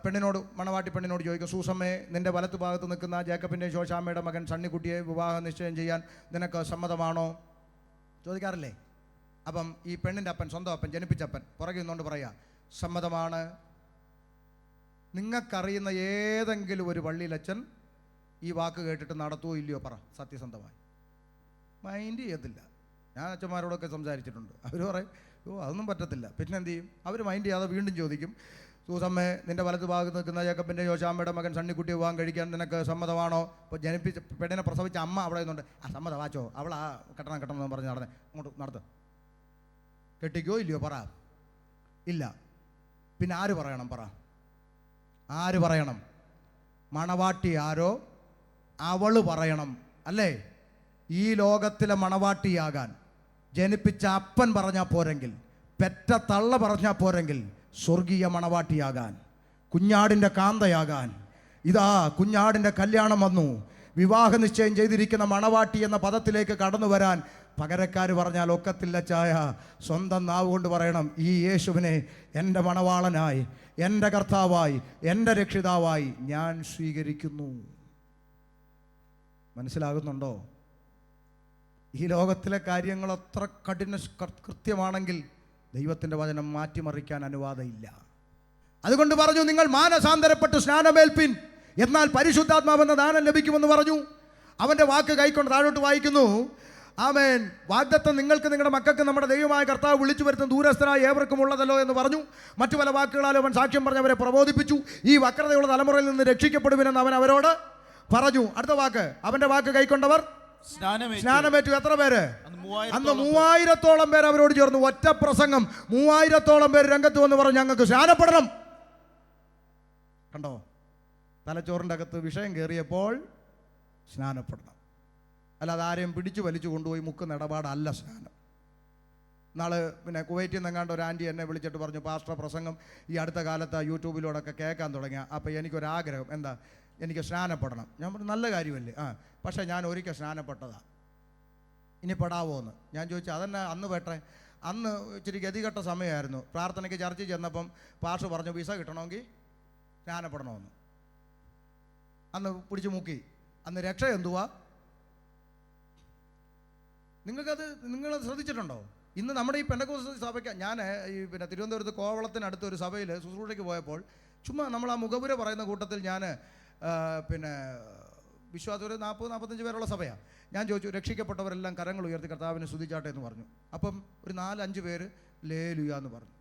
പെണ്ണിനോട്, മണവാട്ടി പെണ്ണിനോട് ചോദിക്കും, സൂസമ്മയെ നിൻ്റെ വലത്ത് ഭാഗത്ത് നിൽക്കുന്ന ജേക്കബിൻ്റെ ശോശാമ്മയുടെ മകൻ സണ്ണിക്കുട്ടിയെ വിവാഹ നിശ്ചയം ചെയ്യാൻ നിനക്ക് സമ്മതമാണോ? ചോദിക്കാറില്ലേ? അപ്പം ഈ പെണ്ണിൻ്റെ അപ്പൻ, സ്വന്തം അപ്പൻ, ജനിപ്പിച്ചപ്പൻ പുറകെ നിന്നുകൊണ്ട് പറയുക, സമ്മതമാണ്. നിങ്ങൾക്കറിയുന്ന ഏതെങ്കിലും ഒരു പള്ളിയിലച്ഛൻ ഈ വാക്ക് കേട്ടിട്ട് നടത്തുവോ ഇല്ലയോ? പറ സത്യസന്ധമായി. മൈൻഡ് ചെയ്യത്തില്ല. ഞാൻ അച്ഛന്മാരോടൊക്കെ സംസാരിച്ചിട്ടുണ്ട്. അവർ പറയും, ഓ അതൊന്നും പറ്റത്തില്ല. പിന്നെ എന്ത് ചെയ്യും? അവർ മൈൻഡ് ചെയ്യാതെ വീണ്ടും ചോദിക്കും, സൂസമ്മേ നിൻ്റെ വലത്ത് ഭാഗത്ത് നിൽക്കുന്ന ജേക്കബിൻ്റെ യോശാമ്മയുടെ മകൻ സണ്ണിക്കുട്ടി വിവാഹം കഴിക്കാൻ നിനക്ക് സമ്മതമാണോ? ഇപ്പോൾ ജനിപ്പിച്ച പെണ്ണിനെ പ്രസവിച്ച അമ്മ അവിടെ നിന്നുണ്ട്, സമ്മതം വാച്ചോ, അവൾ കെട്ടണം എന്ന് പറഞ്ഞ് നടന്നേ, അങ്ങോട്ട് നടത്ത്. കെട്ടിക്കോ ഇല്ലയോ? പറ. ഇല്ല. പിന്നെ ആര് പറയണം? പറ. ആര് പറയണം? മണവാട്ടി ആരോ അവൾ പറയണം, അല്ലേ? ഈ ലോകത്തിലെ മണവാട്ടിയാകാൻ ജനിപ്പിച്ച അപ്പൻ പറഞ്ഞാൽ പോരെങ്കിൽ, പെറ്റ തള്ള പറഞ്ഞാൽ പോരെങ്കിൽ, സ്വർഗീയ മണവാട്ടിയാകാൻ, കുഞ്ഞാടിൻ്റെ കാന്തയാകാൻ, ഇതാ കുഞ്ഞാടിൻ്റെ കല്യാണം വന്നു, വിവാഹ നിശ്ചയം ചെയ്തിരിക്കുന്ന മണവാട്ടി എന്ന പദത്തിലേക്ക് കടന്നു വരാൻ പകരക്കാർ പറഞ്ഞാൽ ഒക്കത്തില്ല ചായ. സ്വന്തം നാവ് കൊണ്ട് പറയണം, ഈ യേശുവിനെ എൻ്റെ മണവാളനായി, എൻ്റെ കർത്താവായി, എൻ്റെ രക്ഷിതാവായി ഞാൻ സ്വീകരിക്കുന്നു. മനസ്സിലാകുന്നുണ്ടോ? ഈ ലോകത്തിലെ കാര്യങ്ങൾ അത്ര കൃത്യമാണെങ്കിൽ ദൈവത്തിൻ്റെ വചനം മാറ്റിമറിക്കാൻ അനുവാദമില്ല. അതുകൊണ്ട് പറഞ്ഞു, നിങ്ങൾ മാനസാന്തരപ്പെട്ട് സ്നാനമേൽപ്പിൻ, എന്നാൽ പരിശുദ്ധാത്മാവെന്ന ദാനം ലഭിക്കുമെന്ന് പറഞ്ഞു. അവൻ്റെ വാക്ക് കൈക്കൊണ്ട് താഴോട്ട് വായിക്കുന്നു. ആമേൻ. വാഗ്ദത്തം നിങ്ങൾക്ക് നിങ്ങളുടെ മക്കൾക്ക് നമ്മുടെ ദൈവമായ കർത്താവ് വിളിച്ചു വരുത്തുന്ന ദൂരസ്ഥരായ ഏവർക്കും ഉള്ളതല്ലോ എന്ന് പറഞ്ഞു. മറ്റു പല വാക്കുകളാലും അവൻ സാക്ഷ്യം പറഞ്ഞവരെ പ്രബോധിപ്പിച്ചു. ഈ വക്രതയുള്ള തലമുറയിൽ നിന്ന് രക്ഷിക്കപ്പെടുമെന്ന് അവൻ അവരോട് പറഞ്ഞു. അടുത്ത വാക്ക്, അവൻ്റെ വാക്ക് കൈക്കൊണ്ടവർ സ്നാനമേറ്റു. എത്ര പേര്? അന്ന് 3000-ഓളം പേര് അവരോട് ചേർന്നു. ഒറ്റ പ്രസംഗം 3000-ഓളം പേര് രംഗത്ത് വന്ന് പറഞ്ഞു, ഞങ്ങൾക്ക് സ്നാനപ്പെടണം. കണ്ടോ? തലച്ചോറിൻ്റെ അകത്ത് വിഷയം കയറിയപ്പോൾ സ്നാനപ്പെടണം. അല്ലാതെ ആരെയും പിടിച്ചു വലിച്ചു കൊണ്ടുപോയി മുക്കുന്ന ഇടപാടല്ല സ്നാനം. നാളെ പിന്നെ കുവൈറ്റിൽ നിന്നെങ്ങാണ്ട് ഒരു ആൻറ്റി എന്നെ വിളിച്ചിട്ട് പറഞ്ഞു, പാസ്റ്റർ പ്രസംഗം ഈ അടുത്ത കാലത്ത് യൂട്യൂബിലൂടെയൊക്കെ കേൾക്കാൻ തുടങ്ങിയ, അപ്പോൾ എനിക്കൊരാഗ്രഹം, എന്താ, എനിക്ക് സ്നാനപ്പെടണം. ഞാൻ പറഞ്ഞു, നല്ല കാര്യമല്ലേ? പക്ഷേ ഞാൻ ഒരിക്കൽ സ്നാനപ്പെട്ടതാണ്, ഇനി പെടാവോ എന്ന് ഞാൻ ചോദിച്ചു. അതെന്നെ അന്ന് പെട്ടെ. അന്ന് ഇച്ചിരി ഗതികെട്ട സമയമായിരുന്നു. പ്രാർത്ഥനയ്ക്ക് ചർച്ചയിൽ ചെന്നപ്പം പാസ്റ്റർ പറഞ്ഞു, വിസ കിട്ടണമെങ്കിൽ സ്നാനപ്പെടണമെന്ന്. അന്ന് പിടിച്ചു മുക്കി. അന്ന് രക്ഷ എന്തുവാ? നിങ്ങളത് ശ്രദ്ധിച്ചിട്ടുണ്ടോ? ഇന്ന് നമ്മുടെ ഈ പെന്തക്കോസ്ത് സഭയ്ക്ക്, ഞാൻ ഈ പിന്നെ തിരുവനന്തപുരത്ത് കോവളത്തിനടുത്ത് ഒരു സഭയിൽ ശുശ്രൂഷയ്ക്ക് പോയപ്പോൾ ചുമ്മാ നമ്മൾ ആ മുഖപുര പറയുന്ന കൂട്ടത്തിൽ ഞാൻ പിന്നെ വിശ്വാസം ഒരു 40-45 പേരുള്ള സഭയാണ്. ഞാൻ ചോദിച്ചു, രക്ഷിക്കപ്പെട്ടവരെല്ലാം കരങ്ങൾ ഉയർത്തി കർത്താവിനെ സ്തുതിച്ചാട്ടെ എന്ന് പറഞ്ഞു. അപ്പം ഒരു 4-5 പേര് ലേലുയ എന്ന് പറഞ്ഞു.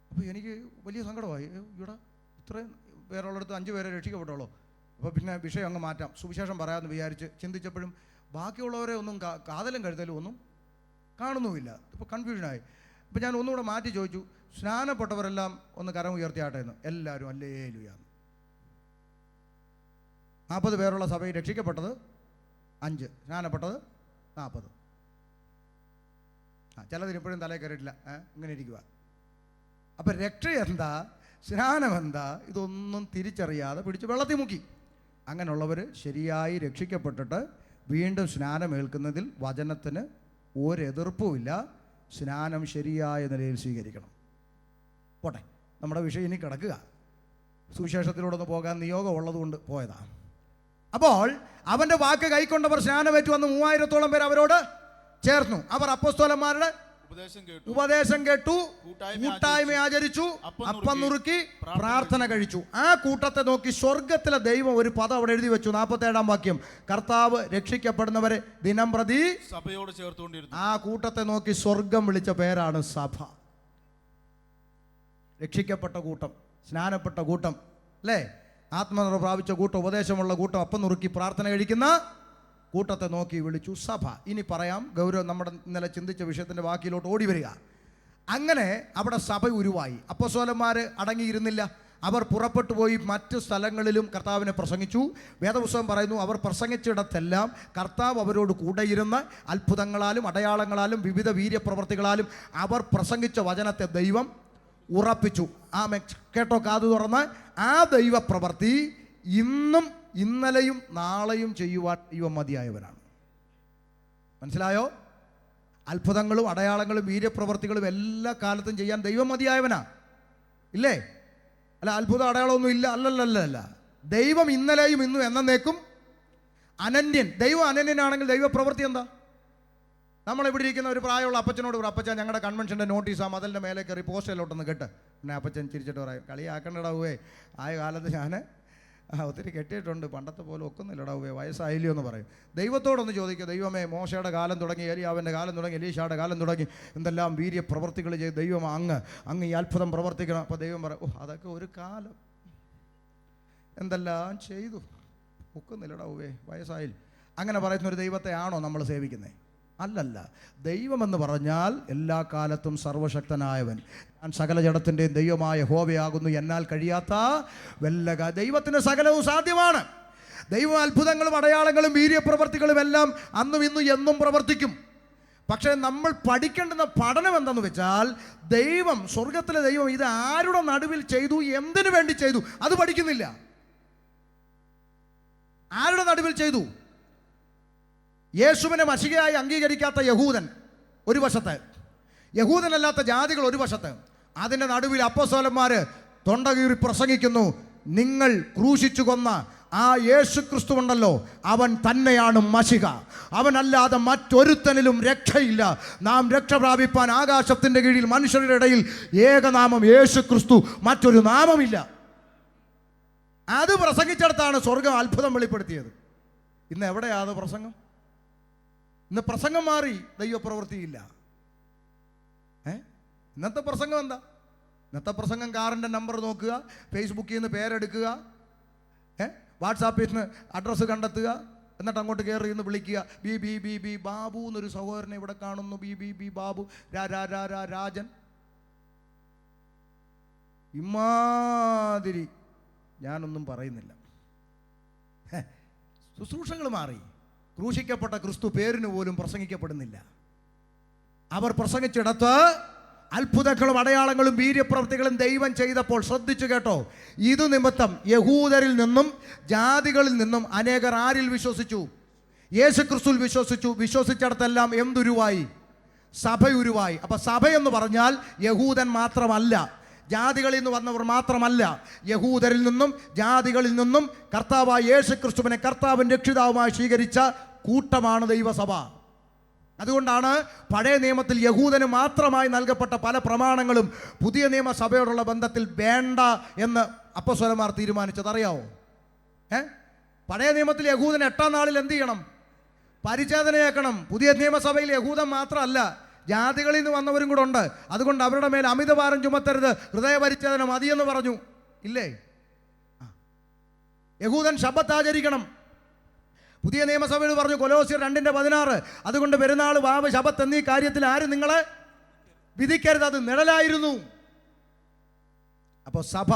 അപ്പോൾ എനിക്ക് വലിയ സങ്കടമായി. ഇവിടെ ഇത്രയും പേരുള്ളിടത്ത് 5 പേരെ രക്ഷിക്കപ്പെട്ടുള്ളൂ. അപ്പോൾ പിന്നെ വിഷയം അങ്ങ് മാറ്റാം, സുവിശേഷം പറയാമെന്ന് വിചാരിച്ച് ചിന്തിച്ചപ്പോഴും ബാക്കിയുള്ളവരെ ഒന്നും കാതലും കഴുതലും ഒന്നും കാണുന്നുമില്ല. ഇപ്പോൾ കൺഫ്യൂഷനായി. അപ്പോൾ ഞാൻ ഒന്നുകൂടെ മാറ്റി ചോദിച്ചു, സ്നാനപ്പെട്ടവരെല്ലാം ഒന്ന് കരം ഉയർത്തിയാട്ടെ എന്ന്. എല്ലാവരും അല്ലേലുയാന്ന്. 40 പേരുള്ള സഭയിൽ രക്ഷിക്കപ്പെട്ടത് 5, സ്നാനപ്പെട്ടത് 40. ചിലതിനിപ്പോഴും തലയിൽ കയറിയിട്ടില്ല, ഇങ്ങനെ ഇരിക്കുക. അപ്പം രക്ഷ എന്താ, സ്നാനം എന്താ, ഇതൊന്നും തിരിച്ചറിയാതെ പിടിച്ച് വെള്ളത്തിൽ മുക്കി. അങ്ങനെയുള്ളവർ ശരിയായി രക്ഷിക്കപ്പെട്ടിട്ട് വീണ്ടും സ്നാനമേൽക്കുന്നതിൽ വചനത്തിന് ഒരെതിർപ്പുമില്ല. സ്നാനം ശരിയായ നിലയിൽ സ്വീകരിക്കണം. പോട്ടെ, നമ്മുടെ വിഷയം ഇനി കിടക്കുക. സുവിശേഷത്തിലൂടെ ഒന്ന് പോകാൻ നിയോഗം ഉള്ളതുകൊണ്ട് പോയതാണ്. അപ്പോൾ അവൻ്റെ വാക്ക് കൈക്കൊണ്ടവർ സ്നാനമേറ്റു വന്ന് 3000-ഓളം പേർ അവരോട് ചേർന്നു. അവർ അപ്പോസ്തലന്മാരുടെ ഉപദേശം കേട്ടു, കൂട്ടായ്മ ആചരിച്ചു, അപ്പം നുറുക്കി പ്രാർത്ഥന കഴിച്ചു. ആ കൂട്ടത്തെ നോക്കി സ്വർഗത്തിലെ ദൈവം ഒരു പദം അവിടെ എഴുതി വെച്ചു. 47-ാം വാക്യം, കർത്താവ് രക്ഷിക്കപ്പെടുന്നവരെ ദിനം പ്രതി സഭയോട് ചേർത്തുകൊണ്ടിരുന്നു. ആ കൂട്ടത്തെ നോക്കി സ്വർഗം വിളിച്ച പേരാണ് സഭ. രക്ഷിക്കപ്പെട്ട കൂട്ടം, സ്നാനപ്പെട്ട കൂട്ടം, അല്ലേ? ആത്മനിറവ് പ്രാപിച്ച കൂട്ടം, ഉപദേശമുള്ള കൂട്ടം, അപ്പം നുറുക്കി പ്രാർത്ഥന കഴിക്കുന്ന കൂട്ടത്തെ നോക്കി വിളിച്ചു സഭ. ഇനി പറയാം, ഗൗരവം നമ്മുടെ ഇന്നലെ ചിന്തിച്ച വിഷയത്തിൻ്റെ വാക്കിലോട്ട് ഓടി വരിക. അങ്ങനെ അവിടെ സഭ ഉരുവായി. അപ്പോസ്തലന്മാർ അടങ്ങിയിരുന്നില്ല. അവർ പുറപ്പെട്ടു പോയി മറ്റ് സ്ഥലങ്ങളിലും കർത്താവിനെ പ്രസംഗിച്ചു. വേദപുസ്തകം പറയുന്നു, അവർ പ്രസംഗിച്ചിടത്തെല്ലാം കർത്താവ് അവരോട് കൂടെയിരുന്ന് അത്ഭുതങ്ങളാലും അടയാളങ്ങളാലും വിവിധ വീര്യപ്രവർത്തികളാലും അവർ പ്രസംഗിച്ച വചനത്തെ ദൈവം ഉറപ്പിച്ചു. കേട്ടോ, കാതു തുറന്ന്. ആ ദൈവപ്രവൃത്തി ഇന്നും ഇന്നലെയും നാളെയും ചെയ്യുവാൻ ദൈവം മതിയായവനാണ്. മനസ്സിലായോ? അത്ഭുതങ്ങളും അടയാളങ്ങളും വീര്യപ്രവർത്തികളും എല്ലാ കാലത്തും ചെയ്യാൻ ദൈവം മതിയായവനാ. ഇല്ലേ? അല്ല, അത്ഭുത അടയാളമൊന്നും ഇല്ല, അല്ലല്ലല്ല. ദൈവം ഇന്നലെയും ഇന്നും എന്നേക്കും അനന്യൻ. ദൈവം അനന്യനാണെങ്കിൽ ദൈവപ്രവൃത്തി എന്താ? നമ്മളിവിടെ ഇരിക്കുന്ന ഒരു പ്രായമുള്ള അപ്പച്ചനോട് പറയും, അപ്പച്ചൻ ഞങ്ങളുടെ കൺവെൻഷൻ്റെ നോട്ടീസ് ആ മതിലിൻ്റെ മേലെ കയറി പോസ്റ്ററിലോട്ടൊന്ന് കേട്ട്. പിന്നെ അപ്പച്ചൻ ചിരിച്ചിട്ട് പറയും, കളിയാക്കണ്ടടാവേ, ആയ കാലത്ത് ഞാൻ ഒത്തിരി കെട്ടിയിട്ടുണ്ട്, പണ്ടത്തെ പോലെ ഒക്കുന്നില്ലടാവേ, വയസ്സായില്ലയോ എന്ന് പറയും. ദൈവത്തോടൊന്ന് ചോദിക്കുക, ദൈവമേ, മോശയുടെ കാലം തുടങ്ങി, ഏലിയാവിൻ്റെ കാലം തുടങ്ങി, എലീശയുടെ കാലം തുടങ്ങി, എന്തെല്ലാം വീര്യപ്രവർത്തികൾ ചെയ്ത് ദൈവം അങ്ങ് ഈ അത്ഭുതം പ്രവർത്തിക്കണം. അപ്പോൾ ദൈവം പറയും, ഓ അതൊക്കെ ഒരു കാലം, എന്തെല്ലാം ചെയ്തു, ഒക്കുന്നില്ലടാവേ, വയസ്സായില്ല. അങ്ങനെ പറയുന്ന ഒരു ദൈവത്തെ ആണോ നമ്മൾ സേവിക്കുന്നത്? അല്ലല്ല. ദൈവമെന്ന് പറഞ്ഞാൽ എല്ലാ കാലത്തും സർവശക്തനായവൻ. ഞാൻ സകല ജഡത്തിൻ്റെയും ദൈവമായ യഹോവയാകുന്നു, എന്നാൽ കഴിയാത്ത വല്ല ദൈവത്തിന് സകലവും സാധ്യമാണ്. ദൈവം അത്ഭുതങ്ങളും അടയാളങ്ങളും വീര്യപ്രവർത്തികളും എല്ലാം അന്നും ഇന്നും എന്നും പ്രവർത്തിക്കും. പക്ഷേ നമ്മൾ പഠിക്കേണ്ടുന്ന പഠനം എന്തെന്ന് വെച്ചാൽ, ദൈവം, സ്വർഗത്തിലെ ദൈവം ഇത് ആരുടെ നടുവിൽ ചെയ്തു, എന്തിനു വേണ്ടി ചെയ്തു, അത് പഠിക്കുന്നില്ല. ആരുടെ നടുവിൽ ചെയ്തു? യേശുവിനെ മശിഹയായി അംഗീകരിക്കാത്ത യഹൂദൻ ഒരു വശത്ത്, യഹൂദനല്ലാത്ത ജാതികൾ ഒരു വശത്ത്. അതിൻ്റെ നടുവിൽ അപ്പോസ്തലന്മാർ തൊണ്ടകീറി പ്രസംഗിക്കുന്നു, നിങ്ങൾ ക്രൂശിച്ചു കൊന്ന ആ യേശു ക്രിസ്തു ഉണ്ടല്ലോ, അവൻ തന്നെയാണ് മശിഹ, അവനല്ലാതെ മറ്റൊരുത്തനിലും രക്ഷയില്ല. നാം രക്ഷ പ്രാപിപ്പാൻ ആകാശത്തിൻ്റെ കീഴിൽ മനുഷ്യരുടെ ഇടയിൽ ഏകനാമം യേശു ക്രിസ്തു, മറ്റൊരു നാമമില്ല. അത് പ്രസംഗിച്ചിടത്താണ് സ്വർഗം അത്ഭുതം വെളിപ്പെടുത്തിയത്. ഇന്ന് എവിടെയാണ് പ്രസംഗം? ഇന്ന് പ്രസംഗം മാറി, ദൈവപ്രവൃത്തിയില്ല. ഇന്നത്തെ പ്രസംഗം എന്താ? ഇന്നത്തെ പ്രസംഗം കാറിൻ്റെ നമ്പർ നോക്കുക, ഫേസ്ബുക്കിൽ നിന്ന് പേരെടുക്കുക, വാട്സാപ്പിൽ നിന്ന് അഡ്രസ്സ് കണ്ടെത്തുക, എന്നിട്ട് അങ്ങോട്ട് കയറി നിന്ന് വിളിക്കുക. B B B B Babu എന്നൊരു സഹോദരനെ ഇവിടെ കാണുന്നു, B B B Babu, Rajan. ഇമാതിരി ഞാനൊന്നും പറയുന്നില്ല. ശുശ്രൂഷകൾ മാറി. ക്രൂശിക്കപ്പെട്ട ക്രിസ്തു പേരിന് പോലും പ്രസംഗിക്കപ്പെടുന്നില്ല. അവർ പ്രസംഗിച്ചിടത്ത് അത്ഭുതങ്ങളും അടയാളങ്ങളും വീര്യപ്രവൃത്തികളും ദൈവം ചെയ്തപ്പോൾ, ശ്രദ്ധിച്ചു കേട്ടോ, ഇത് നിമിത്തം യഹൂദരിൽ നിന്നും ജാതികളിൽ നിന്നും അനേകർ ആരിൽ വിശ്വസിച്ചു? യേശു ക്രിസ്തുവിൽ വിശ്വസിച്ചു. വിശ്വസിച്ചിടത്തെല്ലാം എന്തുരുവായി? സഭ ഉരുവായി. അപ്പം സഭ എന്ന് പറഞ്ഞാൽ യഹൂദൻ മാത്രമല്ല, ജാതികളിൽ നിന്ന് വന്നവർ മാത്രമല്ല, യഹൂദരിൽ നിന്നും ജാതികളിൽ നിന്നും കർത്താവായ യേശു ക്രിസ്തുവിനെ കർത്താവിൻ രക്ഷിതാവുമായി സ്വീകരിച്ച കൂട്ടമാണ് ദൈവസഭ. അതുകൊണ്ടാണ് പഴയ നിയമത്തിൽ യഹൂദന് മാത്രമായി നൽകപ്പെട്ട പല പ്രമാണങ്ങളും പുതിയ നിയമസഭയോടുള്ള ബന്ധത്തിൽ വേണ്ട എന്ന് അപ്പോസ്തലന്മാർ തീരുമാനിച്ചത്. അറിയാവോ? പഴയ നിയമത്തിൽ യഹൂദൻ 8-ാം നാളിൽ എന്ത് ചെയ്യണം? പരിച്ഛേദനയാക്കണം. പുതിയ നിയമസഭയിൽ യഹൂദൻ മാത്രമല്ല, ജാതികളിൽ നിന്ന് വന്നവരും കൂടെ ഉണ്ട്. അതുകൊണ്ട് അവരുടെ മേൽ അമിതഭാരം ചുമത്തരുത്, ഹൃദയപരിച്ഛേദന മതിയെന്ന് പറഞ്ഞു. ഇല്ലേ? യഹൂദൻ ശബ്ബത്ത് ആചരിക്കണം. പുതിയ നിയമസഭയിൽ പറഞ്ഞു, കൊലോസ്യർ 2:16, അതുകൊണ്ട് പെരുന്നാൾ, വാവ്, ശബ്ബത്ത് എന്നീ കാര്യത്തിൽ ആരും നിങ്ങളെ വിധിക്കരുത്, അത് നിഴലായിരുന്നു. അപ്പോൾ സഭ,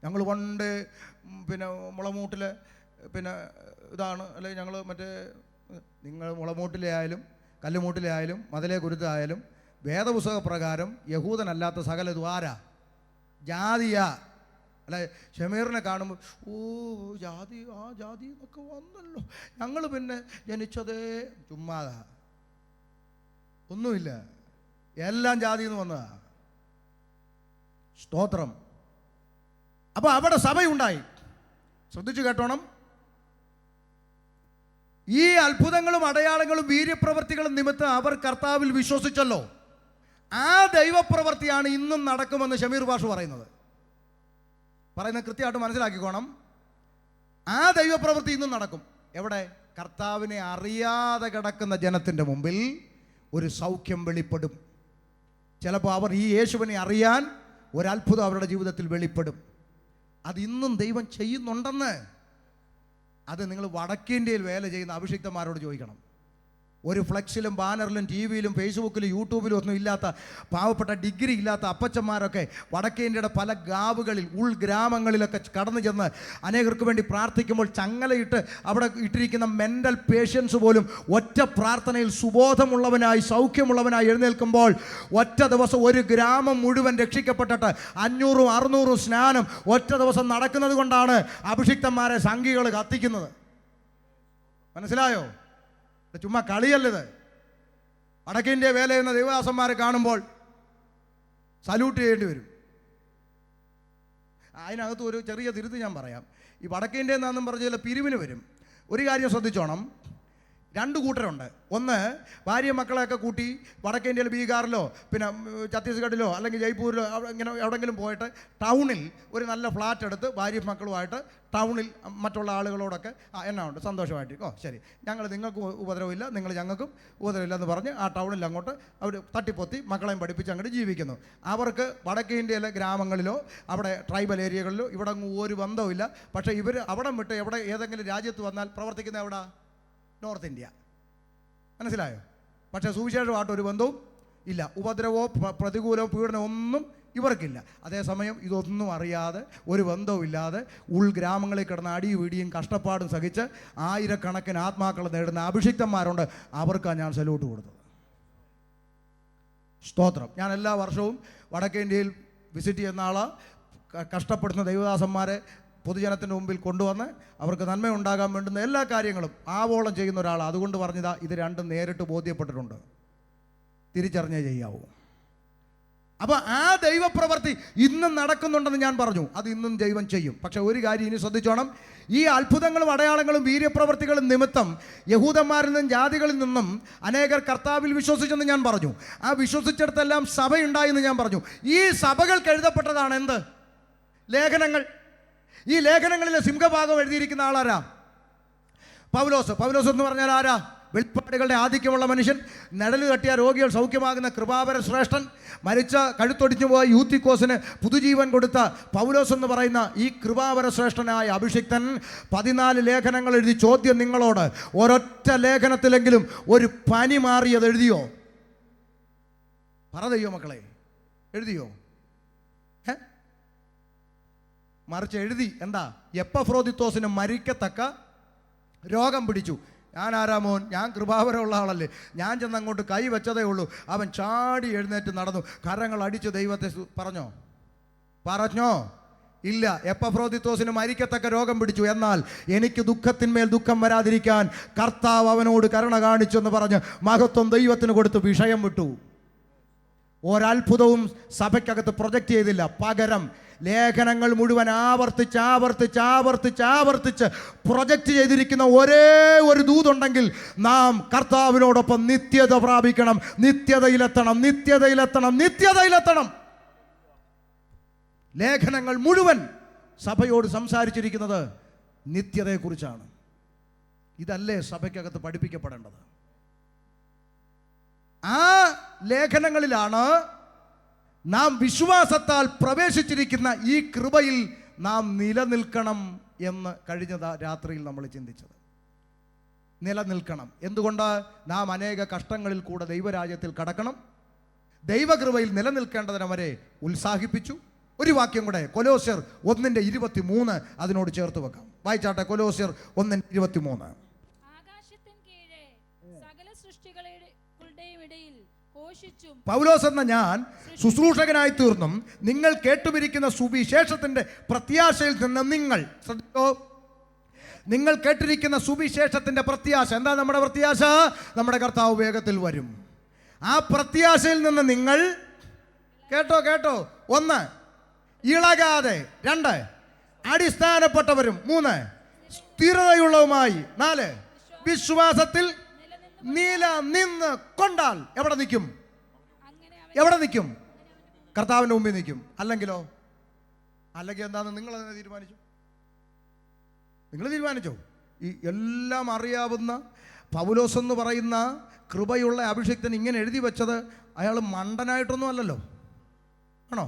ഞങ്ങൾ പണ്ട് പിന്നെ മുളമൂട്ടിൽ ഇതാണ്, അല്ലെങ്കിൽ ഞങ്ങൾ നിങ്ങൾ മുളമൂട്ടിലെ ആയാലും കല്ലുമൂട്ടിലെ ആയാലും മതിലെ കുരുത്തായാലും വേദപുസ്തക പ്രകാരം യഹൂദനല്ലാത്ത സകല ദ്വാര ജാതിയ അല്ലെ ഷമീറിനെ കാണുമ്പോൾ ഓ ജാതി ആ ജാതി എന്നൊക്കെ വന്നല്ലോ, ഞങ്ങൾ പിന്നെ ജനിച്ചതേ ചുമ്മാതാ, ഒന്നുമില്ല, എല്ലാം ജാതിയിൽ നിന്ന് വന്നതാ. സ്തോത്രം. അപ്പോൾ അവിടെ സഭയുണ്ടായി. ശ്രദ്ധിച്ചു കേട്ടോണം. ഈ അത്ഭുതങ്ങളും അടയാളങ്ങളും വീര്യപ്രവർത്തികളും നിമിത്തം അവർ കർത്താവിൽ വിശ്വസിച്ചല്ലോ. ആ ദൈവപ്രവൃത്തിയാണ് ഇന്നും നടക്കുമെന്ന് ഷമീർ ഭാഷ പറയുന്നത് കൃത്യമായിട്ട് മനസ്സിലാക്കിക്കോണം. ആ ദൈവപ്രവൃത്തി ഇന്നും നടക്കും. എവിടെ? കർത്താവിനെ അറിയാതെ കിടക്കുന്ന ജനത്തിൻ്റെ മുമ്പിൽ ഒരു സൗഖ്യം വെളിപ്പെടും. ചിലപ്പോൾ അവർ ഈ യേശുവിനെ അറിയാൻ ഒരത്ഭുതം അവരുടെ ജീവിതത്തിൽ വെളിപ്പെടും. അത് ഇന്നും ദൈവം ചെയ്യുന്നുണ്ടെന്ന് അത് നിങ്ങൾ വടക്കേന്ത്യയിൽ വേല ചെയ്യുന്ന അഭിഷിക്തന്മാരോട് ചോദിക്കണം. ഒരു ഫ്ലെക്സിലും ബാനറിലും ടി വിയിലും ഫേസ്ബുക്കിലും യൂട്യൂബിലും ഒന്നും ഇല്ലാത്ത പാവപ്പെട്ട ഡിഗ്രി ഇല്ലാത്ത അപ്പച്ചന്മാരൊക്കെ വടക്കേന്ത്യയുടെ പല ഗാവുകളിൽ ഉൾഗ്രാമങ്ങളിലൊക്കെ കടന്നു ചെന്ന് അനേകർക്ക് വേണ്ടി പ്രാർത്ഥിക്കുമ്പോൾ ചങ്ങലയിട്ട് അവിടെ ഇട്ടിരിക്കുന്ന മെൻ്റൽ പേഷ്യൻസ് പോലും ഒറ്റ പ്രാർത്ഥനയിൽ സുബോധമുള്ളവനായി സൗഖ്യമുള്ളവനായി എഴുന്നേൽക്കുമ്പോൾ ഒറ്റ ദിവസം ഒരു ഗ്രാമം മുഴുവൻ രക്ഷിക്കപ്പെട്ടിട്ട് 500-600 സ്നാനം ഒറ്റ ദിവസം നടക്കുന്നത് കൊണ്ടാണ് അഭിഷിക്തന്മാരെ സംഘികൾ കത്തിക്കുന്നത്. മനസ്സിലായോ? ചുമ്മാ കളിയല്ലത്. വടക്കേന്ത്യ വേല ചെയ്യുന്ന ദൈവദാസന്മാരെ കാണുമ്പോൾ സല്യൂട്ട് ചെയ്യേണ്ടി വരും. അതിനകത്ത് ഒരു ചെറിയ തിരുത്ത് ഞാൻ പറയാം. ഈ വടക്കേന്ത്യ എന്നാന്നും പറഞ്ഞ ചില പിരിവിന് വരും. ഒരു കാര്യം ശ്രദ്ധിച്ചോണം, 2 കൂട്ടരുണ്ട്. ഒന്ന്, ഭാര്യ മക്കളെയൊക്കെ കൂട്ടി വടക്കേന്ത്യയിൽ ബീഹാറിലോ പിന്നെ ഛത്തീസ്ഗഡിലോ അല്ലെങ്കിൽ ജയ്പൂരിലോ ഇങ്ങനെ എവിടെയെങ്കിലും പോയിട്ട് ടൗണിൽ ഒരു നല്ല ഫ്ലാറ്റ് എടുത്ത് ഭാര്യ മക്കളുമായിട്ട് ടൗണിൽ മറ്റുള്ള ആളുകളോടൊക്കെ എന്നാ ഉണ്ട് സന്തോഷമായിട്ട്, ഓ ശരി ഞങ്ങൾ നിങ്ങൾക്ക് ഉപദ്രവമില്ല, നിങ്ങൾ ഞങ്ങൾക്കും ഉപദ്രവമില്ല എന്ന് പറഞ്ഞ് ആ ടൗണിൽ അങ്ങോട്ട് അവർ തട്ടിപ്പൊത്തി മക്കളെയും പഠിപ്പിച്ച് അങ്ങോട്ട് ജീവിക്കുന്നു. അവർക്ക് വടക്കേ ഇന്ത്യയിലെ ഗ്രാമങ്ങളിലോ അവിടെ ട്രൈബൽ ഏരിയകളിലോ ഇവിടെ ഒരു ബന്ധവുമില്ല. പക്ഷേ ഇവർ അവിടെ വിട്ട് എവിടെ ഏതെങ്കിലും രാജ്യത്ത് വന്നാൽ പ്രവർത്തിക്കുന്ന എവിടെ? North India. മനസ്സിലായോ? പക്ഷേ സുവിശേഷമായിട്ട് ഒരു ബന്ധവും ഇല്ല. ഉപദ്രവമോ പ്രതികൂലമോ പീഡനമോ ഒന്നും ഇവർക്കില്ല. അതേസമയം ഇതൊന്നും അറിയാതെ ഒരു ബന്ധവുമില്ലാതെ ഉൾഗ്രാമങ്ങളിൽ കിടന്ന് അടിയും ഇടിയും കഷ്ടപ്പാടും സഹിച്ച് ആയിരക്കണക്കിന് ആത്മാക്കളെ നേടുന്ന അഭിഷിക്തന്മാരുണ്ട്. അവർക്കാണ് ഞാൻ സല്യൂട്ട് കൊടുത്തത്. സ്തോത്രം. ഞാൻ എല്ലാ വർഷവും വടക്കേ ഇന്ത്യയിൽ വിസിറ്റ് ചെയ്യുന്ന ആളാണ്. കഷ്ടപ്പെടുന്ന ദൈവദാസന്മാരെ പൊതുജനത്തിൻ്റെ മുമ്പിൽ കൊണ്ടുവന്ന് അവർക്ക് നന്മയുണ്ടാകാൻ വേണ്ടുന്ന എല്ലാ കാര്യങ്ങളും ആവോളം ചെയ്യുന്ന ഒരാളാണ്. അതുകൊണ്ട് പറഞ്ഞതാ, ഇത് രണ്ടും നേരിട്ട് ബോധ്യപ്പെട്ടിട്ടുണ്ട്. തിരിച്ചറിഞ്ഞേ ചെയ്യാവൂ. അപ്പോൾ ആ ദൈവപ്രവൃത്തി ഇന്നും നടക്കുന്നുണ്ടെന്ന് ഞാൻ പറഞ്ഞു. അത് ഇന്നും ദൈവം ചെയ്യും. പക്ഷെ ഒരു കാര്യം ഇനി ശ്രദ്ധിച്ചോണം, ഈ അത്ഭുതങ്ങളും അടയാളങ്ങളും വീര്യപ്രവൃത്തികളും നിമിത്തം യഹൂദന്മാരിൽ നിന്നും ജാതികളിൽ നിന്നും അനേകർ കർത്താവിൽ വിശ്വസിച്ചെന്ന് ഞാൻ പറഞ്ഞു. ആ വിശ്വസിച്ചിടത്തെല്ലാം സഭയുണ്ടായെന്ന് ഞാൻ പറഞ്ഞു. ഈ സഭകൾക്ക് എഴുതപ്പെട്ടതാണ് എന്ത്? ലേഖനങ്ങൾ. ഈ ലേഖനങ്ങളിലെ സിംഹഭാഗം എഴുതിയിരിക്കുന്ന ആളാരാ? പൗലോസ്. പൗലോസ് എന്ന് പറഞ്ഞാൽ ആരാ? വെളിപ്പാടുകളുടെ ആധിക്യമുള്ള മനുഷ്യൻ, നിഴല് തട്ടിയ രോഗികൾ സൗഖ്യമാകുന്ന കൃപാവര ശ്രേഷ്ഠൻ, മരിച്ച കഴുത്തൊടിച്ചു പോയ യൂത്തിക്കോസിന് പുതുജീവൻ കൊടുത്ത പൗലോസ് എന്ന് പറയുന്ന ഈ കൃപാവര ശ്രേഷ്ഠനായ അഭിഷിക്തൻ 14 ലേഖനങ്ങൾ എഴുതി. ചോദ്യം നിങ്ങളോട്, ഒരൊറ്റ ലേഖനത്തിലെങ്കിലും ഒരു പനി മാറിയത് എഴുതിയോ? പറ ദൈവ മക്കളെ, എഴുതിയോ? മറിച്ച് എഴുതി എന്താ? എപ്പഫ്രോദിത്തോസിന് മരിക്കത്തക്ക രോഗം പിടിച്ചു. ഞാൻ ആരാ മോൻ? ഞാൻ കൃപാവരമുള്ള ആളല്ലേ. ഞാൻ ചെന്ന് അങ്ങോട്ട് കൈ വെച്ചതേ ഉള്ളൂ, അവൻ ചാടി എഴുന്നേറ്റ് നടന്നു, കരങ്ങൾ അടിച്ച് ദൈവത്തെ പറഞ്ഞോ? ഇല്ല. എപ്പഫ്രോദിത്തോസിന് മരിക്കത്തക്ക രോഗം പിടിച്ചു, എന്നാൽ എനിക്ക് ദുഃഖത്തിന്മേൽ ദുഃഖം വരാതിരിക്കാൻ കർത്താവ് അവനോട് കരുണ കാണിച്ചു എന്ന് പറഞ്ഞ് മഹത്വം ദൈവത്തിന് കൊടുത്ത് വിഷയം വിട്ടു. ഒരത്ഭുതവും സഭയ്ക്കകത്ത് പ്രൊജക്റ്റ് ചെയ്തില്ല. പകരം ലേഖനങ്ങൾ മുഴുവൻ ആവർത്തിച്ച് പ്രൊജക്റ്റ് ചെയ്തിരിക്കുന്ന ഒരേ ഒരു ദൂതുണ്ടെങ്കിൽ നാം കർത്താവിനോടൊപ്പം നിത്യത പ്രാപിക്കണം, നിത്യതയിലെത്തണം. ലേഖനങ്ങൾ മുഴുവൻ സഭയോട് സംസാരിച്ചിരിക്കുന്നത് നിത്യതയെക്കുറിച്ചാണ്. ഇതല്ലേ സഭയ്ക്കകത്ത് പഠിപ്പിക്കപ്പെടേണ്ടത്? ആ ലേഖനങ്ങളിലാണ് നാം വിശ്വാസത്താൽ പ്രവേശിച്ചിരിക്കുന്ന ഈ കൃപയിൽ നാം നിലനിൽക്കണം എന്ന് കഴിഞ്ഞ രാത്രിയിൽ നമ്മൾ ചിന്തിച്ചത്. നിലനിൽക്കണം. എന്തുകൊണ്ട്? നാം അനേക കഷ്ടങ്ങളിൽ കൂടെ ദൈവരാജ്യത്തിൽ കടക്കണം. ദൈവകൃപയിൽ നിലനിൽക്കേണ്ടതിനെ വരെ ഉത്സാഹിപ്പിച്ചു. ഒരു വാക്യം കൂടെ, കൊലോസ്യർ 1:23 അതിനോട് ചേർത്ത് വെക്കാം. വായിച്ചാട്ടെ, കൊലോസ്യർ 1:23. ആകാശത്തിൻ കീഴെ സകല സൃഷ്ടികളുടെയും ഇടയിൽ ഘോഷിച്ചും പൗലോസ് എന്ന ഞാൻ ശുശ്രൂഷകനായി തീർന്നും നിങ്ങൾ കേട്ടുപിരിക്കുന്ന സുവിശേഷത്തിന്റെ പ്രത്യാശയിൽ നിന്ന് നിങ്ങൾ ശ്രദ്ധിച്ചോ, നിങ്ങൾ കേട്ടിരിക്കുന്ന സുവിശേഷത്തിന്റെ പ്രത്യാശ എന്താ? നമ്മുടെ പ്രത്യാശ നമ്മുടെ കർത്താവ് വേഗത്തിൽ വരും. ആ പ്രത്യാശയിൽ നിന്ന് നിങ്ങൾ കേട്ടോ കേട്ടോ, 1 ഇളകാതെ, 2 അടിസ്ഥാനപ്പെട്ടവരും, 3 സ്ഥിരതയുള്ളതുമായി, 4 വിശ്വാസത്തിൽ നിലനിന്ന് കൊണ്ടാൽ എവിടെ നിൽക്കും? എവിടെ നിൽക്കും? കർത്താവിൻ്റെ മുമ്പിൽ നിൽക്കും. അല്ലെങ്കിൽ എന്താണെന്ന് നിങ്ങൾ തന്നെ തീരുമാനിച്ചു. നിങ്ങൾ തീരുമാനിച്ചോ? ഈ എല്ലാം അറിയാവുന്ന പൗലോസ് എന്ന് പറയുന്ന കൃപയുള്ള അഭിഷിക്തൻ ഇങ്ങനെ എഴുതി വെച്ചത് അയാൾ മണ്ടനായിട്ടൊന്നും അല്ലല്ലോ, ആണോ?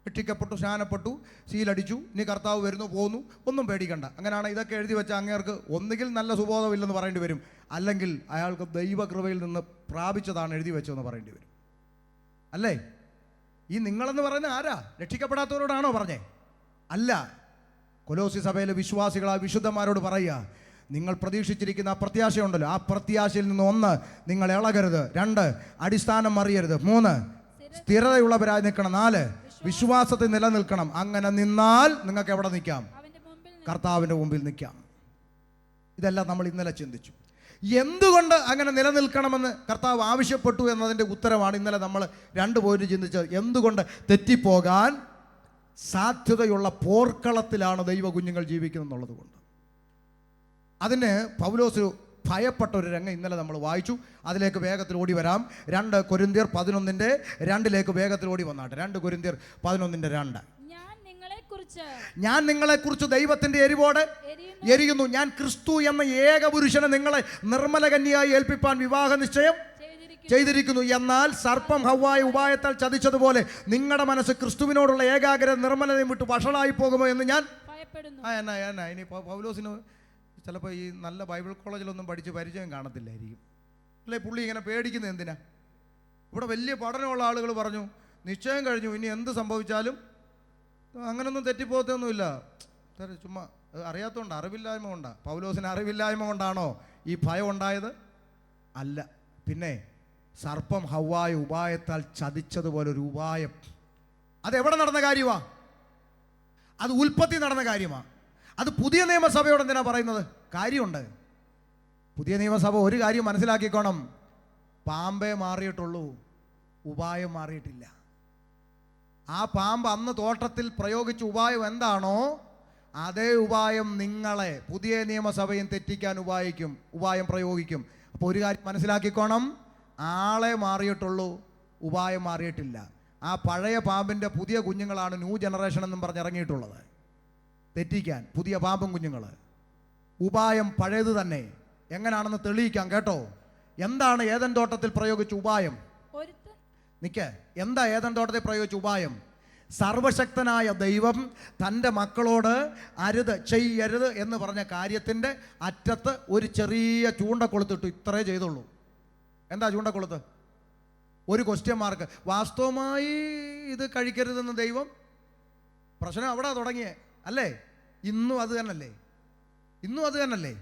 രക്ഷിക്കപ്പെട്ടു, സ്നാനപ്പെട്ടു, സീലടിച്ചു, ഇനി കർത്താവ് വരുന്നു പോകുന്നു, ഒന്നും പേടിക്കണ്ട. അങ്ങനെയാണ് ഇതൊക്കെ എഴുതി വെച്ച അങ്ങേർക്ക് ഒന്നുകിൽ നല്ല സുബോധമില്ലെന്ന് പറയേണ്ടി വരും, അല്ലെങ്കിൽ അയാൾക്ക് ദൈവകൃപയിൽ നിന്ന് പ്രാപിച്ചതാണ് എഴുതി വെച്ചതെന്ന് പറയേണ്ടി വരും. അല്ലേ? ഈ നിങ്ങളെന്ന് പറയുന്നത് ആരാ? രക്ഷിക്കപ്പെടാത്തവരോടാണോ പറഞ്ഞേ? അല്ല. കൊലോസി സഭയിലെ വിശ്വാസികളായ വിശുദ്ധന്മാരോട് പറയുക, നിങ്ങൾ പ്രതീക്ഷിച്ചിരിക്കുന്ന ആ പ്രത്യാശയുണ്ടല്ലോ, ആ പ്രത്യാശയിൽ നിന്ന് 1 നിങ്ങൾ ഇളകരുത്, 2 അടിസ്ഥാനം മറിയരുത്, 3 സ്ഥിരതയുള്ളവരായി നിൽക്കണം, 4 വിശ്വാസത്തിൽ നിലനിൽക്കണം. അങ്ങനെ നിന്നാൽ നിങ്ങൾക്ക് എവിടെ നിൽക്കാം? കർത്താവിൻ്റെ മുമ്പിൽ നിൽക്കാം. ഇതെല്ലാം നമ്മൾ ഇന്നലെ ചിന്തിച്ചു. എന്തുകൊണ്ട് അങ്ങനെ നിലനിൽക്കണമെന്ന് കർത്താവ് ആവശ്യപ്പെട്ടു എന്നതിൻ്റെ ഉത്തരമാണ് ഇന്നലെ നമ്മൾ 2 പോയിന്റ് ചിന്തിച്ചത്. എന്തുകൊണ്ട് തെറ്റിപ്പോകാൻ സാധ്യതയുള്ള പോർക്കളത്തിലാണ് ദൈവ കുഞ്ഞുങ്ങൾ ജീവിക്കുന്നത് എന്നുള്ളത് കൊണ്ട്. അതിന് പൗലോസ് ഭയപ്പെട്ട ഒരു രംഗം ഇന്നലെ നമ്മൾ വായിച്ചു. അതിലേക്ക് വേഗത്തിൽ ഓടി വരാം. 2 കൊരിന്ത്യർ 11:2 വേഗത്തിൽ ഓടി വന്നാട്ടെ. 2 കൊരിന്ത്യർ 11:2. ഞാൻ നിങ്ങളെക്കുറിച്ച് ദൈവത്തിന്റെ എരിവോടെ എരിയുന്നു. ഞാൻ ക്രിസ്തു എന്ന ഏക പുരുഷനെ നിങ്ങളെ നിർമ്മല കന്യയായി ഏൽപ്പിപ്പാൻ വിവാഹ നിശ്ചയം ചെയ്തിരിക്കുന്നു. എന്നാൽ സർപ്പം ഹവ്വായ ഉപായത്താൽ ചതിച്ചതുപോലെ നിങ്ങളുടെ മനസ്സ് ക്രിസ്തുവിനോടുള്ള ഏകാഗ്രത നിർമ്മലതയും വിട്ട് വഷളായി പോകുമോ എന്ന് ഞാൻ ഭയപ്പെടുന്നു. ഇനി പൗലോസിന് ചിലപ്പോൾ ഈ നല്ല ബൈബിൾ കോളേജിലൊന്നും പഠിച്ച് പരിചയം കാണത്തില്ലായിരിക്കും, അല്ലേ? പുള്ളി ഇങ്ങനെ പേടിക്കുന്നത് എന്തിനാ? ഇവിടെ വലിയ പഠനമുള്ള ആളുകൾ പറഞ്ഞു നിശ്ചയം കഴിഞ്ഞു, ഇനി എന്ത് സംഭവിച്ചാലും അങ്ങനൊന്നും തെറ്റിപ്പോകത്തൊന്നുമില്ല. ചുമ്മാ അറിയാത്തതുകൊണ്ട്, അറിവില്ലായ്മ കൊണ്ടാണ്. പൗലോസിന് അറിവില്ലായ്മ കൊണ്ടാണോ ഈ ഭയം ഉണ്ടായത്? അല്ല. പിന്നെ സർപ്പം ഹവ്വായ ഉപായത്താൽ ചതിച്ചതുപോലൊരു ഉപായം, അതെവിടെ നടന്ന കാര്യമാണ്? അത് ഉൽപ്പത്തി നടന്ന കാര്യമാണ്. അത് പുതിയ നിയമസഭയോട് എന്തിനാ പറയുന്നത്? കാര്യമുണ്ട്. പുതിയ നിയമസഭ ഒരു കാര്യം മനസ്സിലാക്കിക്കോണം, പാമ്പേ മാറിയിട്ടുള്ളൂ, ഉപായം മാറിയിട്ടില്ല. ആ പാമ്പ് അന്ന് തോട്ടത്തിൽ പ്രയോഗിച്ച ഉപായം എന്താണോ അതേ ഉപായം നിങ്ങളെ പുതിയ നിയമസഭയും തെറ്റിക്കാൻ ഉപായം പ്രയോഗിക്കും. അപ്പോൾ ഒരു കാര്യം മനസ്സിലാക്കിക്കോണം, ആളെ മാറിയിട്ടുള്ളൂ, ഉപായം മാറിയിട്ടില്ല. ആ പഴയ പാമ്പിൻ്റെ പുതിയ കുഞ്ഞുങ്ങളാണ് ന്യൂ ജനറേഷൻ എന്നും പറഞ്ഞിറങ്ങിയിട്ടുള്ളത്, തെറ്റിക്കാൻ പുതിയ പാമ്പും കുഞ്ഞുങ്ങൾ. ഉപായം പഴയത് തന്നെ. എങ്ങനെയാണെന്ന് തെളിയിക്കാം കേട്ടോ. എന്താണ് ഏദൻ തോട്ടത്തിൽ പ്രയോഗിച്ച ഉപായം? എന്താ ഏദൻ തോട്ടത്തിൽ പ്രയോഗിച്ച ഉപായം? സർവശക്തനായ ദൈവം തൻ്റെ മക്കളോട് ചെയ്യരുത് എന്ന് പറഞ്ഞ കാര്യത്തിൻ്റെ അറ്റത്ത് ഒരു ചെറിയ ചൂണ്ടക്കൊളുത്തിട്ടു. ഇത്രേ ചെയ്തുള്ളൂ. എന്താ ചൂണ്ടക്കൊളുത്ത്? ഒരു ക്വസ്റ്റ്യൻ മാർക്ക്. വാസ്തവമായി ഇത് കഴിക്കരുതെന്ന് ദൈവം, പ്രശ്നം അവിടെ തുടങ്ങിയേ അല്ലേ? ഇന്നും അത് തന്നെയല്ലേ?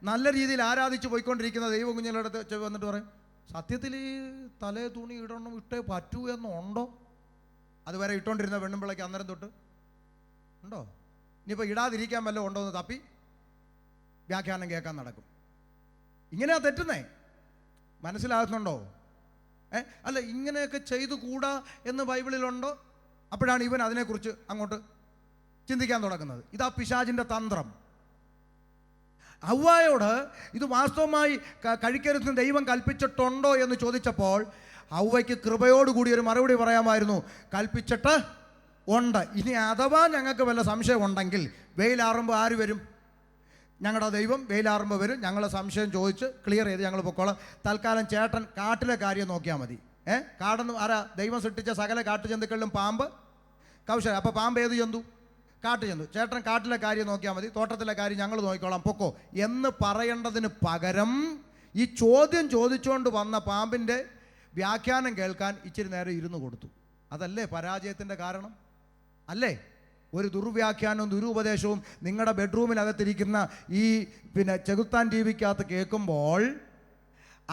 നല്ല രീതിയിൽ ആരാധിച്ച് പോയിക്കൊണ്ടിരിക്കുന്ന ദൈവ കുഞ്ഞുങ്ങളുടെ അടുത്ത് വന്നിട്ട് പറയും, സത്യത്തിൽ ഈ തലേ തുണി ഇട്ടേ പറ്റൂ എന്നുണ്ടോ? അതുവരെ ഇട്ടോണ്ടിരുന്ന പെണ്ണുമ്പിളയ്ക്ക് അന്നേരം തൊട്ട് ഉണ്ടോ? ഇനിയിപ്പോൾ ഇടാതിരിക്കാൻ വല്ലതും ഉണ്ടോ എന്ന് തപ്പി വ്യാഖ്യാനം കേൾക്കാൻ നടക്കും. ഇങ്ങനെയാ തെറ്റുന്നേ. മനസ്സിലാകുന്നുണ്ടോ? അല്ല, ഇങ്ങനെയൊക്കെ ചെയ്തു കൂടാ എന്ന് ബൈബിളിലുണ്ടോ? അപ്പോഴാണ് ഇവൻ അതിനെക്കുറിച്ച് അങ്ങോട്ട് ചിന്തിക്കാൻ തുടങ്ങുന്നത്. ഇതാ പിശാചിൻ്റെ തന്ത്രം. ഹവ്വായോട് ഇത് വാസ്തവമായി കഴിക്കരുതെന്ന് ദൈവം കൽപ്പിച്ചിട്ടുണ്ടോ എന്ന് ചോദിച്ചപ്പോൾ ഹവ്വയ്ക്ക് കൃപയോടുകൂടി ഒരു മറുപടി പറയാമായിരുന്നു, കൽപ്പിച്ചിട്ട് ഉണ്ട്. ഇനി അഥവാ ഞങ്ങൾക്ക് വല്ല സംശയം ഉണ്ടെങ്കിൽ വെയിലാറുമ്പോൾ ആര് വരും? ഞങ്ങളുടെ ദൈവം വെയിലാറുമ്പോൾ വരും. ഞങ്ങൾ സംശയം ചോദിച്ച് ക്ലിയർ ചെയ്ത് ഞങ്ങൾ പൊക്കോളാം. തൽക്കാലം ചേട്ടൻ കാട്ടിലെ കാര്യം നോക്കിയാൽ മതി. കാടെന്ന് ആരാ? ദൈവം സൃഷ്ടിച്ച സകല കാട്ടുജന്തുക്കളിലും പാമ്പ് കൗശലം. അപ്പോൾ പാമ്പ് ഏത് ജന്തു? കാട്ടുജന്തു. ചേട്ടൻ കാട്ടിലെ കാര്യം നോക്കിയാൽ മതി, തോട്ടത്തിലെ കാര്യം ഞങ്ങൾ നോക്കിക്കോളാം, പൊക്കോ എന്ന് പറയേണ്ടതിന് പകരം ഈ ചോദ്യം ചോദിച്ചുകൊണ്ട് വന്ന പാമ്പിൻ്റെ വ്യാഖ്യാനം കേൾക്കാൻ ഇച്ചിരി നേരം ഇരുന്ന് കൊടുത്തു. അതല്ലേ പരാജയത്തിൻ്റെ കാരണം? അല്ലേ? ഒരു ദുർവ്യാഖ്യാനവും ദുരുപദേശവും നിങ്ങളുടെ ബെഡ്റൂമിനകത്തിരിക്കുന്ന ഈ ചെകുത്താൻ ടി വിക്കകത്ത് കേൾക്കുമ്പോൾ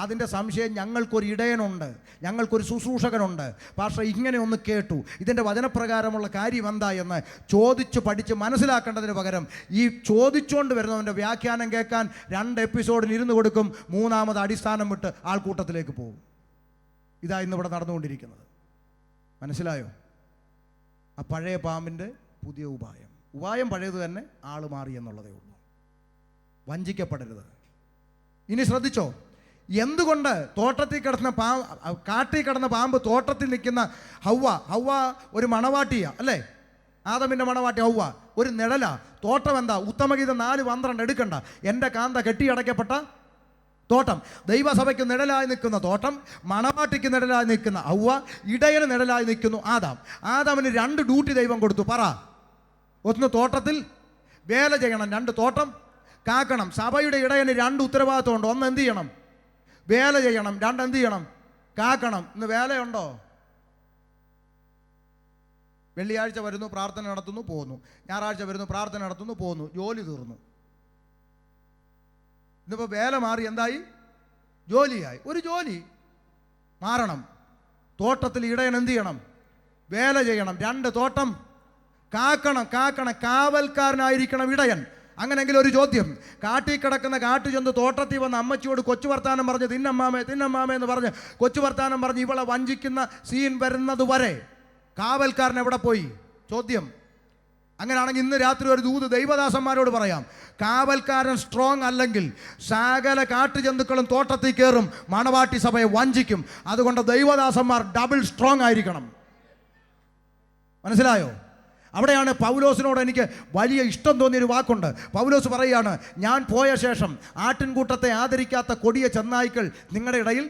അതിൻ്റെ സംശയം ഞങ്ങൾക്കൊരു ഇടയനുണ്ട്, ഞങ്ങൾക്കൊരു ശുശ്രൂഷകനുണ്ട്, പക്ഷേ ഇങ്ങനെ ഒന്ന് കേട്ടു, ഇതിൻ്റെ വചനപ്രകാരമുള്ള കാര്യം എന്താ എന്ന് ചോദിച്ച് പഠിച്ച് മനസ്സിലാക്കേണ്ടതിന് പകരം ഈ ചോദിച്ചുകൊണ്ട് വരുന്നവൻ്റെ വ്യാഖ്യാനം കേൾക്കാൻ 2 എപ്പിസോഡിന് ഇരുന്ന് കൊടുക്കും, 3-ാമത് അടിസ്ഥാനം വിട്ട് ആൾക്കൂട്ടത്തിലേക്ക് പോകും. ഇതാ ഇന്നിവിടെ നടന്നുകൊണ്ടിരിക്കുന്നത്. മനസ്സിലായോ? ആ പഴയ പാമ്പിൻ്റെ പുതിയ ഉപായം പഴയത് തന്നെ, ആൾ മാറി എന്നുള്ളതേ ഉള്ളൂ. വഞ്ചിക്കപ്പെടരുത്. ഇനി ശ്രദ്ധിച്ചോ, എന്തുകൊണ്ട് തോട്ടത്തിൽ കിടന്ന കാട്ടിൽ കിടന്ന പാമ്പ് തോട്ടത്തിൽ നിൽക്കുന്ന ഹൗവ ഒരു മണവാട്ടിയാ അല്ലേ? ആദമിൻ്റെ മണവാട്ടി ഹൗവ ഒരു നിഴലാ. തോട്ടം എന്താ? ഉത്തമഗീതം 4:12 എടുക്കണ്ട. എൻ്റെ കാന്ത കെട്ടിയടയ്ക്കപ്പെട്ട തോട്ടം. ദൈവസഭയ്ക്ക് നിഴലായി നിൽക്കുന്ന തോട്ടം, മണവാട്ടിക്ക് നിഴലായി നിൽക്കുന്ന ഹൗവ, ഇടയന് നിഴലായി നിൽക്കുന്നു ആദാമിന് 2 ഡ്യൂട്ടി ദൈവം കൊടുത്തു. പറ. 1 തോട്ടത്തിൽ വേല ചെയ്യണം, 2 തോട്ടം കാക്കണം. സഭയുടെ ഇടയന് 2 ഉത്തരവാദിത്വമുണ്ട്. 1 എന്ത് ചെയ്യണം? വേല ചെയ്യണം. 2 എന്ത് ചെയ്യണം? കാക്കണം. ഇന്ന് വേലയുണ്ടോ? വെള്ളിയാഴ്ച വരുന്നു, പ്രാർത്ഥന നടത്തുന്നു, പോകുന്നു. ഞായറാഴ്ച വരുന്നു, പ്രാർത്ഥന നടത്തുന്നു, പോകുന്നു. ജോലി തീർന്നു. ഇന്നിപ്പോൾ വേല മാറി എന്തായി? ജോലിയായി. ഒരു ജോലി മാറണം. തോട്ടത്തിൽ ഇടയൻ എന്ത് ചെയ്യണം? വേല ചെയ്യണം. 2 തോട്ടം കാക്കണം. കാവൽക്കാരനായിരിക്കണം ഇടയൻ. അങ്ങനെയെങ്കിൽ ഒരു ചോദ്യം, കാട്ടിൽ കിടക്കുന്ന കാട്ടുചെന്ന് തോട്ടത്തിൽ വന്ന് അമ്മച്ചിയോട് കൊച്ചു വർത്താനം പറഞ്ഞ് തിന്നമ്മാമേ എന്ന് പറഞ്ഞ് കൊച്ചു വർത്താനം പറഞ്ഞ് ഇവളെ വഞ്ചിക്കുന്ന സീൻ വരുന്നത് വരെ കാവൽക്കാരൻ എവിടെ പോയി? ചോദ്യം. അങ്ങനെയാണെങ്കിൽ ഇന്ന് രാത്രി ഒരു ദൂത് ദൈവദാസന്മാരോട് പറയാം, കാവൽക്കാരൻ സ്ട്രോങ് അല്ലെങ്കിൽ സകല കാട്ടുജന്തുക്കളും തോട്ടത്തിൽ കയറും, മണവാട്ടി സഭയെ വഞ്ചിക്കും. അതുകൊണ്ട് ദൈവദാസന്മാർ ഡബിൾ സ്ട്രോങ് ആയിരിക്കണം. മനസ്സിലായോ? അവിടെയാണ് പൗലോസിനോട് എനിക്ക് വലിയ ഇഷ്ടം തോന്നിയൊരു വാക്കുണ്ട്. പൗലോസ് പറയുകയാണ്, ഞാൻ പോയ ശേഷം ആട്ടിൻകൂട്ടത്തെ ആദരിക്കാത്ത കൊടിയ ചെന്നായ്ക്കൾ നിങ്ങളുടെ ഇടയിൽ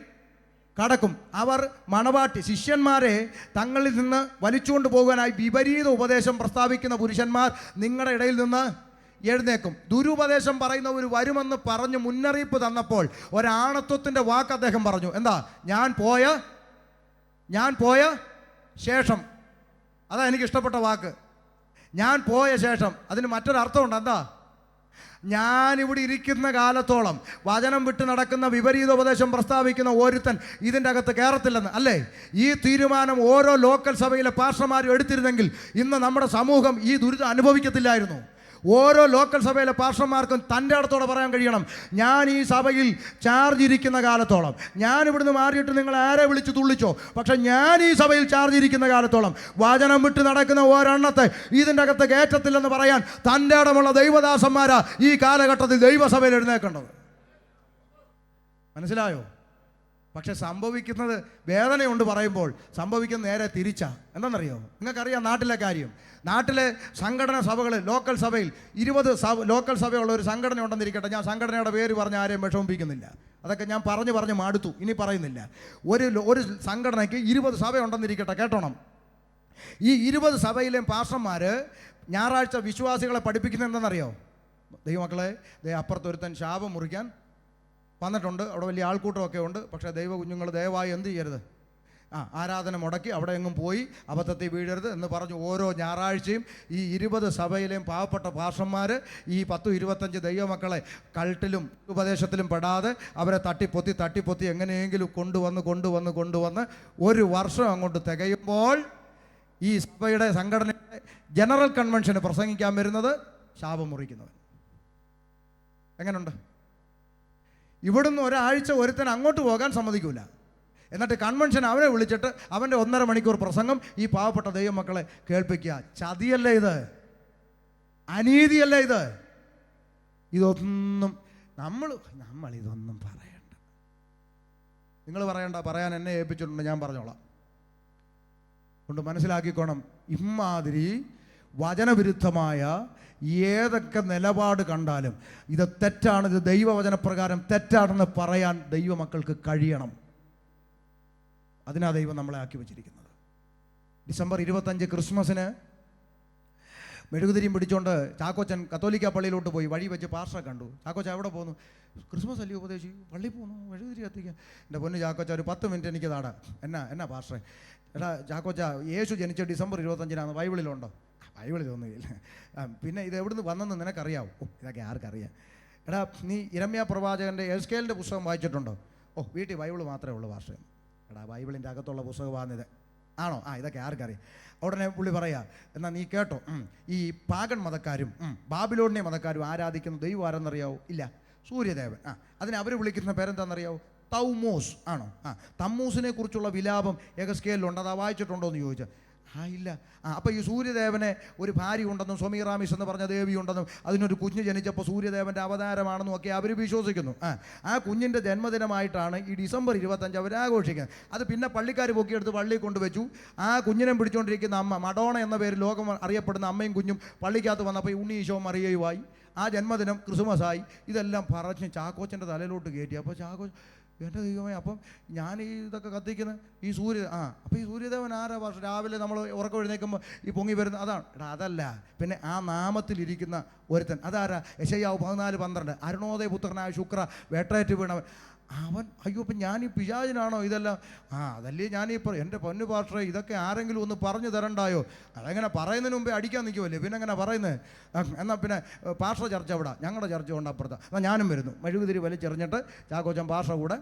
കടക്കും. അവർ മണവാട്ടി ശിഷ്യന്മാരെ തങ്ങളിൽ നിന്ന് വലിച്ചുകൊണ്ട് പോകാനായി വിപരീത ഉപദേശം പ്രസ്താവിക്കുന്ന പുരുഷന്മാർ നിങ്ങളുടെ ഇടയിൽ നിന്ന് എഴുന്നേക്കും. ദുരുപദേശം പറയുന്നവർ വരുമെന്ന് പറഞ്ഞ് മുന്നറിയിപ്പ് തന്നപ്പോൾ ഒരാണത്വത്തിൻ്റെ വാക്ക് അദ്ദേഹം പറഞ്ഞു. എന്താ? ഞാൻ പോയ ശേഷം. അതാ എനിക്ക് ഇഷ്ടപ്പെട്ട വാക്ക്. ഞാൻ പോയ ശേഷം. അതിന് മറ്റൊരർത്ഥമുണ്ട്. എന്താ? ഞാനിവിടെ ഇരിക്കുന്ന കാലത്തോളം വചനം വിട്ട് നടക്കുന്ന വിപരീതോപദേശം പ്രസ്താവിക്കുന്ന ഒരുത്തൻ ഇതിൻ്റെ അകത്ത് കയറത്തില്ലെന്ന് അല്ലേ? ഈ തീരുമാനം ഓരോ ലോക്കൽ സഭയിലെ പാസ്റ്റർമാരും എടുത്തിരുന്നെങ്കിൽ ഇന്ന് നമ്മുടെ സമൂഹം ഈ ദുരിതം അനുഭവിക്കത്തില്ലായിരുന്നു. ഓരോ ലോക്കൽ സഭയിലെ പാസ്റ്റർമാർക്കും തൻ്റെ അടുത്തോടെ പറയാൻ കഴിയണം, ഞാൻ ഈ സഭയിൽ ചാർജ് ഇരിക്കുന്ന കാലത്തോളം, ഞാൻ ഇവിടുന്ന് മാറിയിട്ട് നിങ്ങൾ ആരെ വിളിച്ച് തുള്ളിച്ചോ, പക്ഷെ ഞാൻ ഈ സഭയിൽ ചാർജ് ഇരിക്കുന്ന കാലത്തോളം വചനം വിട്ട് നടക്കുന്ന ഒരെണ്ണത്തെ ഇതിൻ്റെ അകത്ത് കയറ്റത്തില്ലെന്ന് പറയാൻ തൻ്റെ ഇടമുള്ള ദൈവദാസന്മാരാ ഈ കാലഘട്ടത്തിൽ ദൈവസഭയിൽ എഴുന്നേക്കേണ്ടത്. മനസ്സിലായോ? പക്ഷെ സംഭവിക്കുന്നത് വേദനയുണ്ട് പറയുമ്പോൾ, സംഭവിക്കുന്നത് നേരെ തിരിച്ചാ. എന്താണെന്നറിയോ? നിങ്ങൾക്കറിയാം നാട്ടിലെ കാര്യം. നാട്ടിലെ സംഘടന സഭകൾ, ലോക്കൽ സഭയിൽ 20 ലോക്കൽ സഭയുള്ള ഒരു സംഘടന ഉണ്ടെന്നിരിക്കട്ടെ. ഞാൻ സംഘടനയുടെ പേര് പറഞ്ഞ് ആരെയും വിഷമിപ്പിക്കുന്നില്ല. അതൊക്കെ ഞാൻ പറഞ്ഞ് മടുത്തു, ഇനി പറയുന്നില്ല. ഒരു സംഘടനയ്ക്ക് 20 സഭ ഉണ്ടെന്നിരിക്കട്ടെ, കേട്ടോണം. ഈ 20 സഭയിലെയും പാസ്റ്റർമാർ ഞായറാഴ്ച വിശ്വാസികളെ പഠിപ്പിക്കുന്നത് എന്താണെന്നറിയോ? ദൈവമക്കളെ, അപ്പുറത്തൊരുത്തൻ ശാപം മുറിക്കാൻ വന്നിട്ടുണ്ട്, അവിടെ വലിയ ആൾക്കൂട്ടമൊക്കെ ഉണ്ട്, പക്ഷേ ദൈവ കുഞ്ഞുങ്ങൾ ദയവായി എന്ത് ചെയ്യരുത്, ആരാധന മുടക്കി അവിടെ എങ്ങും പോയി അബദ്ധത്തിൽ വീഴരുത് എന്ന് പറഞ്ഞു ഓരോ ഞായറാഴ്ചയും ഈ 20 സഭയിലെയും പാവപ്പെട്ട പാസ്റ്റർമാർ ഈ 10-25 ദൈവമക്കളെ കൾട്ടിലും ഉപദേശത്തിലും പെടാതെ അവരെ തട്ടിപ്പൊത്തി എങ്ങനെയെങ്കിലും കൊണ്ടുവന്ന് 1 വർഷം അങ്ങോട്ട് തികയുമ്പോൾ ഈ സഭയുടെ സംഘടനയുടെ ജനറൽ കൺവെൻഷന് പ്രസംഗിക്കാൻ വരുന്നത് ശാപം മുറിക്കുന്നവൻ. എങ്ങനെയുണ്ട്? ഇവിടുന്ന് ഒരാഴ്ച ഒരുത്തൻ അങ്ങോട്ട് പോകാൻ സമ്മതിക്കൂല. എന്നിട്ട് കൺവെൻഷൻ അവനെ വിളിച്ചിട്ട് അവൻ്റെ 1.5 മണിക്കൂർ പ്രസംഗം ഈ പാവപ്പെട്ട ദൈവമക്കളെ കേൾപ്പിക്കുക. ചതിയല്ലേ ഇത്? അനീതിയല്ലേ ഇത്? ഇതൊന്നും നമ്മളിതൊന്നും പറയണ്ട. നിങ്ങൾ പറയണ്ട, പറയാൻ എന്നെ ഏൽപ്പിച്ചിട്ടുണ്ട്, ഞാൻ പറഞ്ഞോളാം. കൊണ്ട് മനസ്സിലാക്കിക്കോണം, ഇമ്മാതിരി വചനവിരുദ്ധമായ ഏതൊക്കെ നിലപാട് കണ്ടാലും ഇത് തെറ്റാണ്, ഇത് ദൈവവചനപ്രകാരം തെറ്റാണെന്ന് പറയാൻ ദൈവമക്കൾക്ക് കഴിയണം. അതിനാ ദൈവം നമ്മളെ ആക്കി വെച്ചിരിക്കുന്നത്. ഡിസംബർ 25 ക്രിസ്മസിന് മെഴുകുതിരിയും പിടിച്ചുകൊണ്ട് ചാക്കോച്ചൻ കത്തോലിക്ക പള്ളിയിലോട്ട് പോയി. വഴി വെച്ച് പാസ്റ്ററെ കണ്ടു. ചാക്കോച്ച എവിടെ പോകുന്നു? ക്രിസ്മസ് അല്ലേ ഉപദേശി, പള്ളി പോകുന്നു, മെഴുകുതിരി കത്തിക്കാൻ. എൻ്റെ പൊന്ന് ചാക്കോച്ച, ഒരു 10 മിനിറ്റ് എനിക്ക് താടാ. എന്നാ പാസ്റ്ററെ? എടാ ചാക്കോച്ച, യേശു ജനിച്ച ഡിസംബർ 25 ബൈബിളിലുണ്ടോ? ബൈബിളിലൊന്നുമില്ല. പിന്നെ ഇത് എവിടുന്ന് വന്നെന്ന് നിനക്കറിയാവോ? ഇതൊക്കെ ആർക്കറിയാം? എടാ, നീ യിരെമ്യാ പ്രവാചകൻ്റെ എസ്കേലിൻ്റെ പുസ്തകം വായിച്ചിട്ടുണ്ടോ? ഓ വീട്ടിൽ ബൈബിൾ മാത്രമേ ഉള്ളൂ ഭാഷ. എടാ ബൈബിളിൻ്റെ അകത്തുള്ള പുസ്തകമാണിത്. ആണോ? ഇതൊക്കെ ആർക്കറിയാം. ഉടനെ പുള്ളി പറയാ, എന്നാൽ നീ കേട്ടോ, ഈ പാഗൺ മതക്കാരും ബാബിലോണിയ മതക്കാരും ആരാധിക്കുന്ന ദൈവം ആരെന്നറിയാവോ? ഇല്ല, സൂര്യദേവൻ. അതിന് അവർ വിളിക്കുന്ന പേരെന്താണെന്നറിയാവോ? തൗമോസ്. ആണോ? തമ്മൂസിനെ കുറിച്ചുള്ള വിലാപം യെഹെസ്കേലിലുണ്ട്. അതാ വായിച്ചിട്ടുണ്ടോ എന്ന് ചോദിച്ചാൽ ഇല്ല. അപ്പോൾ ഈ സൂര്യദേവനെ ഒരു ഭാര്യ ഉണ്ടെന്നും സ്വമീറാമിസ് എന്ന് പറഞ്ഞ ദേവി ഉണ്ടെന്നും അതിനൊരു കുഞ്ഞ് ജനിച്ചപ്പോൾ സൂര്യദേവൻ്റെ അവതാരമാണെന്നും ഒക്കെ അവർ വിശ്വസിക്കുന്നു. ആ കുഞ്ഞിൻ്റെ ജന്മദിനമായിട്ടാണ് ഈ ഡിസംബർ 25 അവർ ആഘോഷിക്കുന്നത്. അത് പിന്നെ പള്ളിക്കാർ പൊക്കിയെടുത്ത് പള്ളിയിൽ കൊണ്ടുവച്ചു. ആ കുഞ്ഞിനെ പിടിച്ചുകൊണ്ടിരിക്കുന്ന അമ്മ, മഡോണ എന്ന പേരിൽ ലോകം അറിയപ്പെടുന്ന അമ്മയും കുഞ്ഞും പള്ളിക്കകത്ത് വന്നപ്പോൾ ഉണ്ണി ഈശോ മറിയയുമായി ആ ജന്മദിനം ക്രിസ്മസായി. ഇതെല്ലാം പറഞ്ഞ് ചാക്കോച്ചൻ്റെ തലയിലോട്ട് കയറ്റി. അപ്പോൾ ചാക്കോച്ച്, എൻ്റെ ദൈവമേ, അപ്പം ഞാൻ ഈ ഇതൊക്കെ കത്തിക്കുന്നത് ഈ അപ്പോൾ ഈ സൂര്യദേവൻ ആരാ ഭാഷ? രാവിലെ നമ്മൾ ഉറക്കം എഴുന്നേൽക്കുമ്പോൾ ഈ പൊങ്ങി വരുന്ന അതാണ്. അതല്ല, പിന്നെ ആ നാമത്തിലിരിക്കുന്ന ഒരുത്തൻ അതാരാ? യെശയ്യാവ് 14:12 അരുണോദയ പുത്രനായ ശുക്ര വേട്ടേറ്റ് വീണവൻ. അവൻ അയ്യോ, അപ്പം ഞാൻ ഈ പിശാചിനാണോ ഇതെല്ലാം? അതല്ലേ ഞാനീ എൻ്റെ പൊന്നു പാർഷേ, ഇതൊക്കെ ആരെങ്കിലും ഒന്ന് പറഞ്ഞു തരണ്ടായോ? അതെങ്ങനെ പറയുന്നതിന് മുമ്പേ അടിക്കാൻ നിൽക്കുമല്ലേ, പിന്നെ എങ്ങനെ പറയുന്നത്? എന്നാൽ പിന്നെ പാർഷ ചർച്ച എവിടെ? ഞങ്ങളുടെ ചർച്ച കൊണ്ട് അപ്പുറത്ത്. എന്നാൽ ഞാനും വരുന്നു. മെഴുകുതിരി വലിച്ചെറിഞ്ഞിട്ട് ചാക്കോച്ചൻ പാർഷ കൂടെ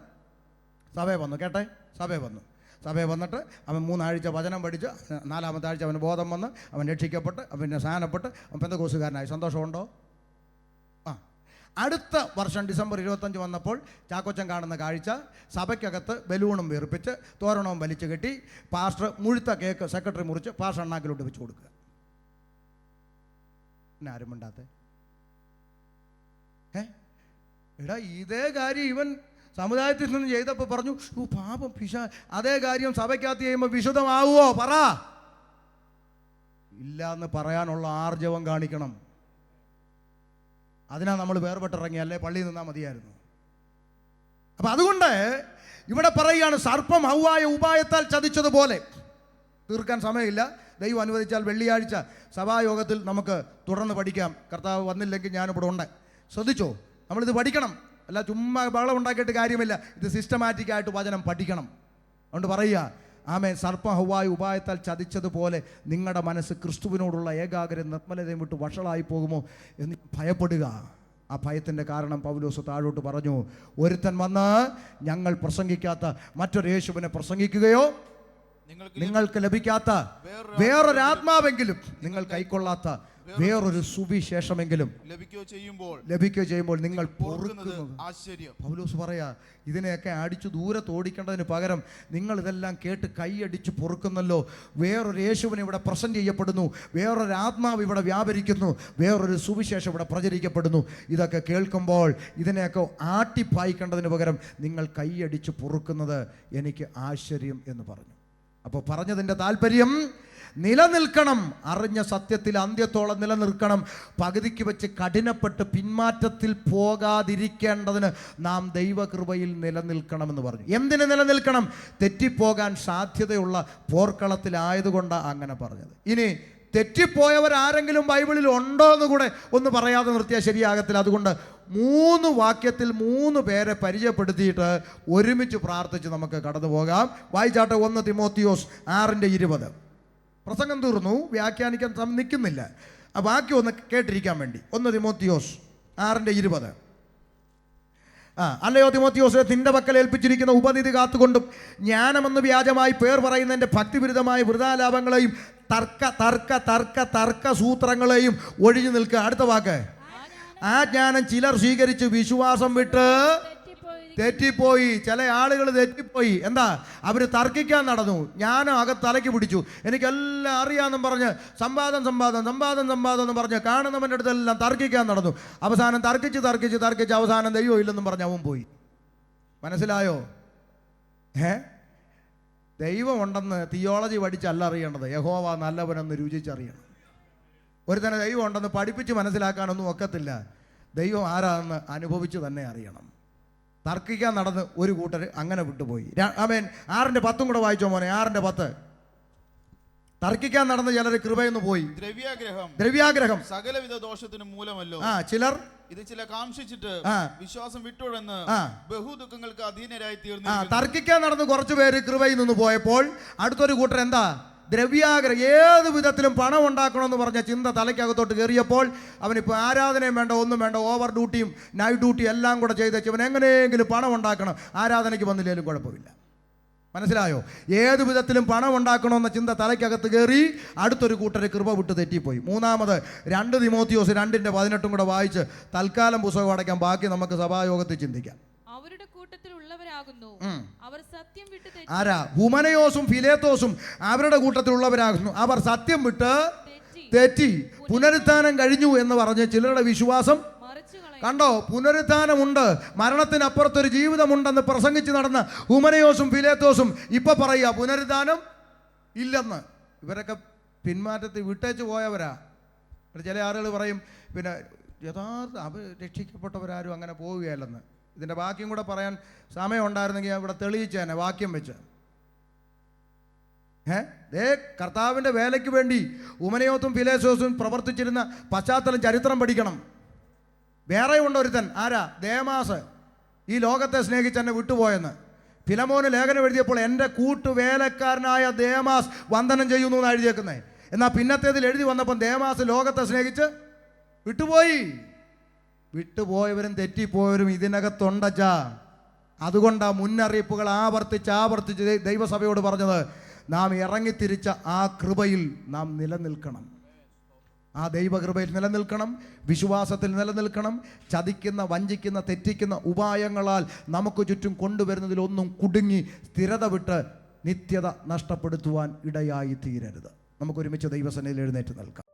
സഭയെ വന്നു. കേട്ടെ, സഭയെ വന്നിട്ട് അവൻ 3 ആഴ്ച വചനം പഠിച്ച് 4-ാമത്തെ ആഴ്ച അവന് ബോധം വന്ന് അവൻ രക്ഷിക്കപ്പെട്ട് പിന്നെ സ്നാനപ്പെട്ട് അവൻ പെന്തക്കോസ്തുകാരനായി. സന്തോഷമുണ്ടോ? അടുത്ത വർഷം ഡിസംബർ 25 വന്നപ്പോൾ ചാക്കോച്ചൻ കാണുന്ന കാഴ്ച, സഭയ്ക്കകത്ത് ബലൂണും വീർപ്പിച്ച് തോരണവും വലിച്ചു കെട്ടി പാസ്റ്റർ മുഴുത്ത കേക്ക് സെക്രട്ടറി മുറിച്ച് പാസ്റ്റർ അണ്ണാക്കിലോട്ട് വെച്ച് കൊടുക്കുക. പിന്നെ ആരും മിണ്ടാത്തെ? എടാ, ഇതേ കാര്യം ഇവൻ സമുദായത്തിൽ നിന്ന് ചെയ്തപ്പോൾ പറഞ്ഞു, പാപം പിശാ. അതേ കാര്യം സഭയ്ക്കകത്ത് ചെയ്യുമ്പോൾ വിശുദ്ധമാവുമോ? പറ. ഇല്ല എന്ന് പറയാനുള്ള ആർജവം കാണിക്കണം. അതിനാ നമ്മൾ വേർപെട്ടിറങ്ങി, അല്ലേ പള്ളിയിൽ നിന്നാൽ മതിയായിരുന്നു. അപ്പം അതുകൊണ്ട് ഇവിടെ പറയുകയാണ്, സർപ്പം ഹവ്വായെ ഉപായത്താൽ ചതിച്ചതുപോലെ. തീർക്കാൻ സമയമില്ല. ദൈവം അനുവദിച്ചാൽ വെള്ളിയാഴ്ച സഭായോഗത്തിൽ നമുക്ക് തുടർന്ന് പഠിക്കാം. കർത്താവ് വന്നില്ലെങ്കിൽ ഞാനിവിടെ ഉണ്ട്. ശ്രദ്ധിച്ചോ, നമ്മളിത് പഠിക്കണം. അല്ല ചുമ്മാ ബഹളം ഉണ്ടാക്കിയിട്ട് കാര്യമില്ല. ഇത് സിസ്റ്റമാറ്റിക്കായിട്ട് വചനം പഠിക്കണം. അതുകൊണ്ട് പറയുക, ആമേൻ. സർപ്പം ഹവ്വായെ ഉപായത്താൽ ചതിച്ചതുപോലെ നിങ്ങളുടെ മനസ്സ് ക്രിസ്തുവിനോടുള്ള ഏകാഗ്രത നിർമ്മലതയും വിട്ട് വഷളായി പോകുമോ എന്ന് ഭയപ്പെടുക. ആ ഭയത്തിൻ്റെ കാരണം പൗലോസ് താഴോട്ട് പറഞ്ഞു, ഒരുത്തൻ വന്ന് ഞങ്ങൾ പ്രസംഗിക്കാത്ത മറ്റൊരു യേശുവിനെ പ്രസംഗിക്കുകയോ നിങ്ങൾക്ക് ലഭിക്കാത്ത വേറൊരാത്മാവെങ്കിലും നിങ്ങൾ കൈക്കൊള്ളാത്ത വേറൊരു സുവിശേഷമെങ്കിലും ലഭിക്കുകയോ ചെയ്യുമ്പോൾ നിങ്ങൾ പൊറുക്കുന്നത് ആശ്ചര്യം. പൗലോസ് പറയാ, ഇതിനെയൊക്കെ അടിച്ചു ദൂരത്ത് ഓടിക്കേണ്ടതിന് പകരം നിങ്ങൾ ഇതെല്ലാം കേട്ട് കൈയടിച്ച് പൊറുക്കുന്നല്ലോ. വേറൊരു യേശുവിനെ ഇവിടെ പ്രസന്റ് ചെയ്യപ്പെടുന്നു, വേറൊരു ആത്മാവ് ഇവിടെ വ്യാപരിക്കുന്നു, വേറൊരു സുവിശേഷം ഇവിടെ പ്രചരിക്കപ്പെടുന്നു. ഇതൊക്കെ കേൾക്കുമ്പോൾ ഇതിനെയൊക്കെ ആട്ടിപ്പായിക്കേണ്ടതിന് പകരം നിങ്ങൾ കൈയടിച്ച് പൊറുക്കുന്നത് എനിക്ക് ആശ്ചര്യം എന്ന് പറഞ്ഞു. അപ്പോൾ പറഞ്ഞതിൻ്റെ താല്പര്യം, നിലനിൽക്കണം. അറിഞ്ഞ സത്യത്തിൽ അന്ത്യത്തോളം നിലനിൽക്കണം. പകുതിക്ക് വെച്ച് കഠിനപ്പെട്ട് പിന്മാറ്റത്തിൽ പോകാതിരിക്കേണ്ടതിന് നാം ദൈവകൃപയിൽ നിലനിൽക്കണമെന്ന് പറഞ്ഞു. എന്തിന് നിലനിൽക്കണം? തെറ്റിപ്പോകാൻ സാധ്യതയുള്ള പോർക്കളത്തിലായതുകൊണ്ടാണ് അങ്ങനെ പറഞ്ഞത്. ഇനി തെറ്റിപ്പോയവരാരെങ്കിലും ബൈബിളിൽ ഉണ്ടോ എന്ന് കൂടെ ഒന്ന് പറയാതെ നിർത്തിയാൽ ശരിയാകത്തില്ല. അതുകൊണ്ട് 3 വാക്യത്തിൽ 3 പേരെ പരിചയപ്പെടുത്തിയിട്ട് ഒരുമിച്ച് പ്രാർത്ഥിച്ച് നമുക്ക് കടന്നു പോകാം. വായിച്ചാട്ടെ. 1 തിമോത്തിയോസ് 6:20. പ്രസംഗം തീർന്നു, വ്യാഖ്യാനിക്കാൻ നിൽക്കുന്നില്ല. ആ വാക്യം ഒന്ന് കേട്ടിരിക്കാൻ വേണ്ടി. 1 തിമോത്തിയോസ് 6:20. അല്ലയോ തിമോത്തിയോസേ, നിന്റെ പക്കൽ ഏൽപ്പിച്ചിരിക്കുന്ന ഉപനിധി കാത്തുകൊണ്ടും ജ്ഞാനമെന്ന് വ്യാജമായി പേർ പറയുന്നതിൻ്റെ ഭക്തിവിരുദ്ധമായ വൃഥാലാപങ്ങളെയും തർക്ക സൂത്രങ്ങളെയും ഒഴിഞ്ഞു നിൽക്കുക. അടുത്ത വാക്ക്, ആ ജ്ഞാനം ചിലർ സ്വീകരിച്ച് വിശ്വാസം വിട്ട് തെറ്റിപ്പോയി. ചില ആളുകൾ തെറ്റിപ്പോയി. എന്താ? അവർ തർക്കിക്കാൻ നടന്നു. ജ്ഞാനം തലയ്ക്ക് പിടിച്ചു. എനിക്കെല്ലാം അറിയാമെന്നും പറഞ്ഞ് സമ്പാദം എന്ന് പറഞ്ഞ് കാണുന്നവൻ്റെ അടുത്തെല്ലാം തർക്കിക്കാൻ നടന്നു. അവസാനം തർക്കിച്ച് അവസാനം ദൈവം ഇല്ലെന്നും പറഞ്ഞ് അവൻ പോയി. മനസ്സിലായോ? ദൈവം ഉണ്ടെന്ന് തിയോളജി പഠിച്ചല്ല അറിയേണ്ടത്, യഹോവ നല്ലവനെന്ന് രുചിച്ചറിയണം. ഒരുത്തനെ ദൈവം ഉണ്ടെന്ന് പഠിപ്പിച്ച് മനസ്സിലാക്കാനൊന്നും ഒക്കത്തില്ല. ദൈവം ആരാണെന്ന് അനുഭവിച്ച് തന്നെ അറിയണം. തർക്കിക്കാൻ നടന്ന് ഒരു കൂട്ടർ അങ്ങനെ വിട്ടുപോയി. ആമേൻ. 6:10 കൂടെ വായിച്ചോ മോനെ. 6:10. തർക്കിക്കാൻ നടന്ന് ചിലർ കൃപയെന്ന് പോയി. ദ്രവ്യാഗ്രഹം സകലവിധ ദോഷത്തിനും മൂലമല്ലോ. ചിലർ ഇത് ചില കാംക്ഷിച്ചിട്ട് വിശ്വാസം വിട്ടുഴന്ന് ബഹുദുഃഖങ്ങൾക്ക് അധീനരായി തീർന്നു. തർക്കിക്കാൻ നടന്ന് കുറച്ചു പേര് കൃപയിൽ നിന്ന് പോയപ്പോൾ അടുത്തൊരു കൂട്ടർ എന്താ? ദ്രവ്യാഗ്രഹം, ഏത് വിധത്തിലും പണം ഉണ്ടാക്കണമെന്ന് പറഞ്ഞ ചിന്ത തലയ്ക്കകത്തോട്ട് കയറിയപ്പോൾ അവനിപ്പോൾ ആരാധനയും വേണ്ട, ഒന്നും വേണ്ട, ഓവർ ഡ്യൂട്ടിയും നൈറ്റ് ഡ്യൂട്ടിയും എല്ലാം കൂടെ ചെയ്തേച്ച് അവൻ എങ്ങനെയെങ്കിലും പണം ഉണ്ടാക്കണം, ആരാധനയ്ക്ക് വന്നില്ലെങ്കിലും കുഴപ്പമില്ല. മനസ്സിലായോ? ഏത് വിധത്തിലും പണം ഉണ്ടാക്കണമെന്ന ചിന്ത തലയ്ക്കകത്ത് കയറി അടുത്തൊരു കൂട്ടരെ കൃപ വിട്ട് തെറ്റിപ്പോയി. മൂന്നാമത് 2 തിമോത്തിയോസ് 2:18 കൂടെ വായിച്ച് തൽക്കാലം പുസ്തകം അടയ്ക്കാൻ, ബാക്കി നമുക്ക് സഭായോഗത്തിൽ ചിന്തിക്കാം. അവരുടെ കൂട്ടത്തിൽ ഉള്ളവരാകുന്നു, അവർ സത്യം വിട്ട് ആരാ? ഹുമനയോസും ഫിലേത്തോസും അവരുടെ കൂട്ടത്തിലുള്ളവരാകുന്നു. അവർ സത്യം വിട്ട് തെറ്റി. പുനരുത്ഥാനം കഴിഞ്ഞു എന്ന് പറഞ്ഞ് ചിലരുടെ വിശ്വാസം കണ്ടോ? പുനരുത്ഥാനമുണ്ട്, മരണത്തിനപ്പുറത്തൊരു ജീവിതമുണ്ടെന്ന് പ്രസംഗിച്ച് നടന്ന ഹുമനയോസും ഫിലേത്തോസും ഇപ്പൊ പറയുക പുനരുത്ഥാനം ഇല്ലെന്ന്. ഇവരൊക്കെ പിന്മാറ്റത്തിൽ വിട്ടേച്ച് പോയവരാ. ചില ആളുകൾ പറയും പിന്നെ യഥാർത്ഥ അവർ രക്ഷിക്കപ്പെട്ടവരാരും അങ്ങനെ പോവുകയല്ലെന്ന്. ഇതിൻ്റെ വാക്യം കൂടെ പറയാൻ സമയം ഉണ്ടായിരുന്നെങ്കിൽ ഇവിടെ തെളിയിച്ചേനെ വാക്യം വെച്ച്. കർത്താവിൻ്റെ വേലയ്ക്ക് വേണ്ടി ഹുമനയോസും ഫിലേത്തോസും പ്രവർത്തിച്ചിരുന്ന പശ്ചാത്തലം, ചരിത്രം പഠിക്കണം. വേറെ ഉണ്ടൊരുത്തൻ, ആരാ? ദേമാസ്. ഈ ലോകത്തെ സ്നേഹിച്ച് എന്നെ വിട്ടുപോയെന്ന് ഫിലമോന് ലേഖനം എഴുതിയപ്പോൾ എൻ്റെ കൂട്ടുവേലക്കാരനായ ദേമാസ് വന്ദനം ചെയ്യുന്നു എന്നാണ് എഴുതിയേക്കുന്നത്. എന്നാൽ പിന്നത്തേതിൽ എഴുതി വന്നപ്പം ദേമാസ് ലോകത്തെ സ്നേഹിച്ച് വിട്ടുപോയി. വിട്ടുപോയവരും തെറ്റിപ്പോയവരും ഇതിനകത്തുണ്ടച്ചാ. അതുകൊണ്ടാണ് മുന്നറിയിപ്പുകൾ ആവർത്തിച്ച് ദൈവസഭയോട് പറഞ്ഞത്, നാം ഇറങ്ങിത്തിരിച്ച ആ കൃപയിൽ നാം നിലനിൽക്കണം. ആ ദൈവകൃപയിൽ നിലനിൽക്കണം, വിശ്വാസത്തിൽ നിലനിൽക്കണം. ചതിക്കുന്ന, വഞ്ചിക്കുന്ന, തെറ്റിക്കുന്ന ഉപായങ്ങളാൽ നമുക്ക് ചുറ്റും കൊണ്ടുവരുന്നതിലൊന്നും കുടുങ്ങി സ്ഥിരത വിട്ട് നിത്യത നഷ്ടപ്പെടുത്തുവാൻ ഇടയായി തീരരുത്. നമുക്കൊരുമിച്ച് ദൈവസന്നിധിയിൽ എഴുന്നേറ്റ് നിൽക്കാം.